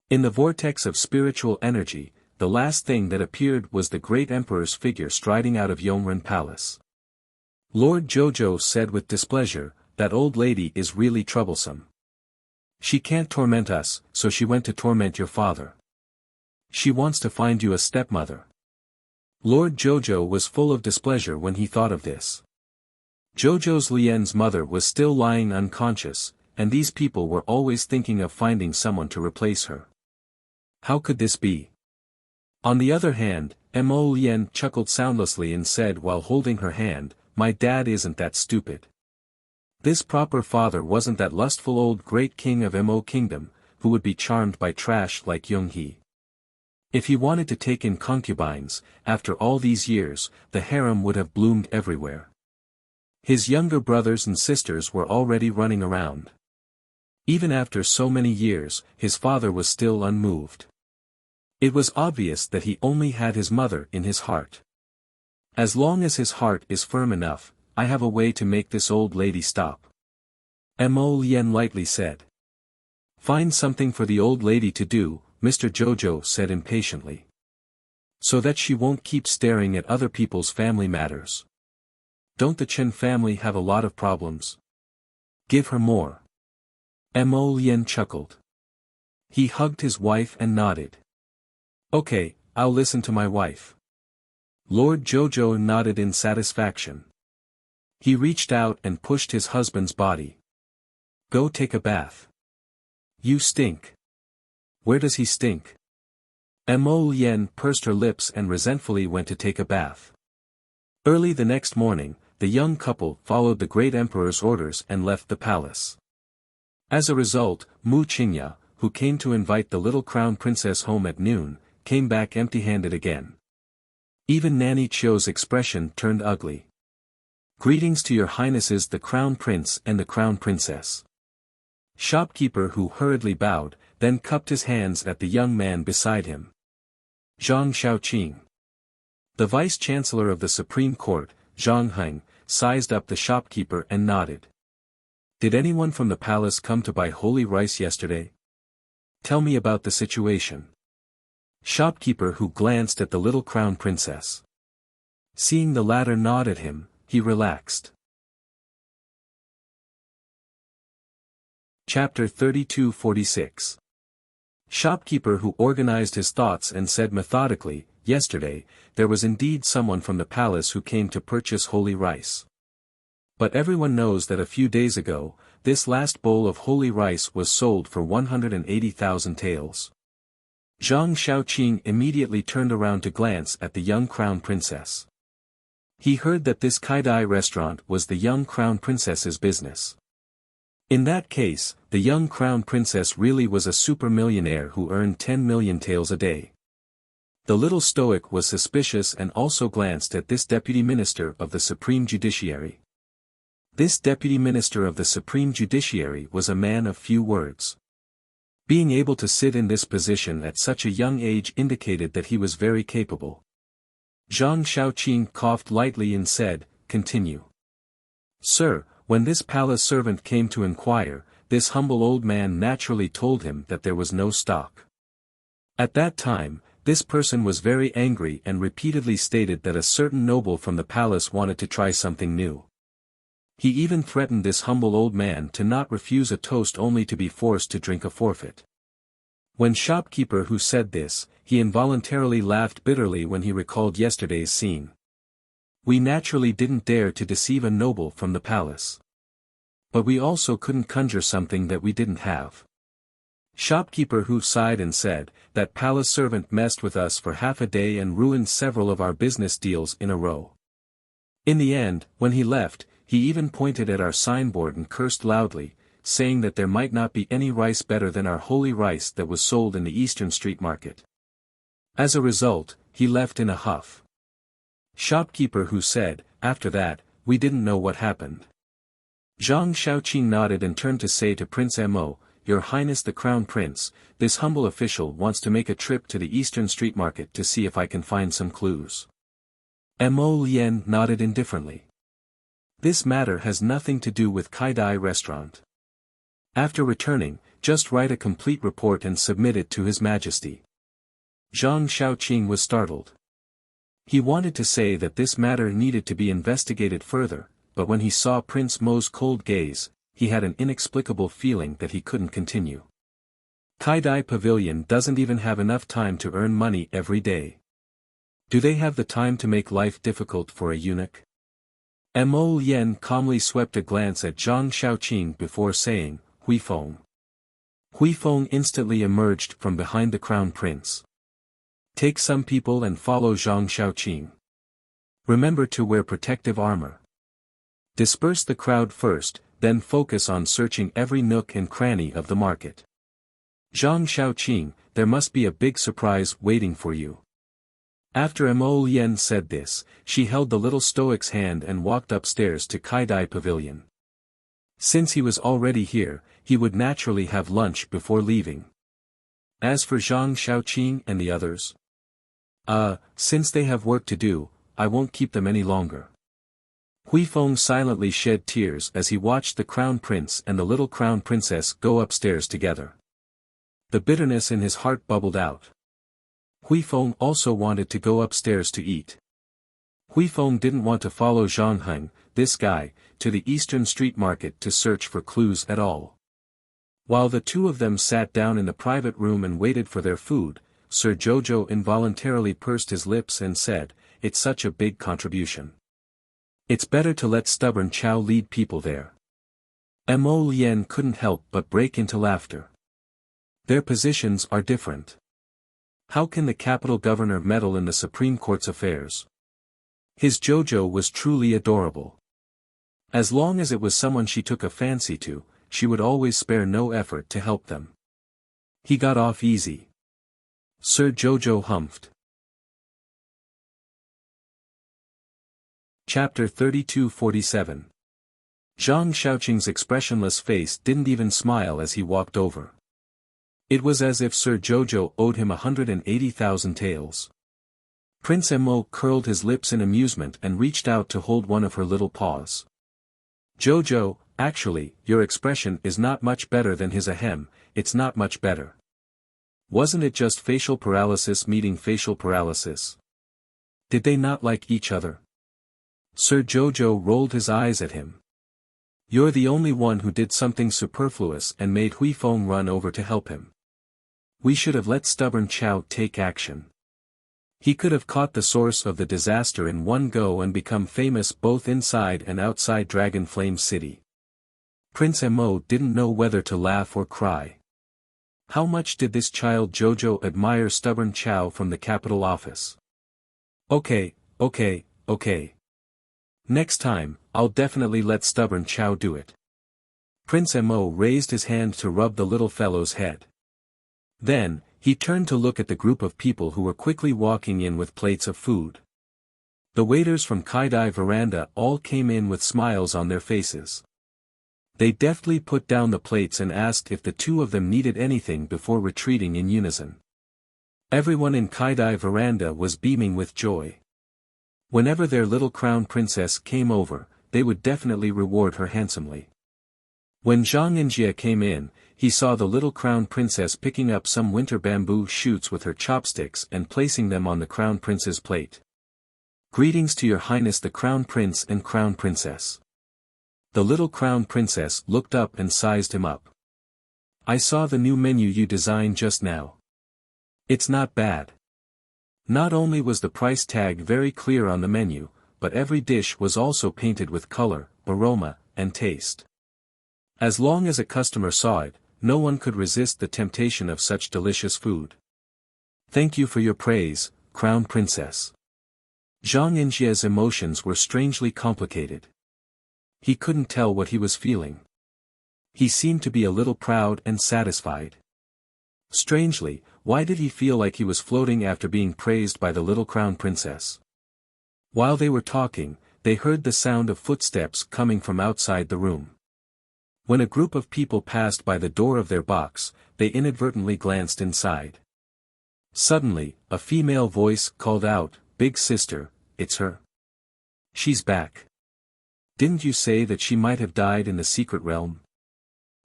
In the vortex of spiritual energy, the last thing that appeared was the great emperor's figure striding out of Yongren Palace. Lord Jojo said with displeasure, "That old lady is really troublesome. She can't torment us, so she went to torment your father. She wants to find you a stepmother." Lord Jojo was full of displeasure when he thought of this. Jojo's Lien's mother was still lying unconscious, and these people were always thinking of finding someone to replace her. How could this be? On the other hand, Mo Lien chuckled soundlessly and said while holding her hand, "My dad isn't that stupid. This proper father wasn't that lustful old great king of Mo kingdom, who would be charmed by trash like Young-hee. If he wanted to take in concubines, after all these years, the harem would have bloomed everywhere. His younger brothers and sisters were already running around. Even after so many years, his father was still unmoved. It was obvious that he only had his mother in his heart. As long as his heart is firm enough, I have a way to make this old lady stop." Mo Lien lightly said. "Find something for the old lady to do," Mr. Jojo said impatiently. "So that she won't keep staring at other people's family matters. Don't the Chen family have a lot of problems? Give her more." Mo Lien chuckled. He hugged his wife and nodded. "Okay, I'll listen to my wife." Lord Jojo nodded in satisfaction. He reached out and pushed his husband's body. Go take a bath. You stink. Where does he stink? Mo Lien pursed her lips and resentfully went to take a bath. Early the next morning, the young couple followed the great emperor's orders and left the palace. As a result, Mu Qingya, who came to invite the little crown princess home at noon, came back empty-handed again. Even Nanny Chio's expression turned ugly. Greetings to your highnesses the crown prince and the crown princess. Shopkeeper who hurriedly bowed, then cupped his hands at the young man beside him. Zhang Shaoqing. The vice-chancellor of the Supreme Court, Zhang Heng, sized up the shopkeeper and nodded. Did anyone from the palace come to buy holy rice yesterday? Tell me about the situation. Shopkeeper who glanced at the little crown princess. Seeing the latter nod at him, he relaxed. Chapter 32-46. Shopkeeper who organized his thoughts and said methodically, yesterday, there was indeed someone from the palace who came to purchase holy rice. But everyone knows that a few days ago, this last bowl of holy rice was sold for 180,000 taels. Zhang Shaoqing immediately turned around to glance at the young crown princess. He heard that this Kaidai restaurant was the young crown princess's business. In that case, the young crown princess really was a super millionaire who earned 10 million taels a day. The little stoic was suspicious and also glanced at this deputy minister of the Supreme Judiciary. This deputy minister of the Supreme Judiciary was a man of few words. Being able to sit in this position at such a young age indicated that he was very capable. Zhang Shaoqing coughed lightly and said, "Continue." Sir, when this palace servant came to inquire, this humble old man naturally told him that there was no stock. At that time, this person was very angry and repeatedly stated that a certain noble from the palace wanted to try something new. He even threatened this humble old man to not refuse a toast only to be forced to drink a forfeit. When shopkeeper who said this, he involuntarily laughed bitterly when he recalled yesterday's scene. We naturally didn't dare to deceive a noble from the palace. But we also couldn't conjure something that we didn't have. Shopkeeper who sighed and said, that palace servant messed with us for half a day and ruined several of our business deals in a row. In the end, when he left, he even pointed at our signboard and cursed loudly, saying that there might not be any rice better than our holy rice that was sold in the Eastern Street Market. As a result, he left in a huff. Shopkeeper who said, after that, we didn't know what happened. Zhang Shaoqing nodded and turned to say to Prince Mo, Your Highness the Crown Prince, this humble official wants to make a trip to the Eastern Street Market to see if I can find some clues. Mo Lien nodded indifferently. This matter has nothing to do with Kaidai restaurant. After returning, just write a complete report and submit it to His Majesty. Zhang Shaoqing was startled. He wanted to say that this matter needed to be investigated further, but when he saw Prince Mo's cold gaze, he had an inexplicable feeling that he couldn't continue. Kaidai Pavilion doesn't even have enough time to earn money every day. Do they have the time to make life difficult for a eunuch? Mo Lien calmly swept a glance at Zhang Shaoqing before saying, Huifeng. Huifeng instantly emerged from behind the crown prince. Take some people and follow Zhang Shaoqing. Remember to wear protective armor. Disperse the crowd first, then focus on searching every nook and cranny of the market. Zhang Shaoqing, there must be a big surprise waiting for you. After Mo Lien said this, she held the little stoic's hand and walked upstairs to Kaidai Pavilion. Since he was already here, he would naturally have lunch before leaving. As for Zhang Shaoqing and the others, since they have work to do, I won't keep them any longer. Huifeng silently shed tears as he watched the crown prince and the little crown princess go upstairs together. The bitterness in his heart bubbled out. Huifeng also wanted to go upstairs to eat. Huifeng didn't want to follow Zhang Heng, this guy, to the Eastern Street Market to search for clues at all. While the two of them sat down in the private room and waited for their food, Sir Jojo involuntarily pursed his lips and said, "It's such a big contribution. It's better to let stubborn Chow lead people there." Mo Lien couldn't help but break into laughter. Their positions are different. How can the capital governor meddle in the Supreme Court's affairs? His Jojo was truly adorable. As long as it was someone she took a fancy to, she would always spare no effort to help them. He got off easy. Sir Jojo humphed. Chapter 3247. Zhang Shaoqing's expressionless face didn't even smile as he walked over. It was as if Sir Jojo owed him 180,000 taels. Prince Mo curled his lips in amusement and reached out to hold one of her little paws. "Jojo, actually, your expression is not much better than his ahem, it's not much better. Wasn't it just facial paralysis meeting facial paralysis? Did they not like each other?" Sir Jojo rolled his eyes at him. "You're the only one who did something superfluous and made Hui Feng run over to help him. We should have let stubborn Chow take action. He could have caught the source of the disaster in one go and become famous both inside and outside Dragon Flame City." Prince Mo didn't know whether to laugh or cry. How much did this child Jojo admire stubborn Chow from the capital office? Okay. Next time, I'll definitely let stubborn Chow do it." Prince Mo raised his hand to rub the little fellow's head. Then, he turned to look at the group of people who were quickly walking in with plates of food. The waiters from Kaidai Veranda all came in with smiles on their faces. They deftly put down the plates and asked if the two of them needed anything before retreating in unison. Everyone in Kaidai Veranda was beaming with joy. Whenever their little crown princess came over, they would definitely reward her handsomely. When Zhang Injia came in, he saw the little crown princess picking up some winter bamboo shoots with her chopsticks and placing them on the crown prince's plate. "Greetings to your highness the crown prince and crown princess." The little crown princess looked up and sized him up. "I saw the new menu you designed just now. It's not bad." Not only was the price tag very clear on the menu, but every dish was also painted with color, aroma, and taste. As long as a customer saw it, no one could resist the temptation of such delicious food. "Thank you for your praise, Crown Princess." Zhang Injia's emotions were strangely complicated. He couldn't tell what he was feeling. He seemed to be a little proud and satisfied. Strangely, why did he feel like he was floating after being praised by the little crown princess? While they were talking, they heard the sound of footsteps coming from outside the room. When a group of people passed by the door of their box, they inadvertently glanced inside. Suddenly, a female voice called out, "Big sister, it's her. She's back. Didn't you say that she might have died in the secret realm?"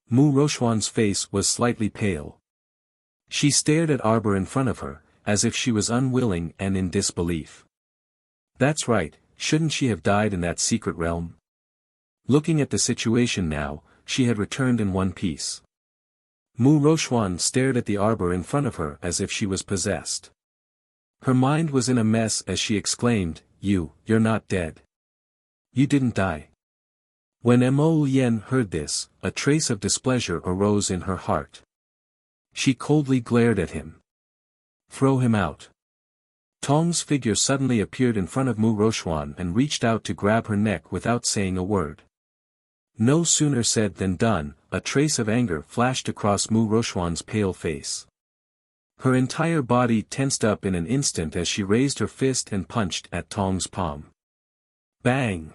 Mu Rochuan's face was slightly pale. She stared at Arbor in front of her, as if she was unwilling and in disbelief. "That's right, shouldn't she have died in that secret realm?" Looking at the situation now, she had returned in one piece. Mu Rochuan stared at the Arbor in front of her as if she was possessed. Her mind was in a mess as she exclaimed, You're not dead. You didn't die." When Mo Lien heard this, a trace of displeasure arose in her heart. She coldly glared at him. "Throw him out." Tong's figure suddenly appeared in front of Mu Rochuan and reached out to grab her neck without saying a word. No sooner said than done, a trace of anger flashed across Mu Rochuan's pale face. Her entire body tensed up in an instant as she raised her fist and punched at Tong's palm. Bang!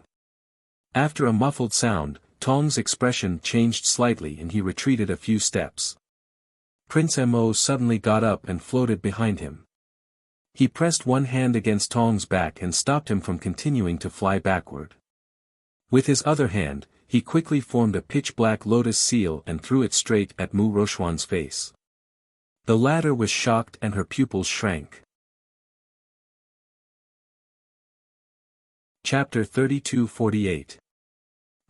After a muffled sound, Tong's expression changed slightly and he retreated a few steps. Prince Mo suddenly got up and floated behind him. He pressed one hand against Tong's back and stopped him from continuing to fly backward. With his other hand, he quickly formed a pitch-black lotus seal and threw it straight at Mu Rochuan's face. The latter was shocked and her pupils shrank. Chapter 3248.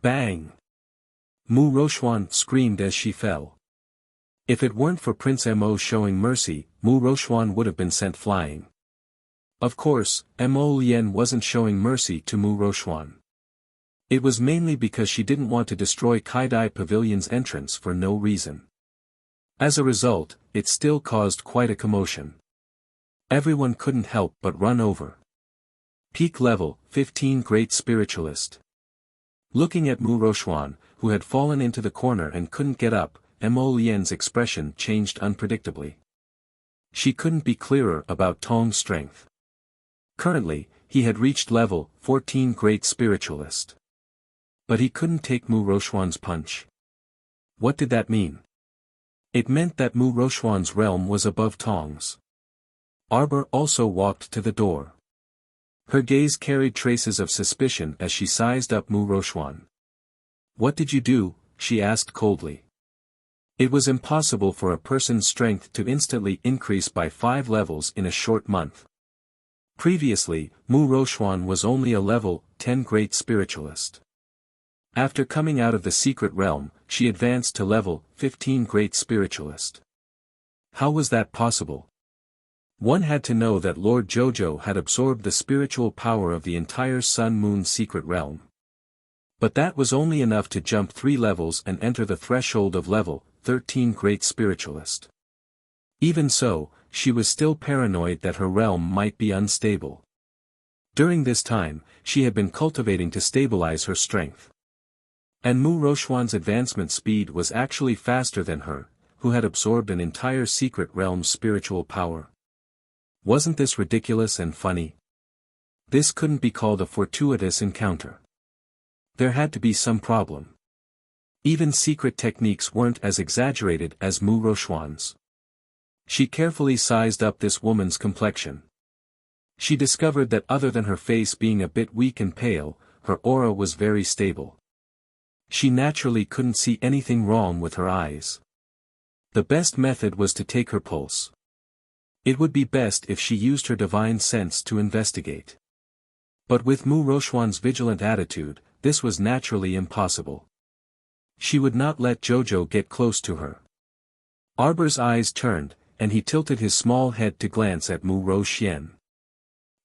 Bang! Mu Rochuan screamed as she fell. If it weren't for Prince Mo showing mercy, Mu Roxuan would have been sent flying. Of course, Mo Lien wasn't showing mercy to Mu Roxuan. It was mainly because she didn't want to destroy Kaidai Pavilion's entrance for no reason. As a result, it still caused quite a commotion. Everyone couldn't help but run over. Peak level, 15 Great Spiritualist. Looking at Mu Roxuan, who had fallen into the corner and couldn't get up, Mo Lien's expression changed unpredictably. She couldn't be clearer about Tong's strength. Currently, he had reached level 14 Great Spiritualist. But he couldn't take Mu Roxuan's punch. What did that mean? It meant that Mu Roxuan's realm was above Tong's. Arbor also walked to the door. Her gaze carried traces of suspicion as she sized up Mu Roxuan. "What did you do?" she asked coldly. It was impossible for a person's strength to instantly increase by 5 levels in a short month. Previously, Mu Roxuan was only a level 10 Great Spiritualist. After coming out of the secret realm, she advanced to level 15 Great Spiritualist. How was that possible? One had to know that Lord Jojo had absorbed the spiritual power of the entire Sun-Moon secret realm. But that was only enough to jump 3 levels and enter the threshold of level 13 Great Spiritualist. Even so, she was still paranoid that her realm might be unstable. During this time, she had been cultivating to stabilize her strength. And Mu Roxuan's advancement speed was actually faster than her, who had absorbed an entire secret realm's spiritual power. Wasn't this ridiculous and funny? This couldn't be called a fortuitous encounter. There had to be some problem. Even secret techniques weren't as exaggerated as Mu Roxuan's. She carefully sized up this woman's complexion. She discovered that other than her face being a bit weak and pale, her aura was very stable. She naturally couldn't see anything wrong with her eyes. The best method was to take her pulse. It would be best if she used her divine sense to investigate. But with Mu Roxuan's vigilant attitude, this was naturally impossible. She would not let Jojo get close to her. Arbor's eyes turned, and he tilted his small head to glance at Mu Roxian.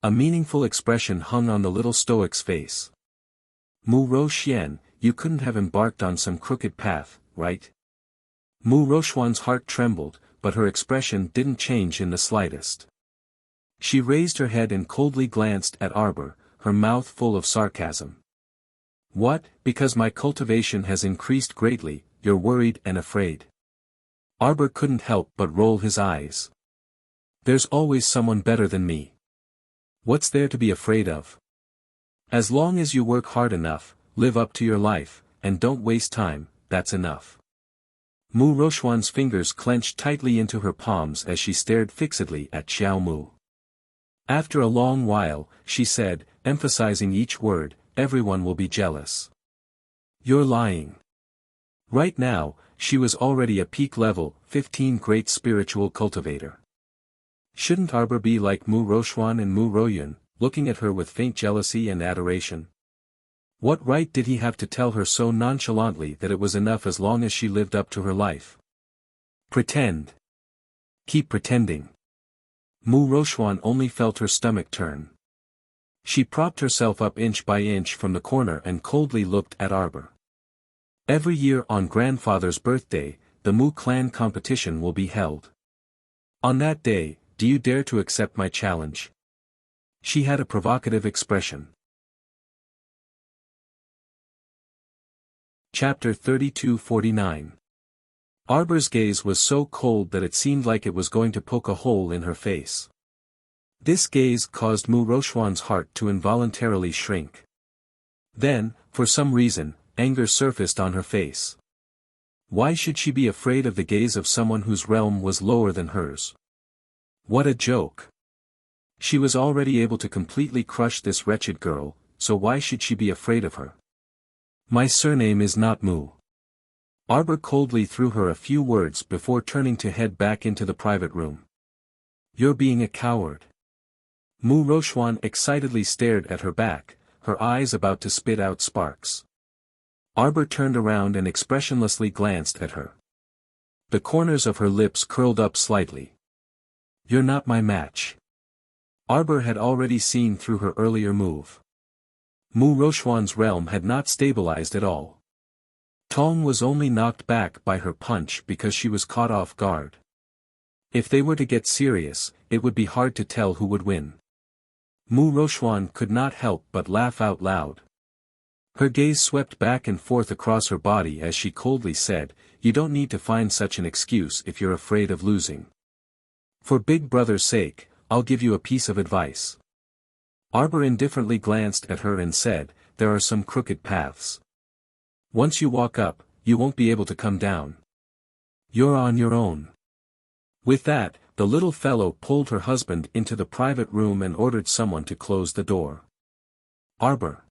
A meaningful expression hung on the little stoic's face. Mu Roxian, you couldn't have embarked on some crooked path, right? Mu Roxuan's heart trembled, but her expression didn't change in the slightest. She raised her head and coldly glanced at Arbor, her mouth full of sarcasm. What, because my cultivation has increased greatly, you're worried and afraid? Arbor couldn't help but roll his eyes. There's always someone better than me. What's there to be afraid of? As long as you work hard enough, live up to your life, and don't waste time, that's enough. Mu Roxuan's fingers clenched tightly into her palms as she stared fixedly at Xiao Mu. After a long while, she said, emphasizing each word, everyone will be jealous. You're lying. Right now, she was already a peak level 15 Great Spiritual Cultivator. Shouldn't Arbor be like Mu Roxuan and Mu Royun, looking at her with faint jealousy and adoration? What right did he have to tell her so nonchalantly that it was enough as long as she lived up to her life? Pretend. Keep pretending. Mu Roxuan only felt her stomach turn. She propped herself up inch by inch from the corner and coldly looked at Arbor. Every year on grandfather's birthday, the Mu clan competition will be held. On that day, do you dare to accept my challenge? She had a provocative expression. Chapter 32-49. Arbor's gaze was so cold that it seemed like it was going to poke a hole in her face. This gaze caused Mu Roxuan's heart to involuntarily shrink. Then, for some reason, anger surfaced on her face. Why should she be afraid of the gaze of someone whose realm was lower than hers? What a joke. She was already able to completely crush this wretched girl, so why should she be afraid of her? My surname is not Mu. Arbor coldly threw her a few words before turning to head back into the private room. You're being a coward. Mu Roxuan excitedly stared at her back, her eyes about to spit out sparks. Arbor turned around and expressionlessly glanced at her. The corners of her lips curled up slightly. You're not my match. Arbor had already seen through her earlier move. Mu Rochuan's realm had not stabilized at all. Tong was only knocked back by her punch because she was caught off guard. If they were to get serious, it would be hard to tell who would win. Mu Rochuan could not help but laugh out loud. Her gaze swept back and forth across her body as she coldly said, "You don't need to find such an excuse if you're afraid of losing. For Big Brother's sake, I'll give you a piece of advice." Arbor indifferently glanced at her and said, "There are some crooked paths. Once you walk up, you won't be able to come down. You're on your own." With that, the little fellow pulled her husband into the private room and ordered someone to close the door. "Arbor,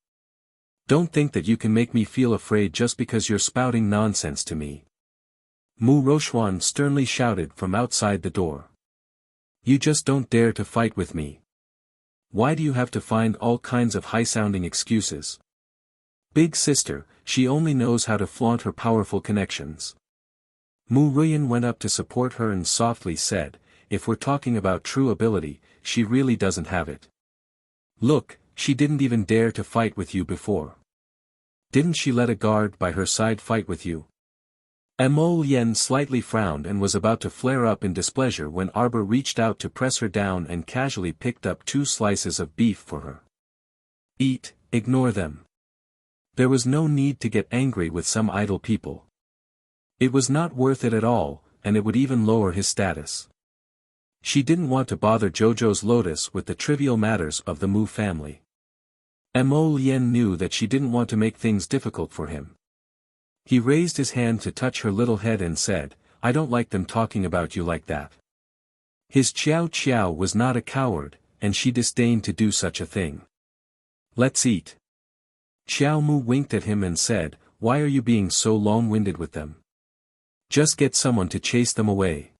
don't think that you can make me feel afraid just because you're spouting nonsense to me," Mu Rochuan sternly shouted from outside the door. "You just don't dare to fight with me. Why do you have to find all kinds of high-sounding excuses? Big sister, she only knows how to flaunt her powerful connections." Mu Ruyan went up to support her and softly said, "If we're talking about true ability, she really doesn't have it. Look, she didn't even dare to fight with you before. Didn't she let a guard by her side fight with you?" Mo Yen slightly frowned and was about to flare up in displeasure when Arbor reached out to press her down and casually picked up 2 slices of beef for her. "Eat, ignore them." There was no need to get angry with some idle people. It was not worth it at all, and it would even lower his status. She didn't want to bother Jojo's Lotus with the trivial matters of the Mu family. Mo Yen knew that she didn't want to make things difficult for him. He raised his hand to touch her little head and said, "I don't like them talking about you like that." His Qiao Qiao was not a coward, and she disdained to do such a thing. "Let's eat." Qiao Mu winked at him and said, "Why are you being so long-winded with them? Just get someone to chase them away."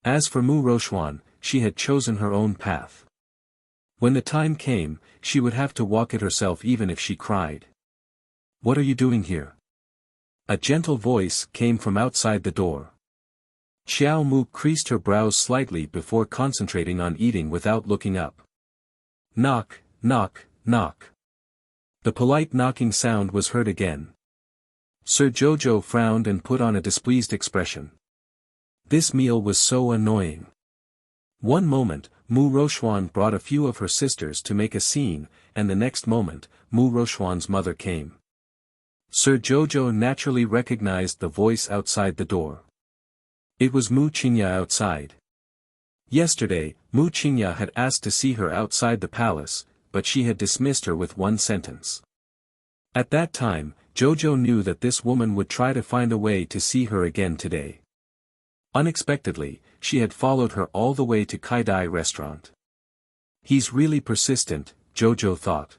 As for Mu Rochuan, she had chosen her own path. When the time came, she would have to walk it herself even if she cried. "What are you doing here?" A gentle voice came from outside the door. Xiao Mu creased her brows slightly before concentrating on eating without looking up. Knock, knock, knock. The polite knocking sound was heard again. Sir Jojo frowned and put on a displeased expression. This meal was so annoying. One moment, Mu Rochuan brought a few of her sisters to make a scene, and the next moment, Mu Rochuan's mother came. Sir Jojo naturally recognized the voice outside the door. It was Mu Qingya outside. Yesterday, Mu Qingya had asked to see her outside the palace, but she had dismissed her with one sentence. At that time, Jojo knew that this woman would try to find a way to see her again today. Unexpectedly, she had followed her all the way to Kaidai restaurant. He's really persistent, Jojo thought.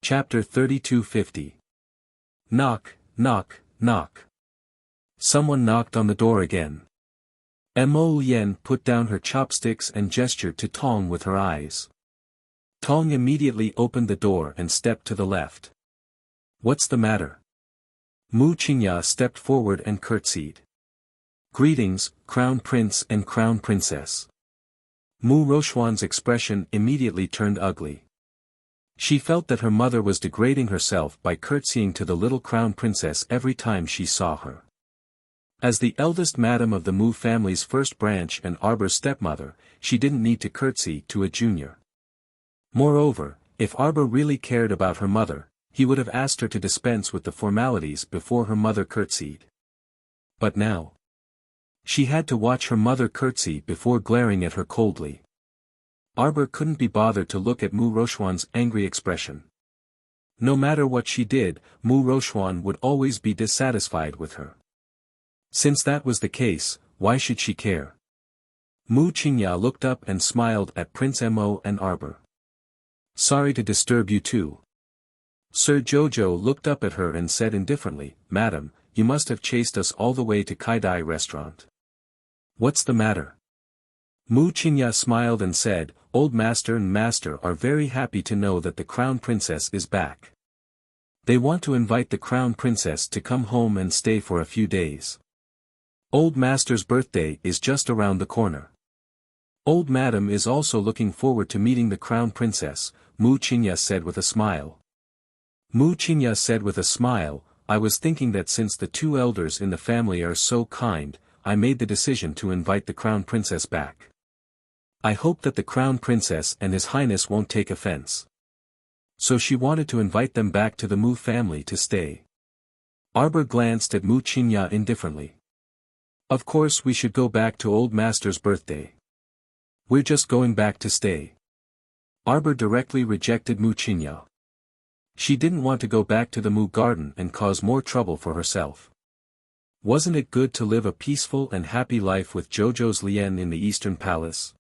Chapter 3250. Knock, knock, knock. Someone knocked on the door again. Mo Yen put down her chopsticks and gestured to Tong with her eyes. Tong immediately opened the door and stepped to the left. "What's the matter?" Mu Qingya stepped forward and curtsied. "Greetings, Crown Prince and Crown Princess." Mu Rochuan's expression immediately turned ugly. She felt that her mother was degrading herself by curtsying to the little Crown Princess every time she saw her. As the eldest madam of the Mu family's first branch and Arbor's stepmother, she didn't need to curtsy to a junior. Moreover, if Arbor really cared about her mother, he would have asked her to dispense with the formalities before her mother curtsied. But now, she had to watch her mother curtsy before glaring at her coldly. Arbor couldn't be bothered to look at Mu Rochuan's angry expression. No matter what she did, Mu Rochuan would always be dissatisfied with her. Since that was the case, why should she care? Mu Qingya looked up and smiled at Prince Mo and Arbor. "Sorry to disturb you too." Sir Jojo looked up at her and said indifferently, "Madam, you must have chased us all the way to Kaidai restaurant. What's the matter?" Mu Qingya smiled and said, "Old master and master are very happy to know that the Crown Princess is back. They want to invite the crown princess to come home and stay for a few days. Old Master's birthday is just around the corner. Old Madam is also looking forward to meeting the crown princess, Mu Qingya said with a smile. Mu Qingya said with a smile, I was thinking that since the two elders in the family are so kind, I made the decision to invite the crown princess back. I hope that the crown princess and His Highness won't take offense. So she wanted to invite them back to the Mu family to stay. Arbor glanced at Mu Qingya indifferently. Of course we should go back to Old Master's birthday. We're just going back to stay. Arbor directly rejected Mu Qingya. She didn't want to go back to the Mu garden and cause more trouble for herself. Wasn't it good to live a peaceful and happy life with Zhou Lian in the Eastern Palace?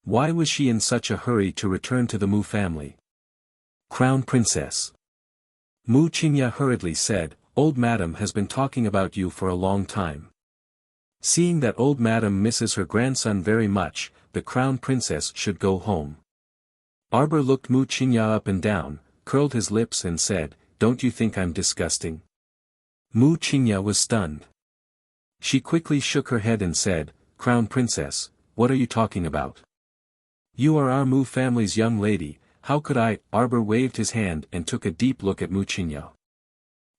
Why was she in such a hurry to return to the Mu family? Crown Princess. Mu Qingya hurriedly said, Old Madam has been talking about you for a long time. Seeing that Old Madam misses her grandson very much, the Crown Princess should go home. Arbor looked Mu Qingya up and down, curled his lips and said, Don't you think I'm disgusting? Mu Qingya was stunned. She quickly shook her head and said, Crown Princess, what are you talking about? You are our Mu family's young lady, how could I? Arbor waved his hand and took a deep look at Mu Qingya.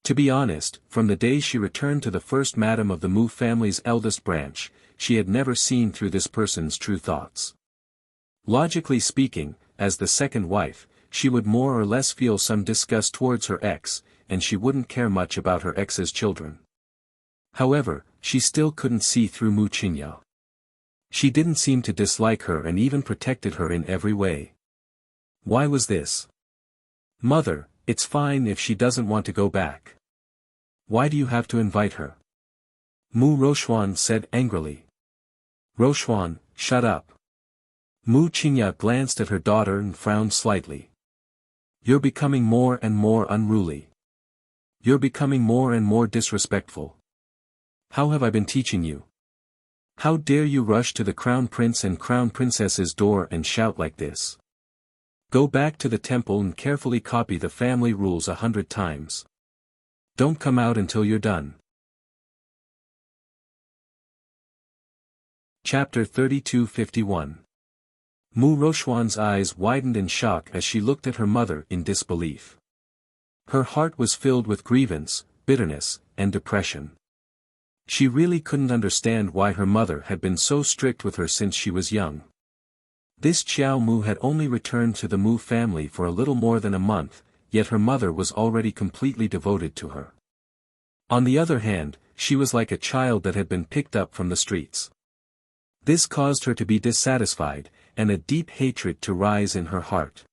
To be honest, from the day she returned to the first madam of the Mu family's eldest branch, she had never seen through this person's true thoughts. Logically speaking, as the second wife, she would more or less feel some disgust towards her ex, and she wouldn't care much about her ex's children. However, she still couldn't see through Mu Qingya. She didn't seem to dislike her and even protected her in every way. Why was this? Mother, it's fine if she doesn't want to go back. Why do you have to invite her? Mu Roxuan said angrily. Roxuan, shut up. Mu Qingya glanced at her daughter and frowned slightly. You're becoming more and more unruly. You're becoming more and more disrespectful. How have I been teaching you? How dare you rush to the Crown Prince and Crown Princess's door and shout like this? Go back to the temple and carefully copy the family rules 100 times. Don't come out until you're done. Chapter 32:51. Mu Roxuan's eyes widened in shock as she looked at her mother in disbelief. Her heart was filled with grievance, bitterness, and depression. She really couldn't understand why her mother had been so strict with her since she was young. This Qiao Mu had only returned to the Mu family for a little more than a month, yet her mother was already completely devoted to her. On the other hand, she was like a child that had been picked up from the streets. This caused her to be dissatisfied, and a deep hatred to rise in her heart.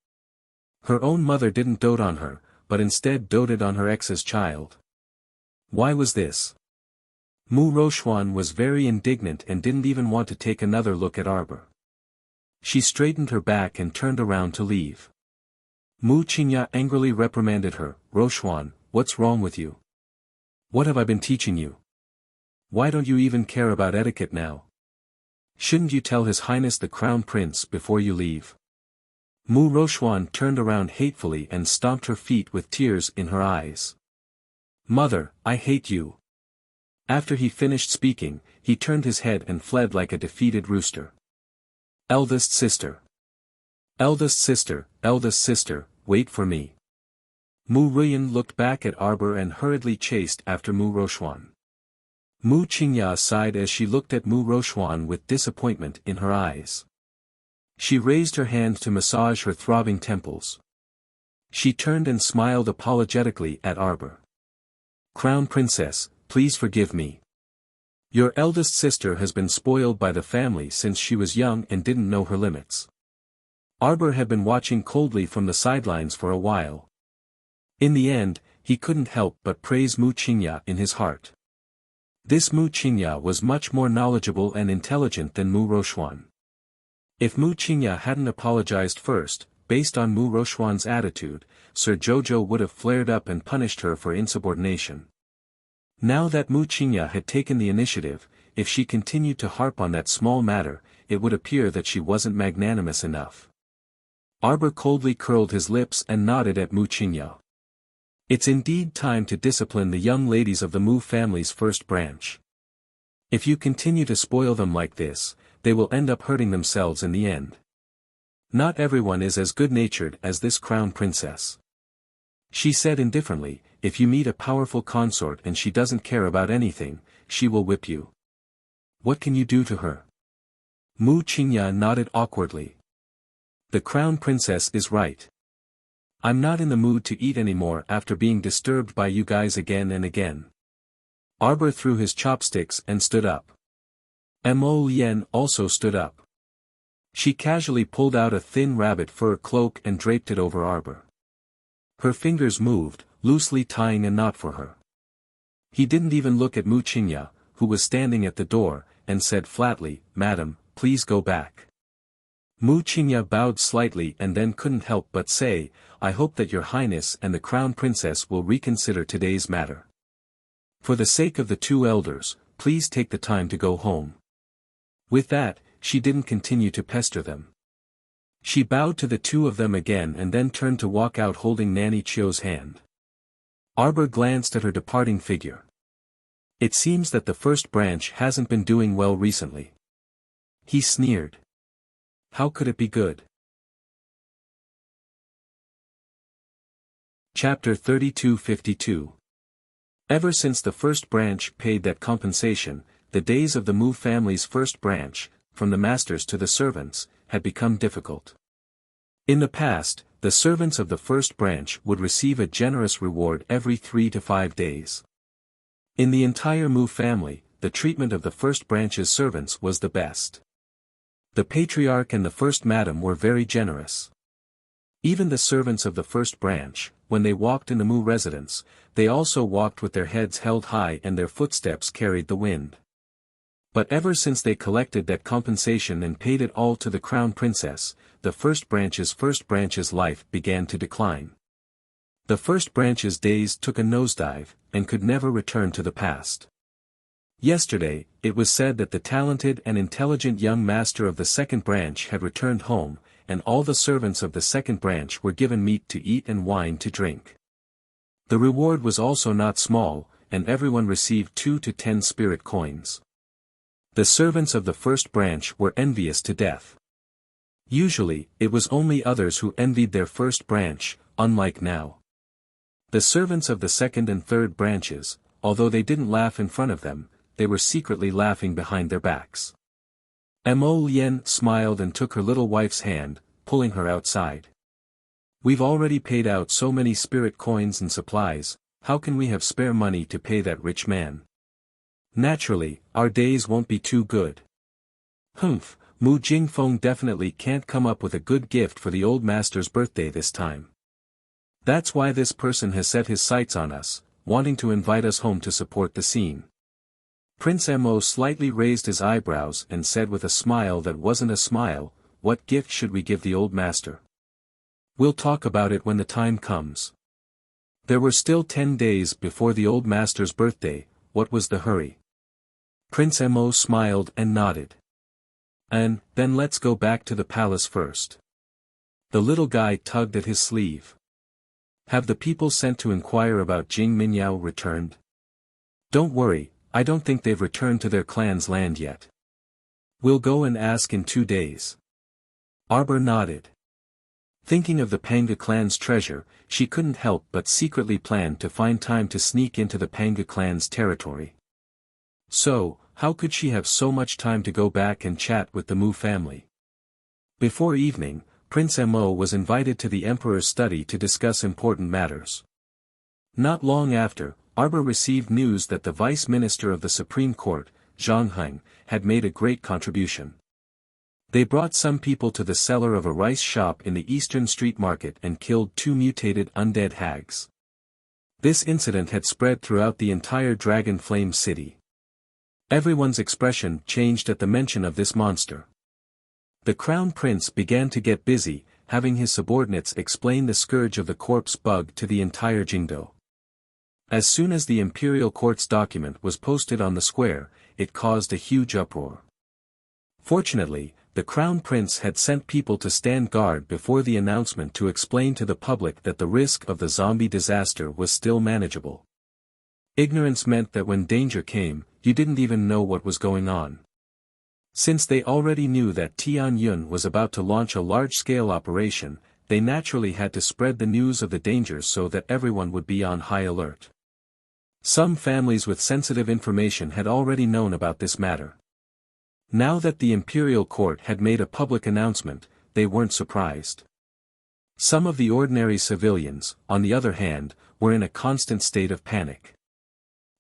Her own mother didn't dote on her, but instead doted on her ex's child. Why was this? Mu Roxuan was very indignant and didn't even want to take another look at Arbor. She straightened her back and turned around to leave. Mu Qingya angrily reprimanded her, Roxuan, what's wrong with you? What have I been teaching you? Why don't you even care about etiquette now? Shouldn't you tell His Highness the Crown Prince before you leave? Mu Roxuan turned around hatefully and stomped her feet with tears in her eyes. Mother, I hate you. After he finished speaking, he turned his head and fled like a defeated rooster. Eldest sister. Eldest sister, wait for me. Mu Ruyan looked back at Arbor and hurriedly chased after Mu Roxuan. Mu Qingya sighed as she looked at Mu Roxuan with disappointment in her eyes. She raised her hand to massage her throbbing temples. She turned and smiled apologetically at Arbor. Crown Princess, please forgive me. Your eldest sister has been spoiled by the family since she was young and didn't know her limits. Arbor had been watching coldly from the sidelines for a while. In the end, he couldn't help but praise Mu Qingya in his heart. This Mu Qingya was much more knowledgeable and intelligent than Mu Roxuan. If Mu Qingya hadn't apologized first, based on Mu Roxuan's attitude, Sir Jojo would have flared up and punished her for insubordination. Now that Mu Qingya had taken the initiative, if she continued to harp on that small matter, it would appear that she wasn't magnanimous enough. Arbor coldly curled his lips and nodded at Mu Qingya. It's indeed time to discipline the young ladies of the Mu family's first branch. If you continue to spoil them like this, they will end up hurting themselves in the end. Not everyone is as good-natured as this crown princess. She said indifferently, if you meet a powerful consort and she doesn't care about anything, she will whip you. What can you do to her? Mu Qingya nodded awkwardly. The crown princess is right. I'm not in the mood to eat anymore after being disturbed by you guys again and again. Arbor threw his chopsticks and stood up. Mo Lien also stood up. She casually pulled out a thin rabbit fur cloak and draped it over Arbor. Her fingers moved, loosely tying a knot for her. He didn't even look at Mu Qingya, who was standing at the door, and said flatly, Madam, please go back. Mu Qingya bowed slightly and then couldn't help but say, I hope that your highness and the crown princess will reconsider today's matter. For the sake of the two elders, please take the time to go home. With that, she didn't continue to pester them. She bowed to the two of them again and then turned to walk out holding Nanny Chio's hand. Arbor glanced at her departing figure. It seems that the first branch hasn't been doing well recently. He sneered. How could it be good? Chapter 3252. Ever since the first branch paid that compensation, the days of the Mu family's first branch, from the masters to the servants, had become difficult. In the past, the servants of the first branch would receive a generous reward every 3 to 5 days. In the entire Mu family, the treatment of the first branch's servants was the best. The patriarch and the first madam were very generous. Even the servants of the first branch, when they walked in the Mu residence, they also walked with their heads held high and their footsteps carried the wind. But ever since they collected that compensation and paid it all to the crown princess, the first branch's life began to decline. The first branch's days took a nosedive, and could never return to the past. Yesterday, it was said that the talented and intelligent young master of the second branch had returned home, and all the servants of the second branch were given meat to eat and wine to drink. The reward was also not small, and everyone received 2 to 10 spirit coins. The servants of the first branch were envious to death. Usually, it was only others who envied their first branch, unlike now. The servants of the second and third branches, although they didn't laugh in front of them, they were secretly laughing behind their backs. Mo Lien smiled and took her little wife's hand, pulling her outside. We've already paid out so many spirit coins and supplies, how can we have spare money to pay that rich man? Naturally, our days won't be too good. Humph, Mu Jingfeng definitely can't come up with a good gift for the old master's birthday this time. That's why this person has set his sights on us, wanting to invite us home to support the scene. Prince Mo slightly raised his eyebrows and said with a smile that wasn't a smile, what gift should we give the old master? We'll talk about it when the time comes. There were still 10 days before the old master's birthday, what was the hurry? Prince Mo smiled and nodded. And, then let's go back to the palace first. The little guy tugged at his sleeve. Have the people sent to inquire about Jing Minyao returned? Don't worry, I don't think they've returned to their clan's land yet. We'll go and ask in 2 days. Arbor nodded. Thinking of the Panga clan's treasure, she couldn't help but secretly plan to find time to sneak into the Panga clan's territory. So, how could she have so much time to go back and chat with the Mu family? Before evening, Prince Mo was invited to the Emperor's study to discuss important matters. Not long after, Arbor received news that the Vice Minister of the Supreme Court, Zhang Heng, had made a great contribution. They brought some people to the cellar of a rice shop in the Eastern Street Market and killed 2 mutated undead hags. This incident had spread throughout the entire Dragon Flame City. Everyone's expression changed at the mention of this monster. The Crown Prince began to get busy, having his subordinates explain the scourge of the corpse bug to the entire Jingdo. As soon as the Imperial Court's document was posted on the square, it caused a huge uproar. Fortunately, the Crown Prince had sent people to stand guard before the announcement to explain to the public that the risk of the zombie disaster was still manageable. Ignorance meant that when danger came, you didn't even know what was going on. Since they already knew that Tianyun was about to launch a large-scale operation, they naturally had to spread the news of the dangers so that everyone would be on high alert. Some families with sensitive information had already known about this matter. Now that the imperial court had made a public announcement, they weren't surprised. Some of the ordinary civilians, on the other hand, were in a constant state of panic.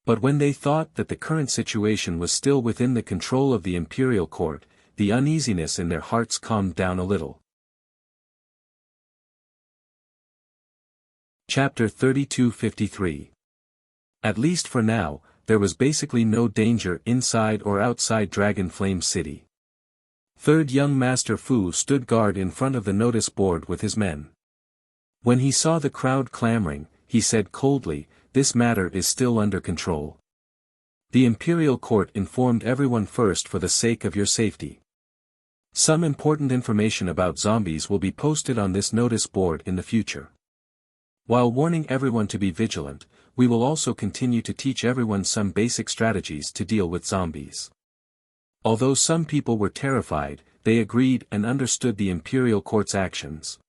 But when they thought that the current situation was still within the control of the imperial court, the uneasiness in their hearts calmed down a little. Chapter 3253. At least for now, there was basically no danger inside or outside Dragon Flame City. Third young Master Fu stood guard in front of the notice board with his men. When he saw the crowd clamoring, he said coldly, "This matter is still under control. The imperial court informed everyone first for the sake of your safety. Some important information about zombies will be posted on this notice board in the future. While warning everyone to be vigilant, we will also continue to teach everyone some basic strategies to deal with zombies." Although some people were terrified, they agreed and understood the imperial court's actions.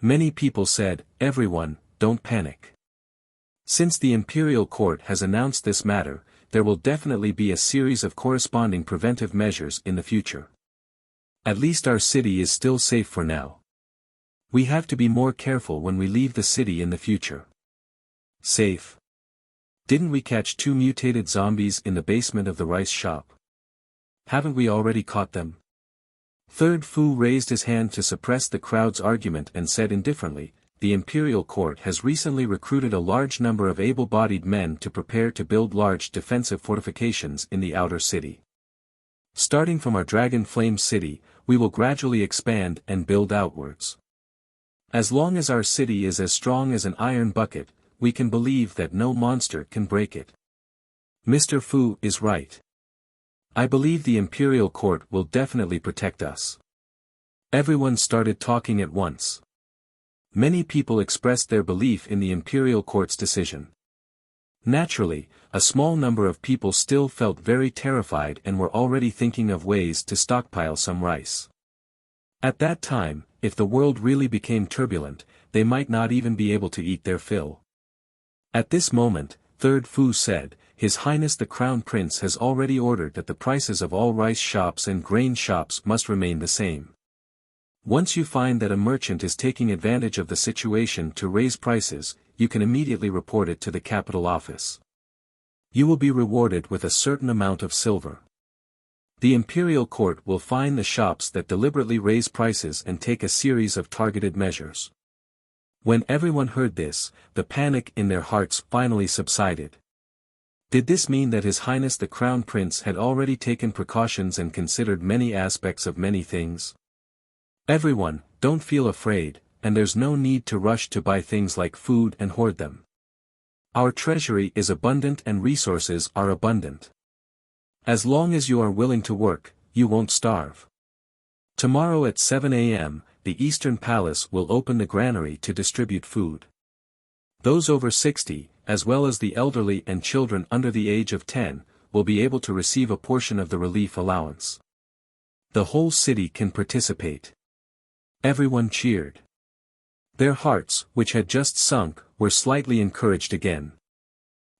Many people said, "Everyone, don't panic. Since the imperial court has announced this matter, there will definitely be a series of corresponding preventive measures in the future. At least our city is still safe for now. We have to be more careful when we leave the city in the future." Safe? Didn't we catch 2 mutated zombies in the basement of the rice shop? Haven't we already caught them? Third Fu raised his hand to suppress the crowd's argument and said indifferently, "The imperial court has recently recruited a large number of able-bodied men to prepare to build large defensive fortifications in the outer city. Starting from our Dragon Flame City, we will gradually expand and build outwards. As long as our city is as strong as an iron bucket, we can believe that no monster can break it. Mr. Fu is right. I believe the imperial court will definitely protect us." Everyone started talking at once. Many people expressed their belief in the imperial court's decision. Naturally, a small number of people still felt very terrified and were already thinking of ways to stockpile some rice. At that time, if the world really became turbulent, they might not even be able to eat their fill. At this moment, Third Fu said, "His Highness the Crown Prince has already ordered that the prices of all rice shops and grain shops must remain the same. Once you find that a merchant is taking advantage of the situation to raise prices, you can immediately report it to the capital office. You will be rewarded with a certain amount of silver. The imperial court will fine the shops that deliberately raise prices and take a series of targeted measures." When everyone heard this, the panic in their hearts finally subsided. Did this mean that His Highness the Crown Prince had already taken precautions and considered many aspects of many things? "Everyone, don't feel afraid, and there's no need to rush to buy things like food and hoard them. Our treasury is abundant and resources are abundant. As long as you are willing to work, you won't starve. Tomorrow at 7 a.m., the Eastern Palace will open the granary to distribute food. Those over 60, as well as the elderly and children under the age of 10, will be able to receive a portion of the relief allowance. The whole city can participate." Everyone cheered. Their hearts, which had just sunk, were slightly encouraged again.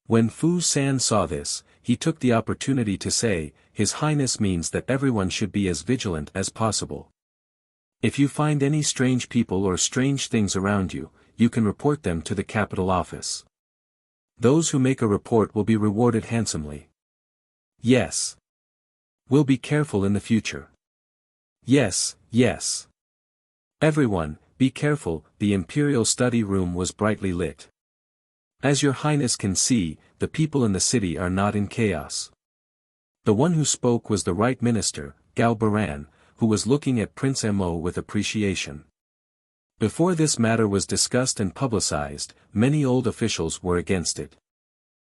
When Fu San saw this, he took the opportunity to say, "His Highness means that everyone should be as vigilant as possible. If you find any strange people or strange things around you, you can report them to the capital office. Those who make a report will be rewarded handsomely." "Yes. We'll be careful in the future." "Yes, yes. Everyone, be careful." The imperial study room was brightly lit. "As your Highness can see, the people in the city are not in chaos." The one who spoke was the Right Minister, Gao Baran, who was looking at Prince Mo with appreciation. Before this matter was discussed and publicized, many old officials were against it.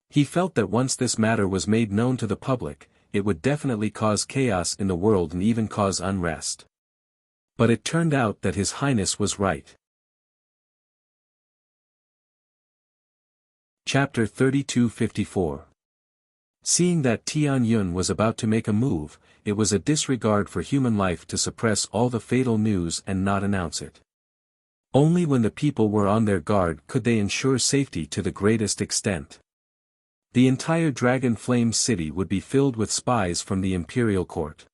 He felt that once this matter was made known to the public, it would definitely cause chaos in the world and even cause unrest. But it turned out that His Highness was right. Chapter 3254. Seeing that Tian Yun was about to make a move, it was a disregard for human life to suppress all the fatal news and not announce it. Only when the people were on their guard could they ensure safety to the greatest extent. The entire Dragon Flame City would be filled with spies from the imperial court.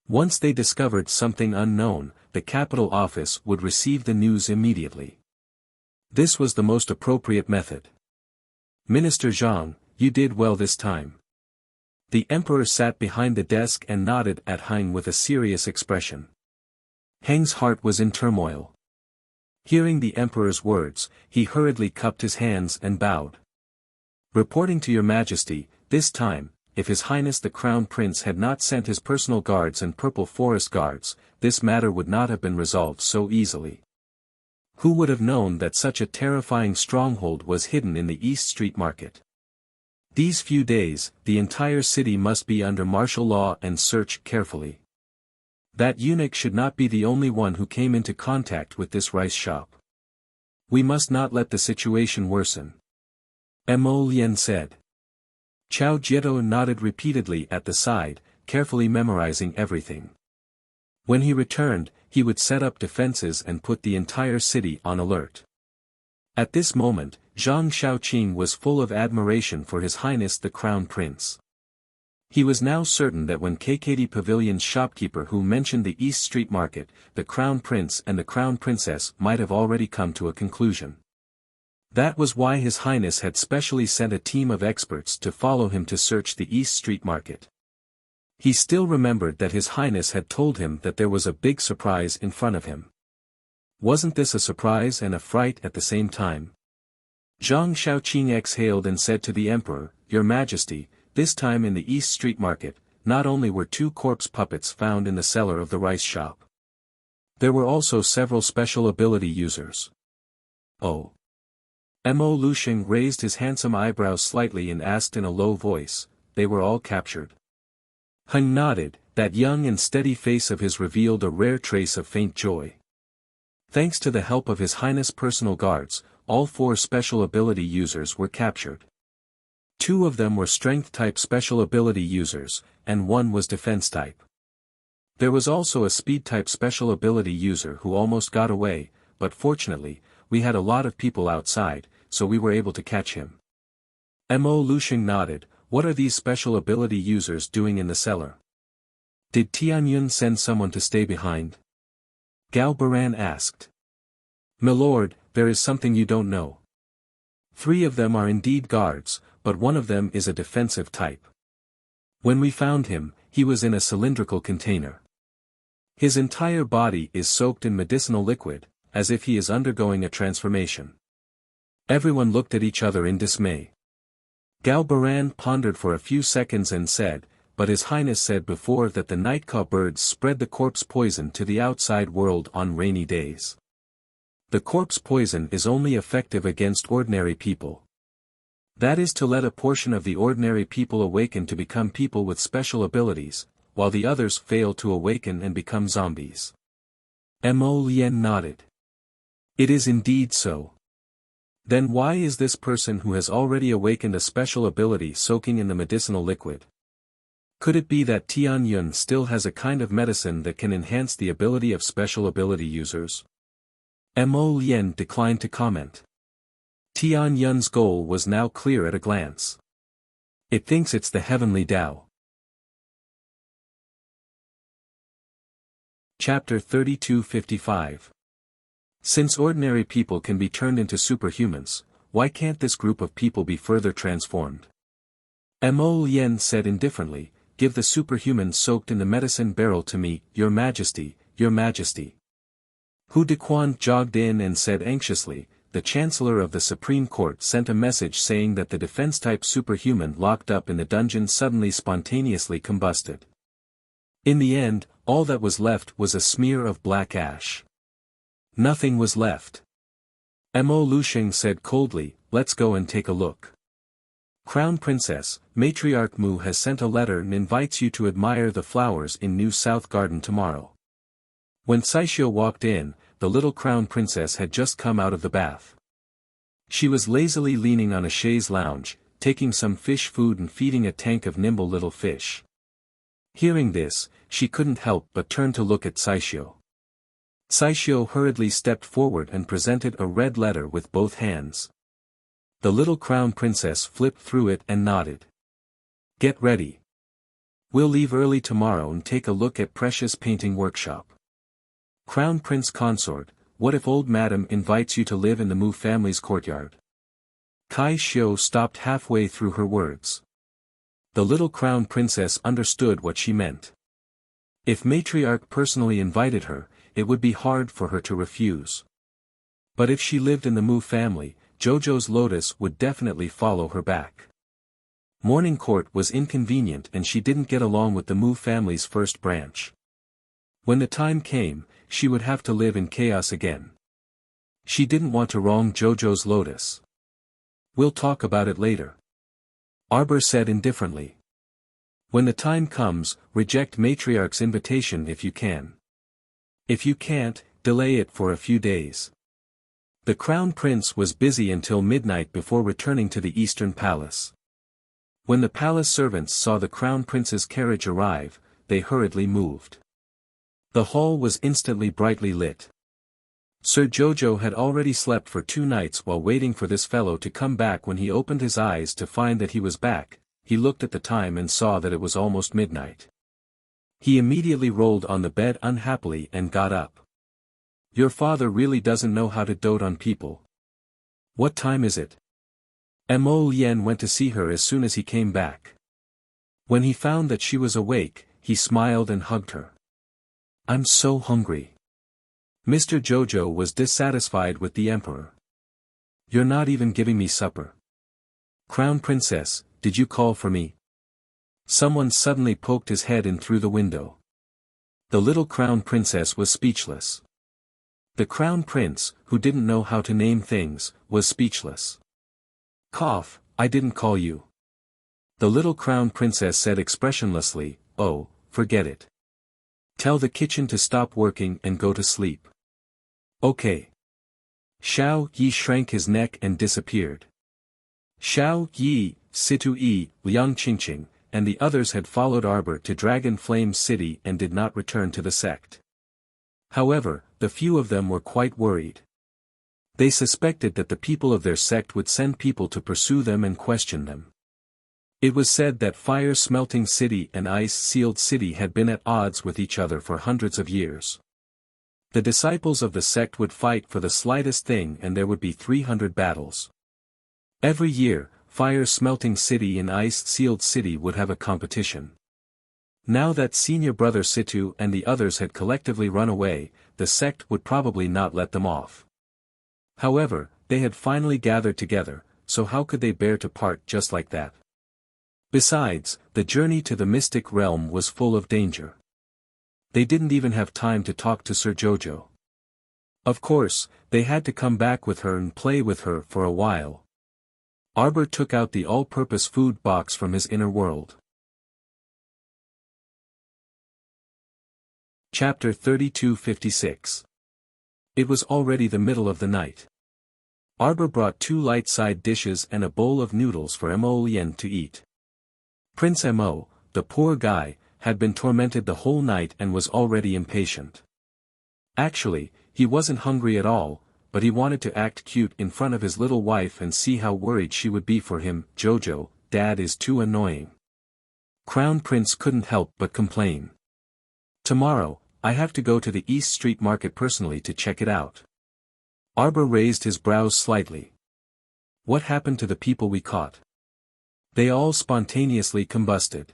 Once they discovered something unknown, the capital office would receive the news immediately. This was the most appropriate method. Minister Zhang, you did well this time. The emperor sat behind the desk and nodded at Heng with a serious expression. Heng's heart was in turmoil. Hearing the emperor's words, he hurriedly cupped his hands and bowed. Reporting to your majesty, this time, if His Highness the Crown Prince had not sent his personal guards and purple forest guards, this matter would not have been resolved so easily. Who would have known that such a terrifying stronghold was hidden in the East Street Market? These few days, the entire city must be under martial law and searched carefully. That eunuch should not be the only one who came into contact with this rice shop. We must not let the situation worsen. Mo Lien said. Chao Jieto nodded repeatedly at the side, carefully memorizing everything. When he returned, he would set up defenses and put the entire city on alert. At this moment, Zhang Shaoqing was full of admiration for His Highness the Crown Prince. He was now certain that when KKD Pavilion's shopkeeper who mentioned the East Street Market, the Crown Prince and the Crown Princess might have already come to a conclusion. That was why His Highness had specially sent a team of experts to follow him to search the East Street Market. He still remembered that His Highness had told him that there was a big surprise in front of him. Wasn't this a surprise and a fright at the same time? Zhang Shaoqing exhaled and said to the Emperor, Your Majesty, this time in the East Street Market, not only were 2 corpse puppets found in the cellar of the rice shop. There were also several special ability users. Oh. Mo Lusheng raised his handsome eyebrows slightly and asked in a low voice, they were all captured. Heng nodded, that young and steady face of his revealed a rare trace of faint joy. Thanks to the help of His Highness' personal guards, all 4 special ability users were captured. 2 of them were strength-type special ability users, and 1 was defense-type. There was also a speed-type special ability user who almost got away, but fortunately, we had a lot of people outside, so we were able to catch him. Mo Lusheng nodded, what are these special ability users doing in the cellar? Did Tianyun send someone to stay behind? Gao Baran asked. Milord, there is something you don't know. 3 of them are indeed guards, but one of them is a defensive type. When we found him, he was in a cylindrical container. His entire body is soaked in medicinal liquid, as if he is undergoing a transformation. Everyone looked at each other in dismay. Gao Baran pondered for a few seconds and said, but His Highness said before that the nightcaw birds spread the corpse poison to the outside world on rainy days. The corpse poison is only effective against ordinary people. That is to let a portion of the ordinary people awaken to become people with special abilities, while the others fail to awaken and become zombies. Mo Lien nodded. It is indeed so. Then why is this person who has already awakened a special ability soaking in the medicinal liquid? Could it be that Tian Yun still has a kind of medicine that can enhance the ability of special ability users? Mo Lien declined to comment. Tian Yun's goal was now clear at a glance. It thinks it's the heavenly Tao. Chapter 3255. Since ordinary people can be turned into superhumans, why can't this group of people be further transformed? Mo Lien said indifferently, give the superhuman soaked in the medicine barrel to me, Your Majesty, Your Majesty. Hu Dequan jogged in and said anxiously, the Chancellor of the Supreme Court sent a message saying that the defense-type superhuman locked up in the dungeon suddenly spontaneously combusted. In the end, all that was left was a smear of black ash. Nothing was left. Mo Lusheng said coldly, let's go and take a look. Crown Princess, Matriarch Mu has sent a letter and invites you to admire the flowers in New South Garden tomorrow. When Saishio walked in, the little Crown Princess had just come out of the bath. She was lazily leaning on a chaise lounge, taking some fish food and feeding a tank of nimble little fish. Hearing this, she couldn't help but turn to look at Saishio. Saishio hurriedly stepped forward and presented a red letter with both hands. The little Crown Princess flipped through it and nodded. Get ready. We'll leave early tomorrow and take a look at Precious Painting Workshop. Crown Prince Consort, what if old madam invites you to live in the Mu family's courtyard? Kai Xiu stopped halfway through her words. The little Crown Princess understood what she meant. If Matriarch personally invited her, it would be hard for her to refuse. But if she lived in the Mu family, Jojo's lotus would definitely follow her back. Morning court was inconvenient and she didn't get along with the Mu family's first branch. When the time came, she would have to live in chaos again. She didn't want to wrong Jojo's lotus. We'll talk about it later. Arbor said indifferently. When the time comes, reject Matriarch's invitation if you can. If you can't, delay it for a few days. The Crown Prince was busy until midnight before returning to the Eastern Palace. When the palace servants saw the Crown Prince's carriage arrive, they hurriedly moved. The hall was instantly brightly lit. Sir Jojo had already slept for 2 nights while waiting for this fellow to come back. When he opened his eyes to find that he was back, he looked at the time and saw that it was almost midnight. He immediately rolled on the bed unhappily and got up. Your father really doesn't know how to dote on people. What time is it? Mo Lien went to see her as soon as he came back. When he found that she was awake, he smiled and hugged her. I'm so hungry. Mr. Jojo was dissatisfied with the emperor. You're not even giving me supper. Crown Princess, did you call for me? Someone suddenly poked his head in through the window. The little Crown Princess was speechless. The Crown Prince, who didn't know how to name things, was speechless. Cough, I didn't call you. The little Crown Princess said expressionlessly, oh, forget it. Tell the kitchen to stop working and go to sleep. Okay. Xiao Yi shrank his neck and disappeared. Xiao Yi, Situ Yi, Liang Qingqing, and the others had followed Arbor to Dragon Flame City and did not return to the sect. However, the few of them were quite worried. They suspected that the people of their sect would send people to pursue them and question them. It was said that Fire Smelting City and Ice Sealed City had been at odds with each other for hundreds of years. The disciples of the sect would fight for the slightest thing and there would be 300 battles. Every year, Fire Smelting City and Ice Sealed City would have a competition. Now that senior brother Situ and the others had collectively run away, the sect would probably not let them off. However, they had finally gathered together, so how could they bear to part just like that? Besides, the journey to the mystic realm was full of danger. They didn't even have time to talk to Sir Jojo. Of course, they had to come back with her and play with her for a while. Arbor took out the all-purpose food box from his inner world. Chapter 3256. It was already the middle of the night. Arbor brought 2 light side dishes and a bowl of noodles for Mo Lien to eat. Prince Mo, the poor guy, had been tormented the whole night and was already impatient. Actually, he wasn't hungry at all, but he wanted to act cute in front of his little wife and see how worried she would be for him. Jojo, Dad is too annoying. Crown Prince couldn't help but complain. Tomorrow, I have to go to the East Street Market personally to check it out. Arbor raised his brows slightly. What happened to the people we caught? They all spontaneously combusted.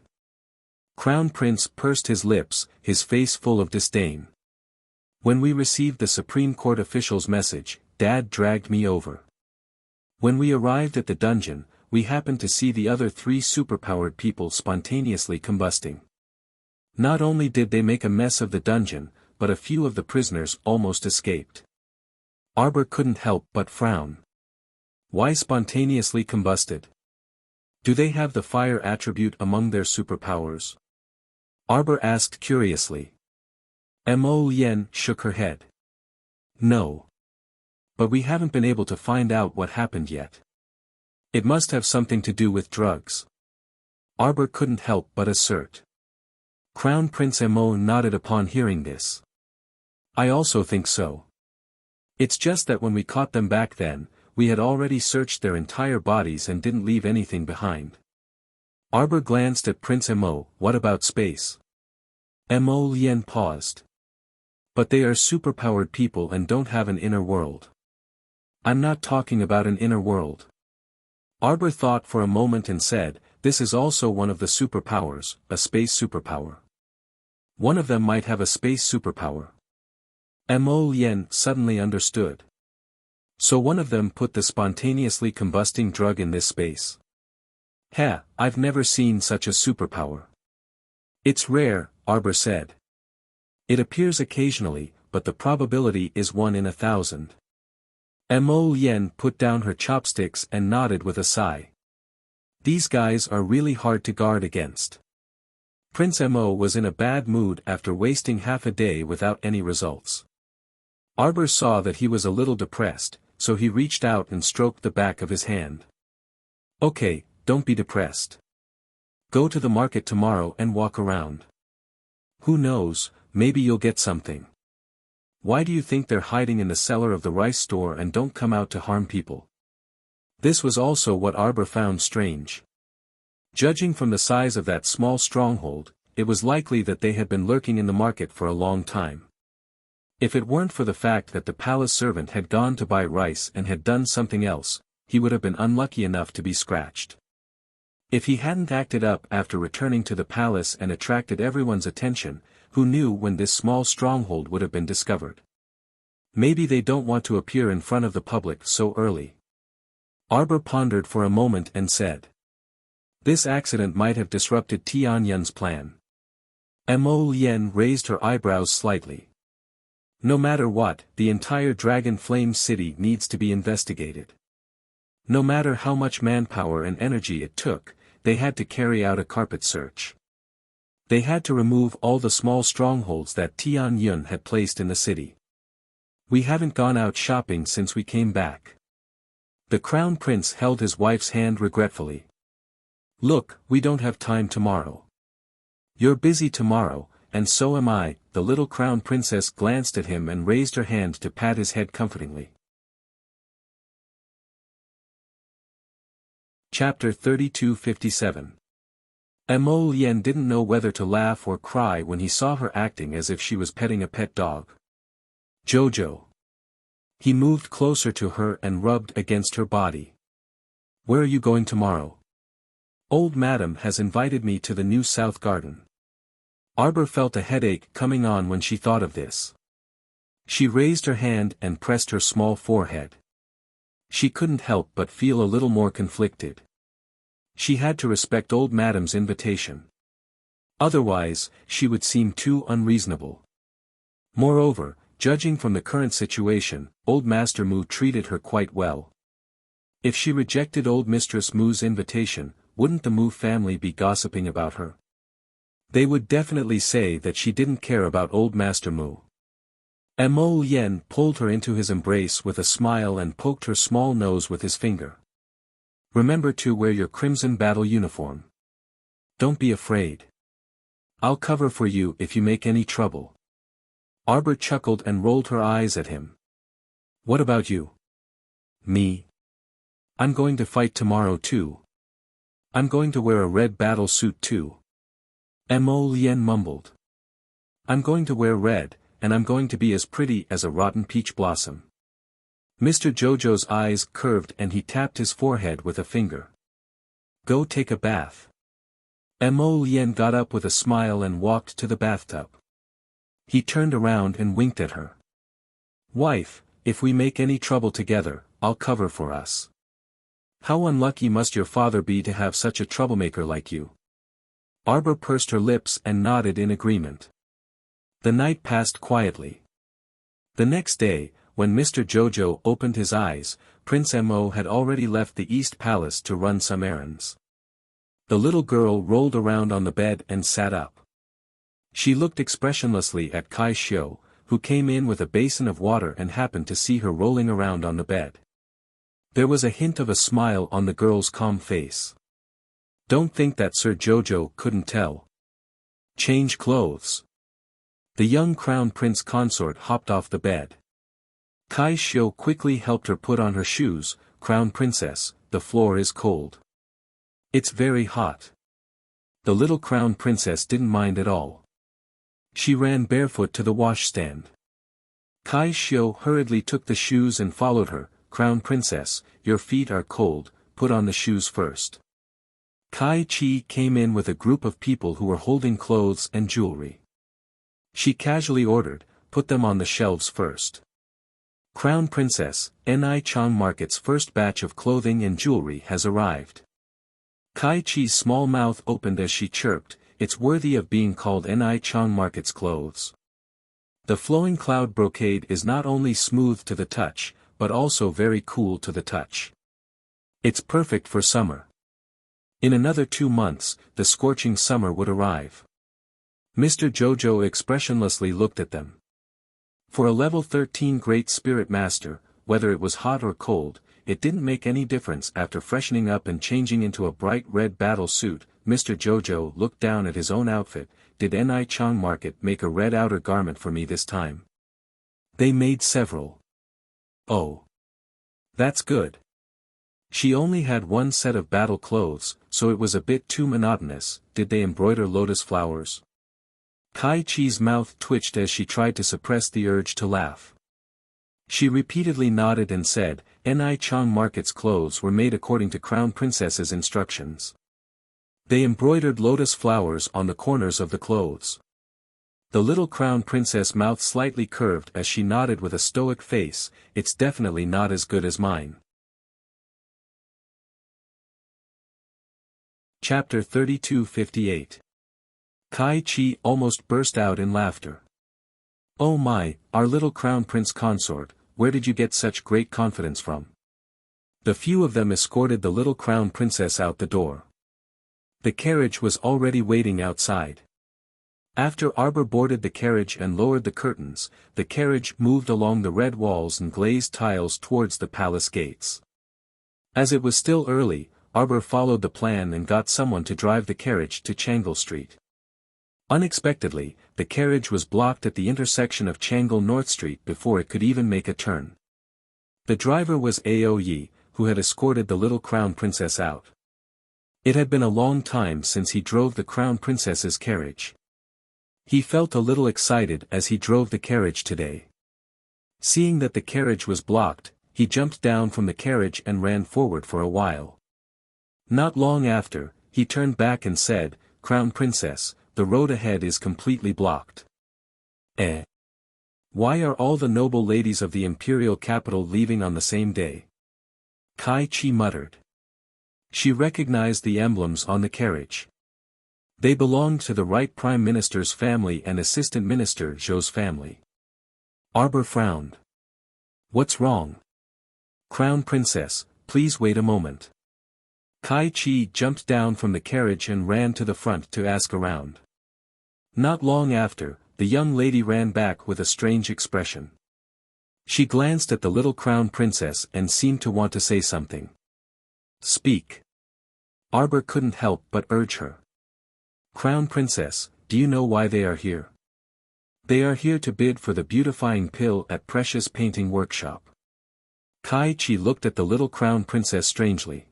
Crown Prince pursed his lips, his face full of disdain. When we received the Supreme Court official's message, Dad dragged me over. When we arrived at the dungeon, we happened to see the other 3 superpowered people spontaneously combusting. Not only did they make a mess of the dungeon, but a few of the prisoners almost escaped. Arbor couldn't help but frown. Why spontaneously combusted? Do they have the fire attribute among their superpowers? Arbor asked curiously. Mo Lien shook her head. No. But we haven't been able to find out what happened yet. It must have something to do with drugs. Arbor couldn't help but assert. Crown Prince Mo nodded upon hearing this. I also think so. It's just that when we caught them back then, we had already searched their entire bodies and didn't leave anything behind. Arbor glanced at Prince Mo. What about space? Mo Lien paused. But they are superpowered people and don't have an inner world. I'm not talking about an inner world. Arbor thought for a moment and said, this is also one of the superpowers, a space superpower. One of them might have a space superpower. Mo Lien suddenly understood. So one of them put the spontaneously combusting drug in this space. I've never seen such a superpower. It's rare, Arbor said. It appears occasionally, but the probability is 1 in 1,000. Mo Lien put down her chopsticks and nodded with a sigh. These guys are really hard to guard against. Prince Mo was in a bad mood after wasting half a day without any results. Arbor saw that he was a little depressed, so he reached out and stroked the back of his hand. Okay, don't be depressed. Go to the market tomorrow and walk around. Who knows, maybe you'll get something. Why do you think they're hiding in the cellar of the rice store and don't come out to harm people? This was also what Arbor found strange. Judging from the size of that small stronghold, it was likely that they had been lurking in the market for a long time. If it weren't for the fact that the palace servant had gone to buy rice and had done something else, he would have been unlucky enough to be scratched. If he hadn't acted up after returning to the palace and attracted everyone's attention, who knew when this small stronghold would have been discovered? Maybe they don't want to appear in front of the public so early. Arbor pondered for a moment and said. This accident might have disrupted Tianyun's plan. Mo Lien raised her eyebrows slightly. No matter what, the entire Dragon Flame City needs to be investigated. No matter how much manpower and energy it took, they had to carry out a carpet search. They had to remove all the small strongholds that Tianyun had placed in the city. We haven't gone out shopping since we came back. The Crown Prince held his wife's hand regretfully. Look, we don't have time tomorrow. You're busy tomorrow, and so am I. The little Crown Princess glanced at him and raised her hand to pat his head comfortingly. Chapter 3257. Mo Lien didn't know whether to laugh or cry when he saw her acting as if she was petting a pet dog. Jojo. He moved closer to her and rubbed against her body. Where are you going tomorrow? Old Madam has invited me to the new South Garden. Arbor felt a headache coming on when she thought of this. She raised her hand and pressed her small forehead. She couldn't help but feel a little more conflicted. She had to respect Old Madam's invitation. Otherwise, she would seem too unreasonable. Moreover, judging from the current situation, Old Master Mu treated her quite well. If she rejected Old Mistress Mu's invitation, wouldn't the Mu family be gossiping about her? They would definitely say that she didn't care about Old Master Mu. Mo Lien pulled her into his embrace with a smile and poked her small nose with his finger. Remember to wear your crimson battle uniform. Don't be afraid. I'll cover for you if you make any trouble. Arbor chuckled and rolled her eyes at him. What about you? Me? I'm going to fight tomorrow too. I'm going to wear a red battle suit too. Mo Lien mumbled. I'm going to wear red, and I'm going to be as pretty as a rotten peach blossom. Mr. Jojo's eyes curved and he tapped his forehead with a finger. Go take a bath. Mo Lien got up with a smile and walked to the bathtub. He turned around and winked at her. Wife, if we make any trouble together, I'll cover for us. How unlucky must your father be to have such a troublemaker like you? Arbor pursed her lips and nodded in agreement. The night passed quietly. The next day, when Mr. Jojo opened his eyes, Prince Mo had already left the East Palace to run some errands. The little girl rolled around on the bed and sat up. She looked expressionlessly at Kai Xiu, who came in with a basin of water and happened to see her rolling around on the bed. There was a hint of a smile on the girl's calm face. Don't think that Sir Jojo couldn't tell. Change clothes. The young crown prince consort hopped off the bed. Kai Xiu quickly helped her put on her shoes. Crown princess, the floor is cold. It's very hot. The little crown princess didn't mind at all. She ran barefoot to the washstand. Kai Xiu hurriedly took the shoes and followed her. Crown princess, your feet are cold, put on the shoes first. Kai Chi came in with a group of people who were holding clothes and jewelry. She casually ordered, put them on the shelves first. Crown princess, Ni Chang Market's first batch of clothing and jewelry has arrived. Kai Chi's small mouth opened as she chirped, it's worthy of being called Ni Chang Market's clothes. The flowing cloud brocade is not only smooth to the touch, but also very cool to the touch. It's perfect for summer. In another 2 months, the scorching summer would arrive. Mr. Jojo expressionlessly looked at them. For a level 13 Great Spirit Master, whether it was hot or cold, it didn't make any difference. After freshening up and changing into a bright red battle suit, Mr. Jojo looked down at his own outfit. Did Ni Chang Market make a red outer garment for me this time? They made several. Oh. That's good. She only had one set of battle clothes, so it was a bit too monotonous. Did they embroider lotus flowers? Kai Chi's mouth twitched as she tried to suppress the urge to laugh. She repeatedly nodded and said, Ni Chang Market's clothes were made according to Crown Princess's instructions. They embroidered lotus flowers on the corners of the clothes. The little Crown Princess' mouth slightly curved as she nodded with a stoic face. It's definitely not as good as mine. Chapter 3258. Kai Chi almost burst out in laughter. Oh my, our little Crown Prince consort, where did you get such great confidence from? The few of them escorted the little Crown Princess out the door. The carriage was already waiting outside. After Arbor boarded the carriage and lowered the curtains, the carriage moved along the red walls and glazed tiles towards the palace gates. As it was still early, Arbor followed the plan and got someone to drive the carriage to Changle Street. Unexpectedly, the carriage was blocked at the intersection of Changle North Street before it could even make a turn. The driver was Ao Yi, who had escorted the little Crown Princess out. It had been a long time since he drove the Crown Princess's carriage. He felt a little excited as he drove the carriage today. Seeing that the carriage was blocked, he jumped down from the carriage and ran forward for a while. Not long after, he turned back and said, Crown Princess, the road ahead is completely blocked. Why are all the noble ladies of the imperial capital leaving on the same day? Kai Chi muttered. She recognized the emblems on the carriage. They belonged to the right Prime Minister's family and Assistant Minister Zhou's family. Arbor frowned. What's wrong? Crown Princess, please wait a moment. Kai Chi jumped down from the carriage and ran to the front to ask around. Not long after, the young lady ran back with a strange expression. She glanced at the little Crown Princess and seemed to want to say something. Speak. Arbor couldn't help but urge her. Crown Princess, do you know why they are here? They are here to bid for the beautifying pill at Precious Painting Workshop. Kai Chi looked at the little Crown Princess strangely.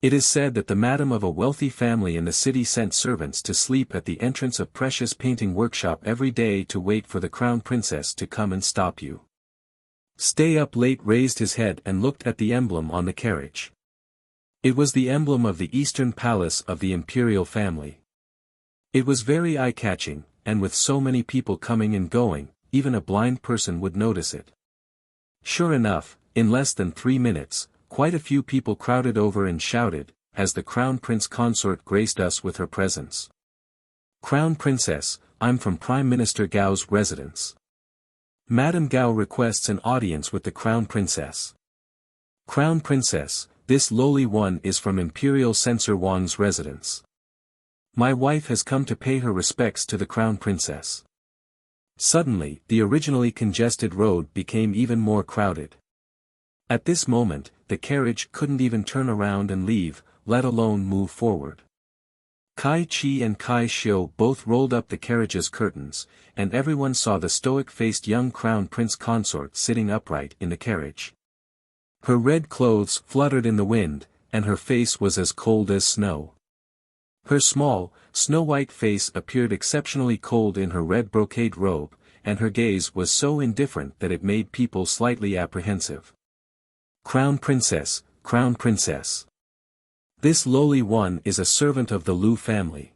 It is said that the madam of a wealthy family in the city sent servants to sleep at the entrance of Precious Painting Workshop every day to wait for the Crown Princess to come and stop you. Stay Up Late raised his head and looked at the emblem on the carriage. It was the emblem of the Eastern Palace of the imperial family. It was very eye-catching, and with so many people coming and going, even a blind person would notice it. Sure enough, in less than 3 minutes, quite a few people crowded over and shouted, "Has the Crown Prince Consort graced us with her presence? Crown Princess, I'm from Prime Minister Gao's residence. Madame Gao requests an audience with the Crown Princess." Crown Princess, this lowly one is from Imperial Censor Wang's residence. My wife has come to pay her respects to the Crown Princess. Suddenly, the originally congested road became even more crowded. At this moment, the carriage couldn't even turn around and leave, let alone move forward. Kai Chi and Kai Xiu both rolled up the carriage's curtains, and everyone saw the stoic-faced young Crown Prince Consort sitting upright in the carriage. Her red clothes fluttered in the wind, and her face was as cold as snow. Her small, snow-white face appeared exceptionally cold in her red brocade robe, and her gaze was so indifferent that it made people slightly apprehensive. Crown Princess, Crown Princess. This lowly one is a servant of the Lu family.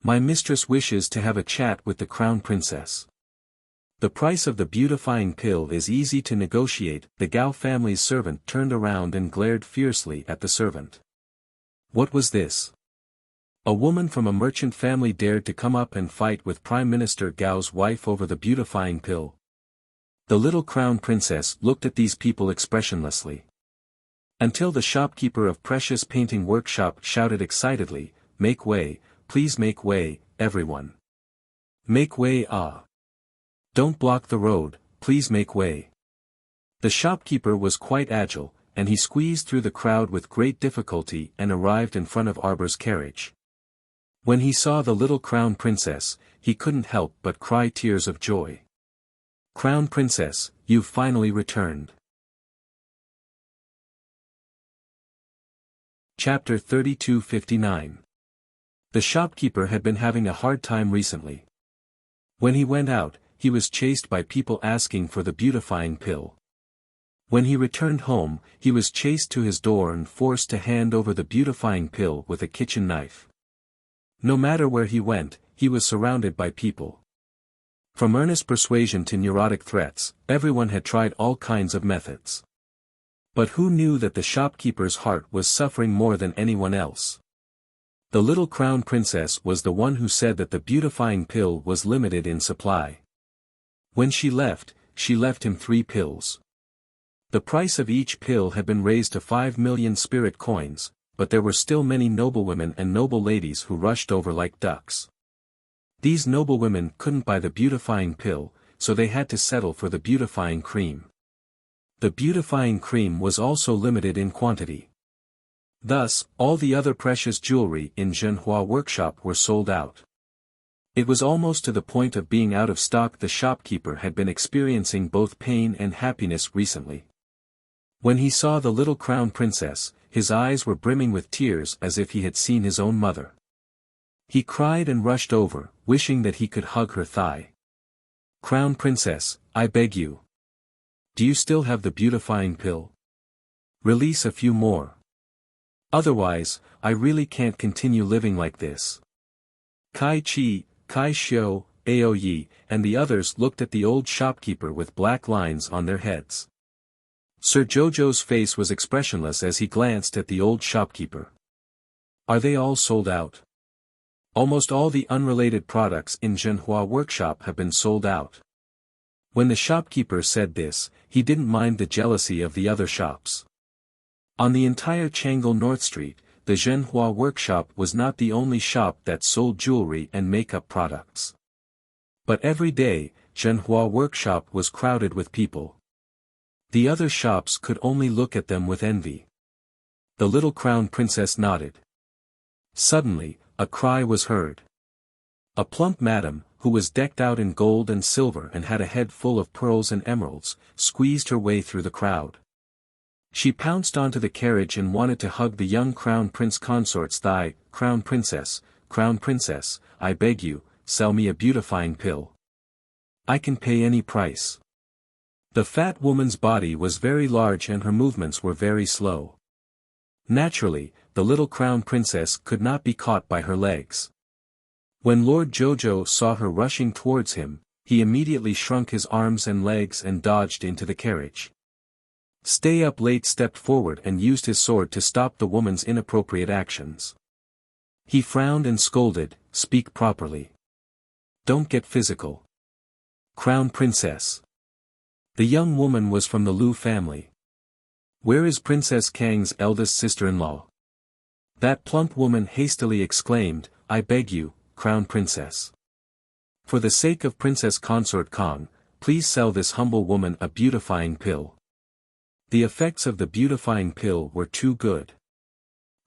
My mistress wishes to have a chat with the Crown Princess. The price of the beautifying pill is easy to negotiate. The Gao family's servant turned around and glared fiercely at the servant. What was this? A woman from a merchant family dared to come up and fight with Prime Minister Gao's wife over the beautifying pill. The little Crown Princess looked at these people expressionlessly. Until the shopkeeper of Precious Painting Workshop shouted excitedly, "Make way, please make way, everyone. Make way, ah. Don't block the road, please make way." The shopkeeper was quite agile, and he squeezed through the crowd with great difficulty and arrived in front of Arbor's carriage. When he saw the little Crown Princess, he couldn't help but cry tears of joy. "Crown Princess, you've finally returned." Chapter 3259. The shopkeeper had been having a hard time recently. When he went out, he was chased by people asking for the beautifying pill. When he returned home, he was chased to his door and forced to hand over the beautifying pill with a kitchen knife. No matter where he went, he was surrounded by people. From earnest persuasion to neurotic threats, everyone had tried all kinds of methods. But who knew that the shopkeeper's heart was suffering more than anyone else? The little Crown Princess was the one who said that the beautifying pill was limited in supply. When she left him 3 pills. The price of each pill had been raised to 5 million spirit coins, but there were still many noblewomen and noble ladies who rushed over like ducks. These noblewomen couldn't buy the beautifying pill, so they had to settle for the beautifying cream. The beautifying cream was also limited in quantity. Thus, all the other precious jewelry in Zhenhua Workshop were sold out. It was almost to the point of being out of stock. The shopkeeper had been experiencing both pain and happiness recently. When he saw the little Crown Princess, his eyes were brimming with tears as if he had seen his own mother. He cried and rushed over, wishing that he could hug her thigh. "Crown Princess, I beg you. Do you still have the beautifying pill? Release a few more. Otherwise, I really can't continue living like this." Kai Chi, Kai Xiu, Ao Yi, and the others looked at the old shopkeeper with black lines on their heads. Sir Jojo's face was expressionless as he glanced at the old shopkeeper. "Are they all sold out?" "Almost all the unrelated products in Zhenhua Workshop have been sold out." When the shopkeeper said this, he didn't mind the jealousy of the other shops. On the entire Chang'an North Street, the Zhenhua Workshop was not the only shop that sold jewelry and makeup products. But every day, Zhenhua Workshop was crowded with people. The other shops could only look at them with envy. The little Crown Princess nodded. Suddenly, a cry was heard. A plump madam, who was decked out in gold and silver and had a head full of pearls and emeralds, squeezed her way through the crowd. She pounced onto the carriage and wanted to hug the young Crown Prince Consort's thigh. Crown Princess, I beg you, sell me a beautifying pill. I can pay any price." The fat woman's body was very large and her movements were very slow. Naturally, the little Crown Princess could not be caught by her legs. When Lord Jojo saw her rushing towards him, he immediately shrunk his arms and legs and dodged into the carriage. Stay Up Late stepped forward and used his sword to stop the woman's inappropriate actions. He frowned and scolded, "Speak properly. Don't get physical." "Crown Princess." The young woman was from the Lu family. Where is Princess Kang's eldest sister-in-law? That plump woman hastily exclaimed, I beg you, Crown Princess. For the sake of Princess Consort Kong, please sell this humble woman a beautifying pill. The effects of the beautifying pill were too good.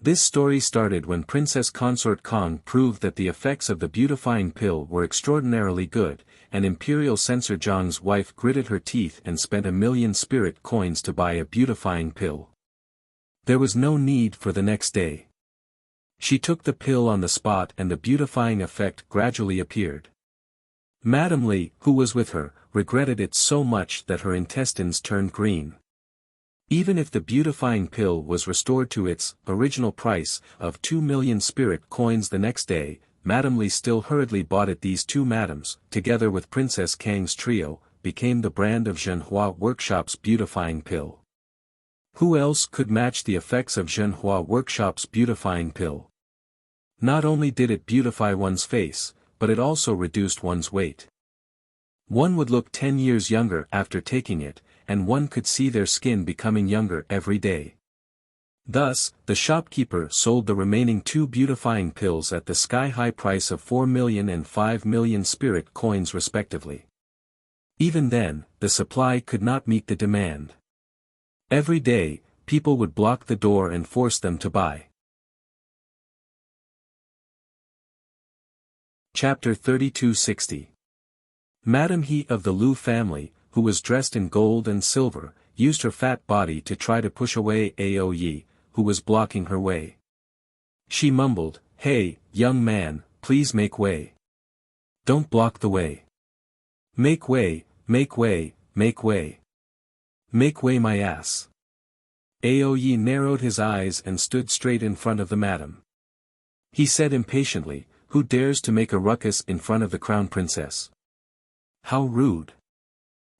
This story started when Princess Consort Kong proved that the effects of the beautifying pill were extraordinarily good, and Imperial Censor Zhang's wife gritted her teeth and spent 1,000,000 spirit coins to buy a beautifying pill. There was no need for the next day. She took the pill on the spot and the beautifying effect gradually appeared. Madame Li, who was with her, regretted it so much that her intestines turned green. Even if the beautifying pill was restored to its original price of 2,000,000 spirit coins the next day, Madame Li still hurriedly bought it. These two madams, together with Princess Kang's trio, became the brand of Zhenhua Workshop's beautifying pill. Who else could match the effects of Zhenhua Workshop's beautifying pill? Not only did it beautify one's face, but it also reduced one's weight. One would look 10 years younger after taking it, and one could see their skin becoming younger every day. Thus, the shopkeeper sold the remaining 2 beautifying pills at the sky-high price of 4,000,000 and 5,000,000 spirit coins respectively. Even then, the supply could not meet the demand. Every day, people would block the door and force them to buy. Chapter 3260. Madame He of the Lu family, who was dressed in gold and silver, used her fat body to try to push away Ao Yi, who was blocking her way. She mumbled, Hey, young man, please make way. Don't block the way. Make way, make way, make way. Make way my ass. Ao Yi narrowed his eyes and stood straight in front of the madam. He said impatiently, Who dares to make a ruckus in front of the crown princess? How rude.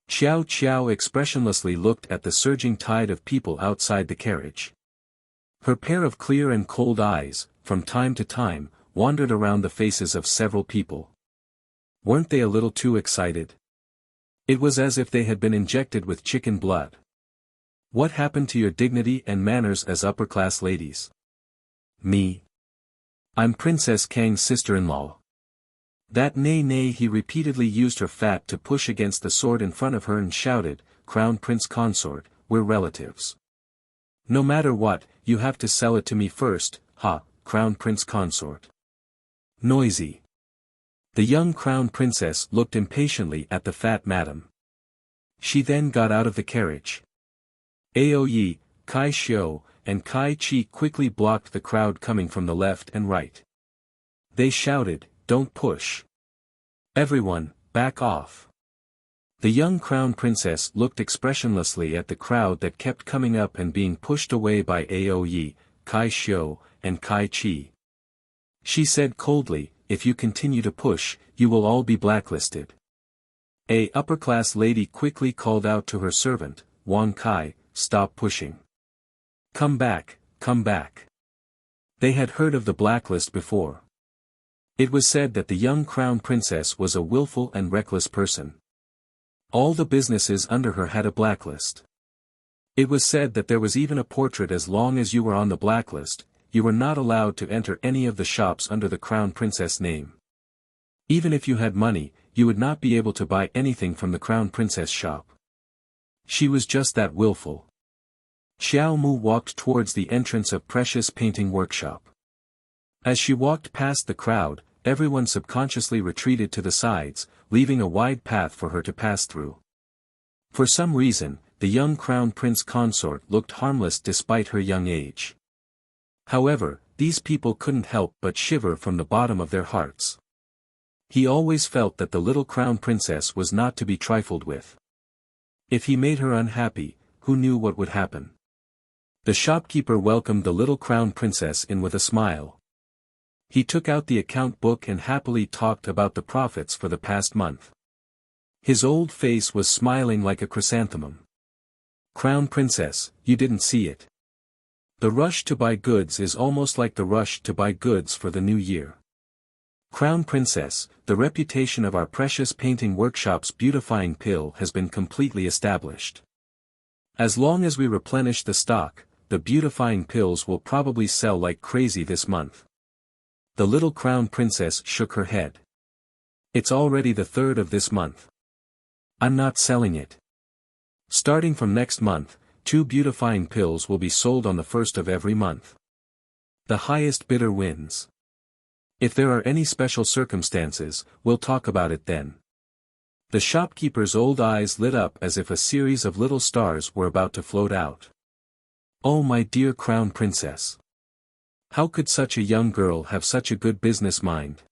Xiao Qiao expressionlessly looked at the surging tide of people outside the carriage. Her pair of clear and cold eyes, from time to time, wandered around the faces of several people. Weren't they a little too excited? It was as if they had been injected with chicken blood. What happened to your dignity and manners as upper-class ladies? Me? I'm Princess Kang's sister-in-law. That nay, he repeatedly used her fat to push against the sword in front of her and shouted, Crown Prince Consort, we're relatives. No matter what, you have to sell it to me first, ha, Crown Prince Consort. Noisy. The young Crown Princess looked impatiently at the fat madam. She then got out of the carriage. Ao Yi, Kai Xiu, and Kai Chi quickly blocked the crowd coming from the left and right. They shouted, Don't push. Everyone, back off. The young crown princess looked expressionlessly at the crowd that kept coming up and being pushed away by Ao Yi, Kai Xiu, and Kai Chi. She said coldly, If you continue to push, you will all be blacklisted. A upper-class lady quickly called out to her servant, Wang Kai, stop pushing. Come back, come back. They had heard of the blacklist before. It was said that the young crown princess was a willful and reckless person. All the businesses under her had a blacklist. It was said that there was even a portrait. As long as you were on the blacklist, you were not allowed to enter any of the shops under the crown princess name. Even if you had money, you would not be able to buy anything from the crown princess shop. She was just that willful. Xiao Mu walked towards the entrance of Precious Painting Workshop. As she walked past the crowd, everyone subconsciously retreated to the sides, leaving a wide path for her to pass through. For some reason, the young crown prince consort looked harmless despite her young age. However, these people couldn't help but shiver from the bottom of their hearts. He always felt that the little crown princess was not to be trifled with. If he made her unhappy, who knew what would happen? The shopkeeper welcomed the little crown princess in with a smile. He took out the account book and happily talked about the profits for the past month. His old face was smiling like a chrysanthemum. Crown Princess, you didn't see it. The rush to buy goods is almost like the rush to buy goods for the new year. Crown Princess, the reputation of our Precious Painting Workshop's beautifying pill has been completely established. As long as we replenish the stock, the beautifying pills will probably sell like crazy this month. The little crown princess shook her head. It's already the 3rd of this month. I'm not selling it. Starting from next month, 2 beautifying pills will be sold on the 1st of every month. The highest bidder wins. If there are any special circumstances, we'll talk about it then. The shopkeeper's old eyes lit up as if a series of little stars were about to float out. Oh, my dear crown princess. How could such a young girl have such a good business mind?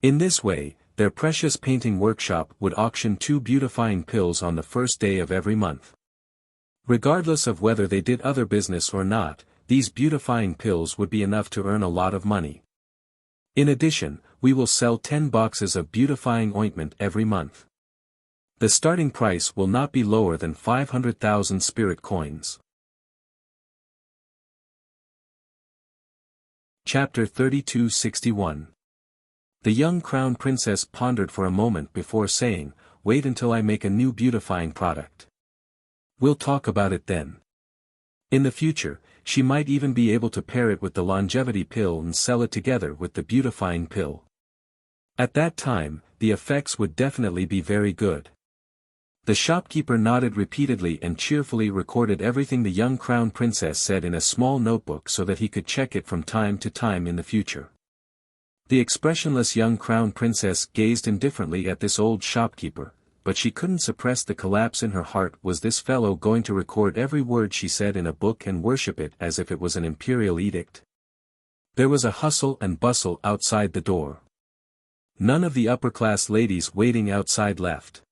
In this way, their precious painting workshop would auction 2 beautifying pills on the 1st day of every month. Regardless of whether they did other business or not, these beautifying pills would be enough to earn a lot of money. In addition, we will sell 10 boxes of beautifying ointment every month. The starting price will not be lower than 500,000 spirit coins. Chapter 3261. The young crown princess pondered for a moment before saying, "Wait until I make a new beautifying product. We'll talk about it then." In the future, she might even be able to pair it with the longevity pill and sell it together with the beautifying pill. At that time, the effects would definitely be very good. The shopkeeper nodded repeatedly and cheerfully recorded everything the young crown princess said in a small notebook so that he could check it from time to time in the future. The expressionless young crown princess gazed indifferently at this old shopkeeper, but she couldn't suppress the collapse in her heart. Was this fellow going to record every word she said in a book and worship it as if it was an imperial edict? There was a hustle and bustle outside the door. None of the upper-class ladies waiting outside left.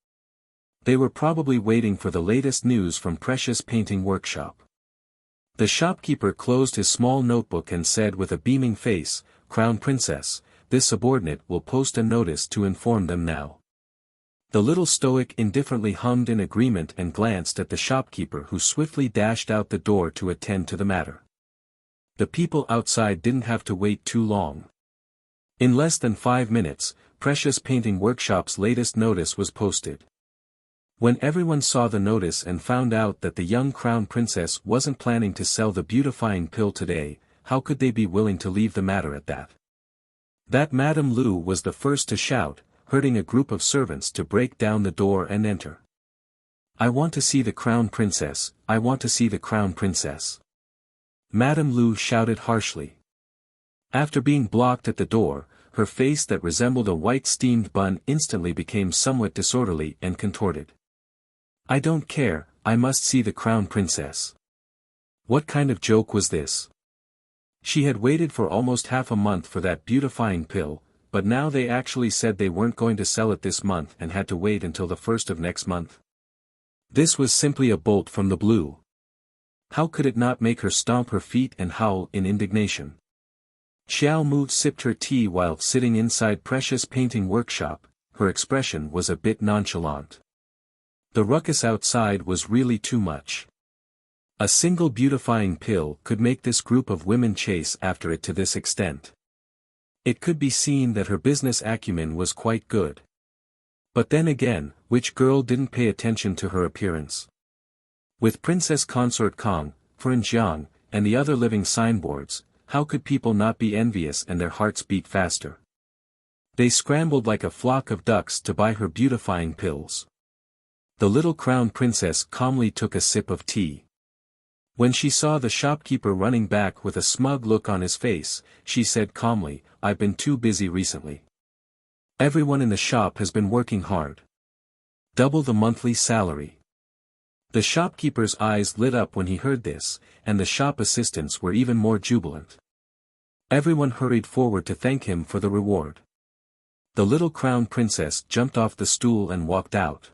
They were probably waiting for the latest news from Precious Painting Workshop. The shopkeeper closed his small notebook and said with a beaming face, "Crown Princess, this subordinate will post a notice to inform them now." The little stoic indifferently hummed in agreement and glanced at the shopkeeper, who swiftly dashed out the door to attend to the matter. The people outside didn't have to wait too long. In less than 5 minutes, Precious Painting Workshop's latest notice was posted. When everyone saw the notice and found out that the young crown princess wasn't planning to sell the beautifying pill today, how could they be willing to leave the matter at that? That Madame Lu was the first to shout, herding a group of servants to break down the door and enter. "I want to see the crown princess, I want to see the crown princess," Madame Lu shouted harshly. After being blocked at the door, her face that resembled a white steamed bun instantly became somewhat disorderly and contorted. "I don't care, I must see the crown princess." What kind of joke was this? She had waited for almost half a month for that beautifying pill, but now they actually said they weren't going to sell it this month and had to wait until the 1st of next month. This was simply a bolt from the blue. How could it not make her stomp her feet and howl in indignation? Xiao Mu sipped her tea while sitting inside Precious Painting Workshop. Her expression was a bit nonchalant. The ruckus outside was really too much. A single beautifying pill could make this group of women chase after it to this extent. It could be seen that her business acumen was quite good. But then again, which girl didn't pay attention to her appearance? With Princess Consort Kong, Jiang, and the other living signboards, how could people not be envious and their hearts beat faster? They scrambled like a flock of ducks to buy her beautifying pills. The little crown princess calmly took a sip of tea. When she saw the shopkeeper running back with a smug look on his face, she said calmly, "I've been too busy recently. Everyone in the shop has been working hard. Double the monthly salary." The shopkeeper's eyes lit up when he heard this, and the shop assistants were even more jubilant. Everyone hurried forward to thank him for the reward. The little crown princess jumped off the stool and walked out.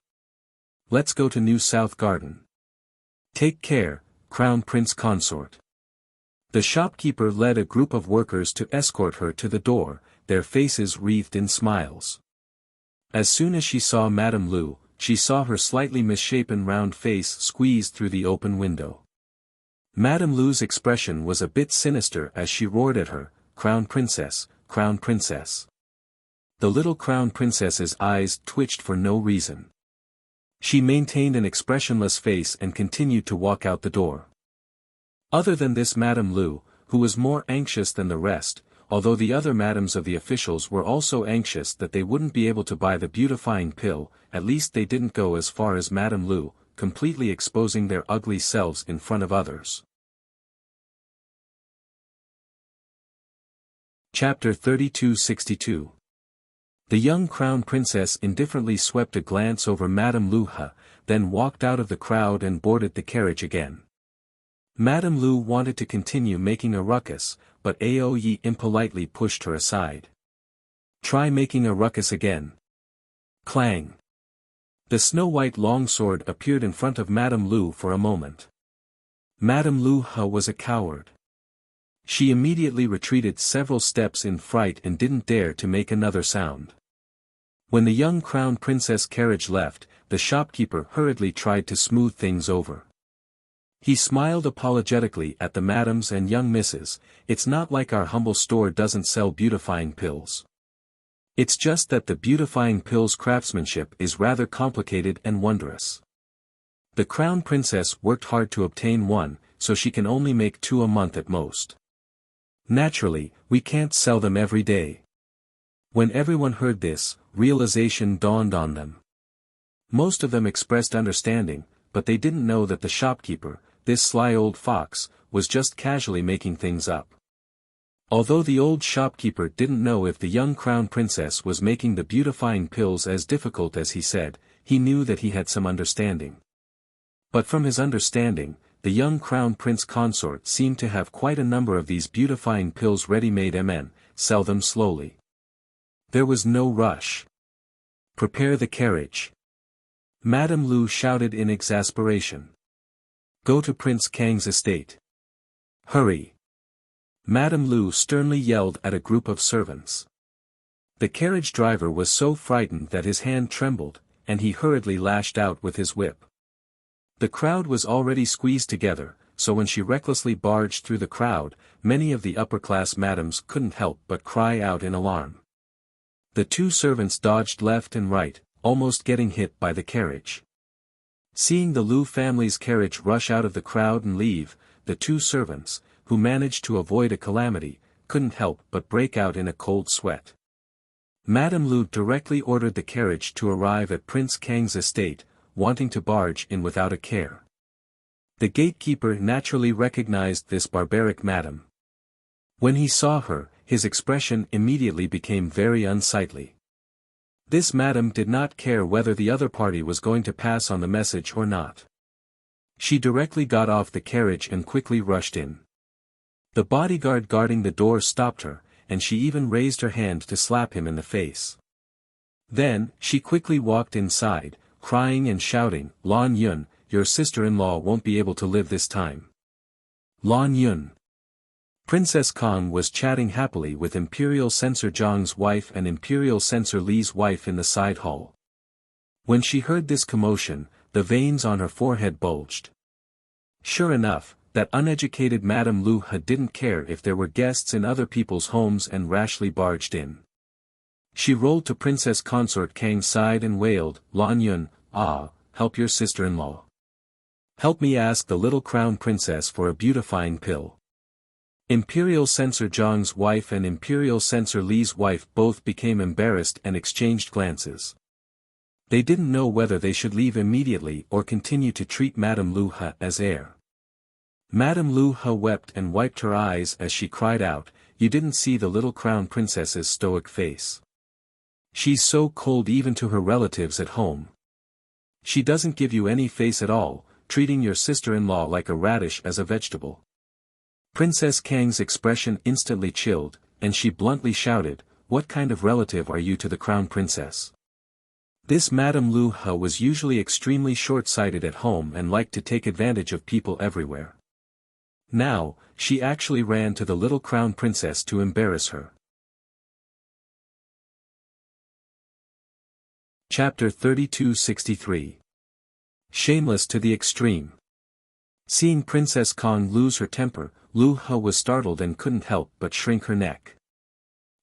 "Let's go to New South Garden." "Take care, Crown Prince Consort." The shopkeeper led a group of workers to escort her to the door, their faces wreathed in smiles. As soon as she saw Madame Lu, she saw her slightly misshapen round face squeezed through the open window. Madame Lu's expression was a bit sinister as she roared at her, "Crown Princess, Crown Princess." The little crown princess's eyes twitched for no reason. She maintained an expressionless face and continued to walk out the door. Other than this, Madame Lu, who was more anxious than the rest, although the other madams of the officials were also anxious that they wouldn't be able to buy the beautifying pill, at least they didn't go as far as Madame Lu, completely exposing their ugly selves in front of others. Chapter 3262. The young crown princess indifferently swept a glance over Madame Lu, then walked out of the crowd and boarded the carriage again. Madame Lu wanted to continue making a ruckus, but Aoyi impolitely pushed her aside. Try making a ruckus again. Clang. The snow-white longsword appeared in front of Madame Lu for a moment. Madame Lu was a coward. She immediately retreated several steps in fright and didn't dare to make another sound. When the young crown princess carriage left, the shopkeeper hurriedly tried to smooth things over. He smiled apologetically at the madams and young misses. It's not like our humble store doesn't sell beautifying pills. It's just that the beautifying pill's craftsmanship is rather complicated and wondrous. The crown princess worked hard to obtain one, so she can only make 2 a month at most. Naturally, we can't sell them every day. When everyone heard this, realization dawned on them. Most of them expressed understanding, but they didn't know that the shopkeeper, this sly old fox, was just casually making things up. Although the old shopkeeper didn't know if the young crown princess was making the beautifying pills as difficult as he said, he knew that he had some understanding. But from his understanding, the young crown prince consort seemed to have quite a number of these beautifying pills ready-made and sell them slowly. There was no rush. Prepare the carriage. Madame Lu shouted in exasperation. Go to Prince Kang's estate. Hurry. Madame Lu sternly yelled at a group of servants. The carriage driver was so frightened that his hand trembled, and he hurriedly lashed out with his whip. The crowd was already squeezed together, so when she recklessly barged through the crowd, many of the upper-class madams couldn't help but cry out in alarm. The 2 servants dodged left and right, almost getting hit by the carriage. Seeing the Lu family's carriage rush out of the crowd and leave, the 2 servants, who managed to avoid a calamity, couldn't help but break out in a cold sweat. Madame Lu directly ordered the carriage to arrive at Prince Kang's estate, wanting to barge in without a care. The gatekeeper naturally recognized this barbaric madam. When he saw her, his expression immediately became very unsightly. This madam did not care whether the other party was going to pass on the message or not. She directly got off the carriage and quickly rushed in. The bodyguard guarding the door stopped her, and she even raised her hand to slap him in the face. Then, she quickly walked inside, crying and shouting, Lan Yun, your sister-in-law won't be able to live this time. Lan Yun. Princess Kong was chatting happily with Imperial Censor Zhang's wife and Imperial Censor Li's wife in the side hall. When she heard this commotion, the veins on her forehead bulged. Sure enough, that uneducated Madame Lu didn't care if there were guests in other people's homes and rashly barged in. She rolled to Princess Consort Kang's side and wailed, Lan Yun, help your sister-in-law. Help me ask the little crown princess for a beautifying pill. Imperial Censor Zhang's wife and Imperial Censor Li's wife both became embarrassed and exchanged glances. They didn't know whether they should leave immediately or continue to treat Madame Lu as heir. Madame Lu wept and wiped her eyes as she cried out, you didn't see the little crown princess's stoic face. She's so cold even to her relatives at home. She doesn't give you any face at all, treating your sister-in-law like a radish as a vegetable. Princess Kang's expression instantly chilled, and she bluntly shouted, what kind of relative are you to the crown princess? This Madame Lu was usually extremely short-sighted at home and liked to take advantage of people everywhere. Now, she actually ran to the little crown princess to embarrass her. Chapter 3263. Shameless to the extreme. Seeing Princess Kong lose her temper, Lu was startled and couldn't help but shrink her neck.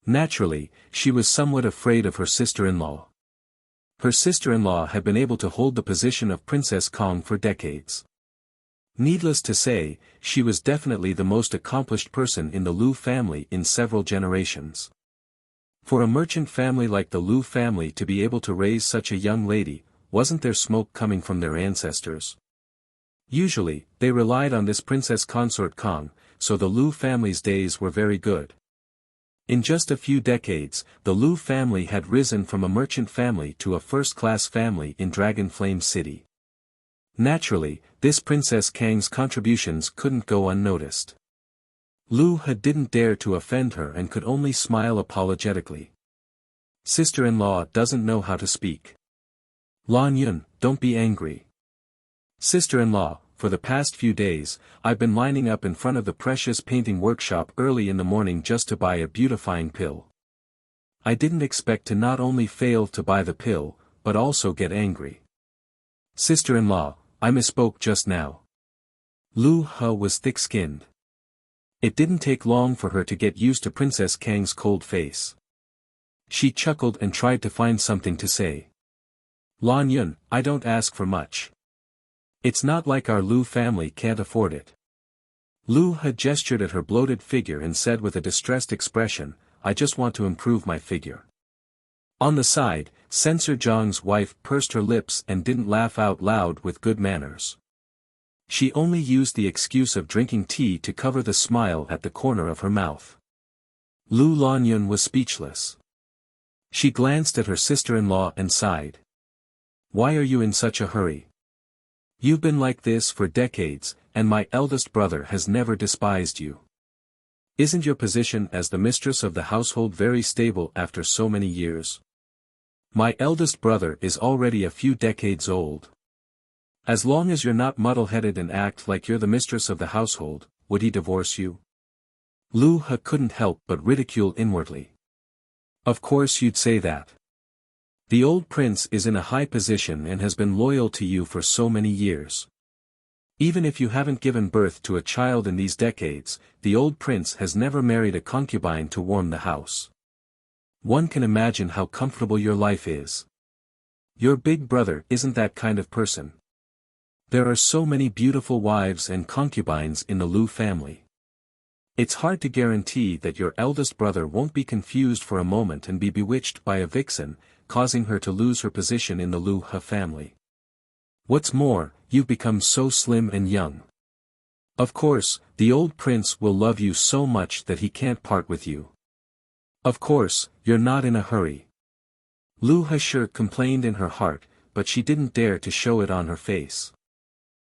Naturally, she was somewhat afraid of her sister-in-law. Her sister-in-law had been able to hold the position of Princess Kong for decades. Needless to say, she was definitely the most accomplished person in the Liu family in several generations. For a merchant family like the Liu family to be able to raise such a young lady, wasn't there smoke coming from their ancestors? Usually, they relied on this Princess Consort Kong, so the Liu family's days were very good. In just a few decades, the Liu family had risen from a merchant family to a first-class family in Dragon Flame City. Naturally, this Princess Kang's contributions couldn't go unnoticed. Liu didn't dare to offend her and could only smile apologetically. Sister-in-law doesn't know how to speak. Lan Yun, don't be angry. Sister-in-law, for the past few days, I've been lining up in front of the precious painting workshop early in the morning just to buy a beautifying pill. I didn't expect to not only fail to buy the pill, but also get angry. Sister-in-law, I misspoke just now. Liu was thick-skinned. It didn't take long for her to get used to Princess Kang's cold face. She chuckled and tried to find something to say. Lan Yun, I don't ask for much. It's not like our Liu family can't afford it. Liu gestured at her bloated figure and said with a distressed expression, I just want to improve my figure. On the side, Censor Zhang's wife pursed her lips and didn't laugh out loud with good manners. She only used the excuse of drinking tea to cover the smile at the corner of her mouth. Liu Lanyun was speechless. She glanced at her sister-in-law and sighed. Why are you in such a hurry? You've been like this for decades, and my eldest brother has never despised you. Isn't your position as the mistress of the household very stable after so many years? My eldest brother is already a few decades old. As long as you're not muddle-headed and act like you're the mistress of the household, would he divorce you? Liu couldn't help but ridicule inwardly. Of course you'd say that. The old prince is in a high position and has been loyal to you for so many years. Even if you haven't given birth to a child in these decades, the old prince has never married a concubine to warm the house. One can imagine how comfortable your life is. Your big brother isn't that kind of person. There are so many beautiful wives and concubines in the Liu family. It's hard to guarantee that your eldest brother won't be confused for a moment and be bewitched by a vixen, causing her to lose her position in the Liu family. What's more, you've become so slim and young. Of course, the old prince will love you so much that he can't part with you. Of course, you're not in a hurry. Liu sure complained in her heart, but she didn't dare to show it on her face.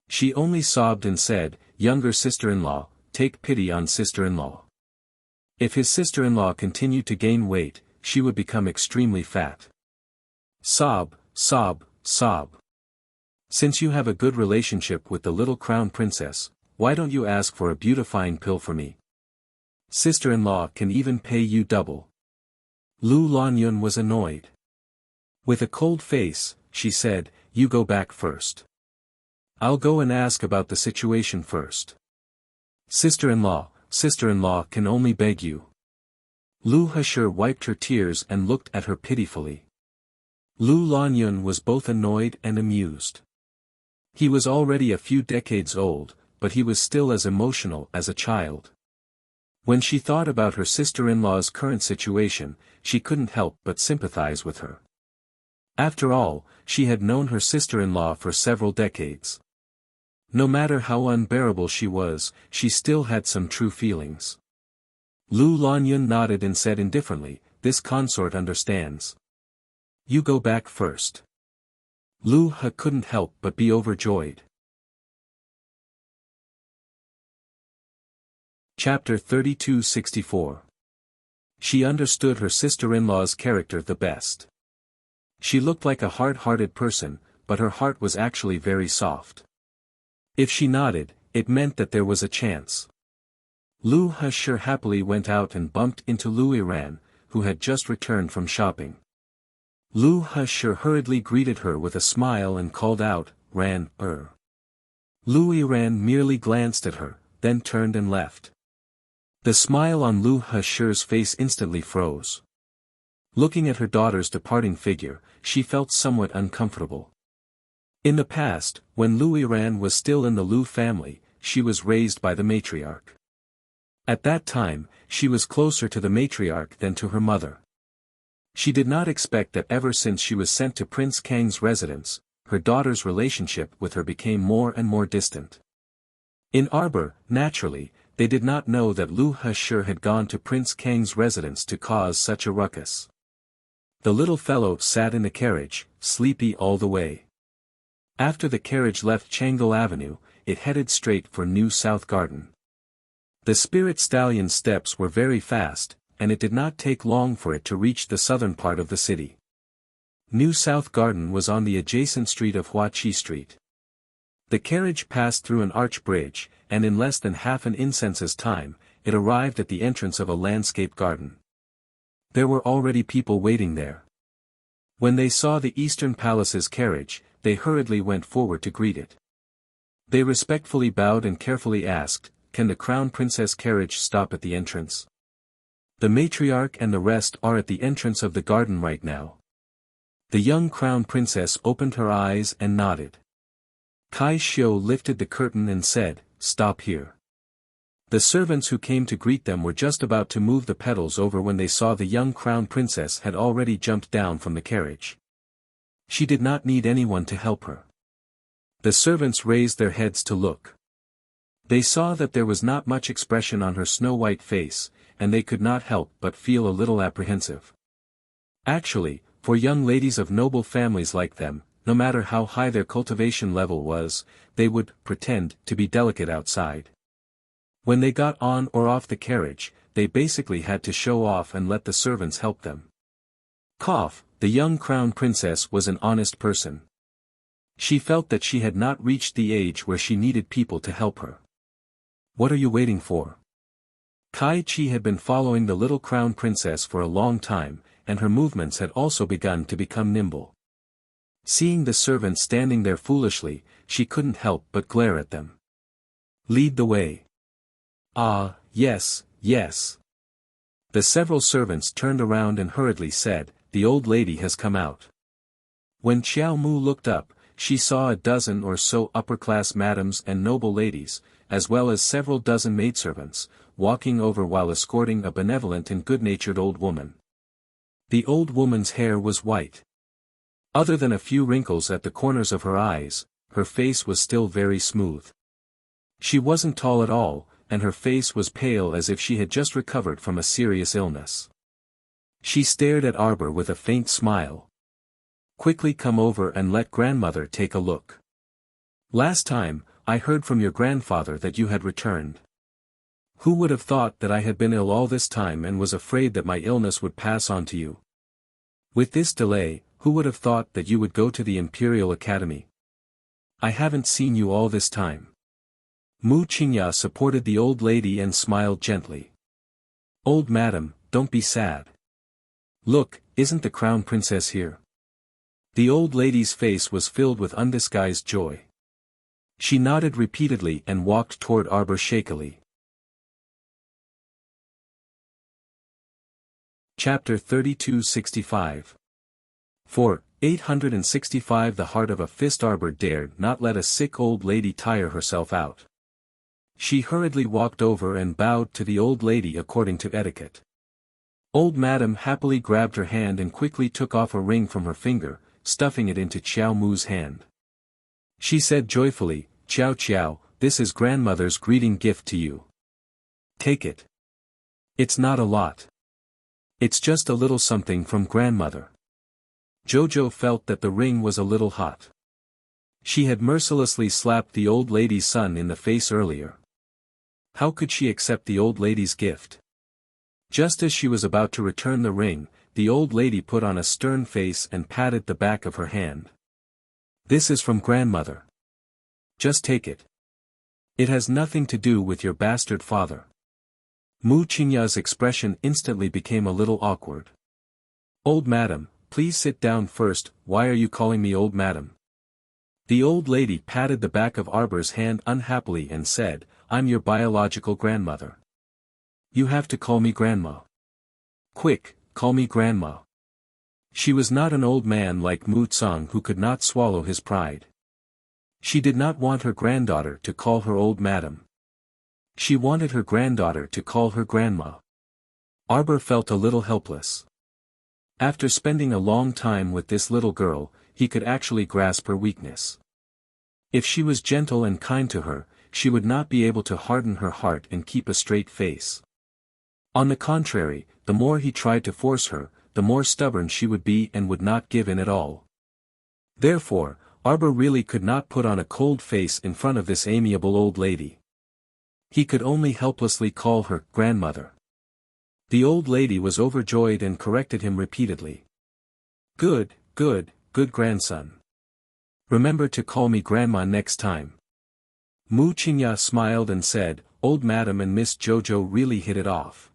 She only sobbed and said, younger sister-in-law, take pity on sister-in-law. If his sister-in-law continued to gain weight, she would become extremely fat. Sob, sob, sob. Since you have a good relationship with the little crown princess, why don't you ask for a beautifying pill for me? Sister-in-law can even pay you double. Liu Lanyun was annoyed. With a cold face, she said, you go back first. I'll go and ask about the situation first. Sister-in-law can only beg you. Liu sure wiped her tears and looked at her pitifully. Liu Lanyun was both annoyed and amused. He was already a few decades old, but he was still as emotional as a child. When she thought about her sister-in-law's current situation, she couldn't help but sympathize with her. After all, she had known her sister-in-law for several decades. No matter how unbearable she was, she still had some true feelings. Liu Lanyun nodded and said indifferently, this consort understands. You go back first. Liu couldn't help but be overjoyed. Chapter 3264. She understood her sister-in-law's character the best. She looked like a hard-hearted person, but her heart was actually very soft. If she nodded, it meant that there was a chance. Liu sure happily went out and bumped into Liu Yiran, who had just returned from shopping. Liu sure hurriedly greeted her with a smile and called out, Ran, Liu Yiran merely glanced at her, then turned and left. The smile on Liu sure's face instantly froze. Looking at her daughter's departing figure, she felt somewhat uncomfortable. In the past, when Lu Yiran was still in the Lu family, she was raised by the matriarch. At that time, she was closer to the matriarch than to her mother. She did not expect that ever since she was sent to Prince Kang's residence, her daughter's relationship with her became more and more distant. In Arbor, naturally, they did not know that Lu Heshur had gone to Prince Kang's residence to cause such a ruckus. The little fellow sat in the carriage, sleepy all the way. After the carriage left Changle Avenue, it headed straight for New South Garden. The spirit stallion's steps were very fast, and it did not take long for it to reach the southern part of the city. New South Garden was on the adjacent street of Hua Chi Street. The carriage passed through an arch bridge, and in less than half an incense's time, it arrived at the entrance of a landscape garden. There were already people waiting there. When they saw the Eastern Palace's carriage, they hurriedly went forward to greet it. They respectfully bowed and carefully asked, "Can the Crown Princess carriage stop at the entrance?" "The matriarch and the rest are at the entrance of the garden right now." The young Crown Princess opened her eyes and nodded. Kai Xiu lifted the curtain and said, "Stop here." The servants who came to greet them were just about to move the petals over when they saw the young Crown Princess had already jumped down from the carriage. She did not need anyone to help her. The servants raised their heads to look. They saw that there was not much expression on her snow-white face, and they could not help but feel a little apprehensive. Actually, for young ladies of noble families like them, no matter how high their cultivation level was, they would pretend to be delicate outside. When they got on or off the carriage, they basically had to show off and let the servants help them. The young Crown Princess was an honest person. She felt that she had not reached the age where she needed people to help her. "What are you waiting for?" Kai Chi had been following the little Crown Princess for a long time, and her movements had also begun to become nimble. Seeing the servants standing there foolishly, she couldn't help but glare at them. "Lead the way." "Ah, yes, yes." The several servants turned around and hurriedly said, "The old lady has come out." When Xiao Mu looked up, she saw a dozen or so upper-class madams and noble ladies, as well as several dozen maidservants, walking over while escorting a benevolent and good-natured old woman. The old woman's hair was white. Other than a few wrinkles at the corners of her eyes, her face was still very smooth. She wasn't tall at all, and her face was pale as if she had just recovered from a serious illness. She stared at Arbor with a faint smile. "Quickly come over and let grandmother take a look. Last time, I heard from your grandfather that you had returned. Who would have thought that I had been ill all this time and was afraid that my illness would pass on to you? With this delay, who would have thought that you would go to the Imperial Academy? I haven't seen you all this time." Mu Qingya supported the old lady and smiled gently. "Old madam, don't be sad. Look, isn't the Crown Princess here?" The old lady's face was filled with undisguised joy. She nodded repeatedly and walked toward Arbor shakily. Chapter 3265. For 865 The heart of a fist. Arbor dared not let a sick old lady tire herself out. She hurriedly walked over and bowed to the old lady according to etiquette. Old Madam happily grabbed her hand and quickly took off a ring from her finger, stuffing it into Qiao Mu's hand. She said joyfully, "Qiao Qiao, this is grandmother's greeting gift to you. Take it. It's not a lot. It's just a little something from grandmother." Jojo felt that the ring was a little hot. She had mercilessly slapped the old lady's son in the face earlier. How could she accept the old lady's gift? Just as she was about to return the ring, the old lady put on a stern face and patted the back of her hand. "This is from grandmother. Just take it. It has nothing to do with your bastard father." Mu Qingya's expression instantly became a little awkward. "Old madam, please sit down first. Why are you calling me old madam?" The old lady patted the back of Arbor's hand unhappily and said, "I'm your biological grandmother. You have to call me grandma. Quick, call me grandma." She was not an old man like Mu Tsang who could not swallow his pride. She did not want her granddaughter to call her old madam. She wanted her granddaughter to call her grandma. Arbor felt a little helpless. After spending a long time with this little girl, he could actually grasp her weakness. If she was gentle and kind to her, she would not be able to harden her heart and keep a straight face. On the contrary, the more he tried to force her, the more stubborn she would be and would not give in at all. Therefore, Arbor really could not put on a cold face in front of this amiable old lady. He could only helplessly call her grandmother. The old lady was overjoyed and corrected him repeatedly. Good grandson. Remember to call me grandma next time. Mu Qingya smiled and said, Old Madam and Miss Jojo really hit it off.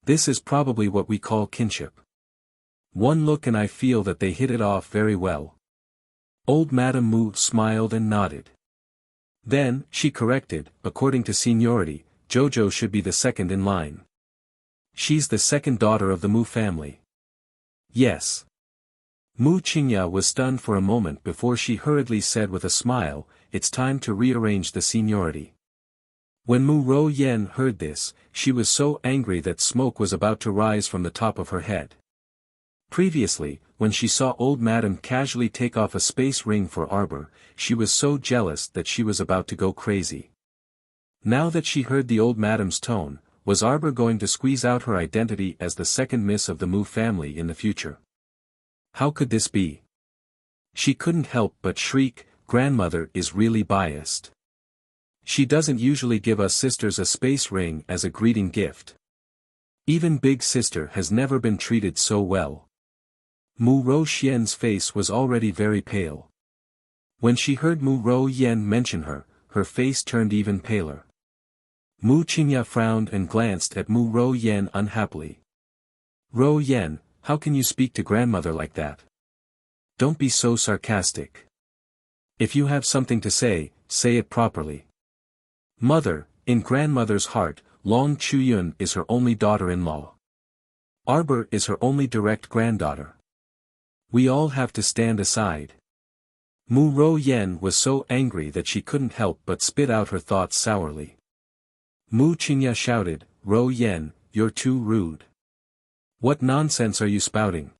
This is probably what we call kinship. One look and I feel that they hit it off very well. Old Madam Mu smiled and nodded. Then, she corrected, according to seniority, Jojo should be the second in line. She's the second daughter of the Mu family. Yes. Mu Qingya was stunned for a moment before she hurriedly said with a smile, it's time to rearrange the seniority. When Mu Ro Yen heard this, she was so angry that smoke was about to rise from the top of her head. Previously, when she saw old Madam casually take off a space ring for Arbor, she was so jealous that she was about to go crazy. Now that she heard the old Madam's tone, was Arbor going to squeeze out her identity as the second miss of the Mu family in the future? How could this be? She couldn't help but shriek, Grandmother is really biased. She doesn't usually give us sisters a space ring as a greeting gift. Even big sister has never been treated so well. Mu Ro Xian's face was already very pale. When she heard Mu Ro Yen mention her, her face turned even paler. Mu Qingya frowned and glanced at Mu Ro Yen unhappily. Ro Yen, how can you speak to grandmother like that? Don't be so sarcastic. If you have something to say it properly. Mother, in grandmother's heart, Long Chuyun is her only daughter-in-law. Arbor is her only direct granddaughter. We all have to stand aside. Mu Ro Yen was so angry that she couldn't help but spit out her thoughts sourly. Mu Qingya shouted, Ro Yen, you're too rude. What nonsense are you spouting?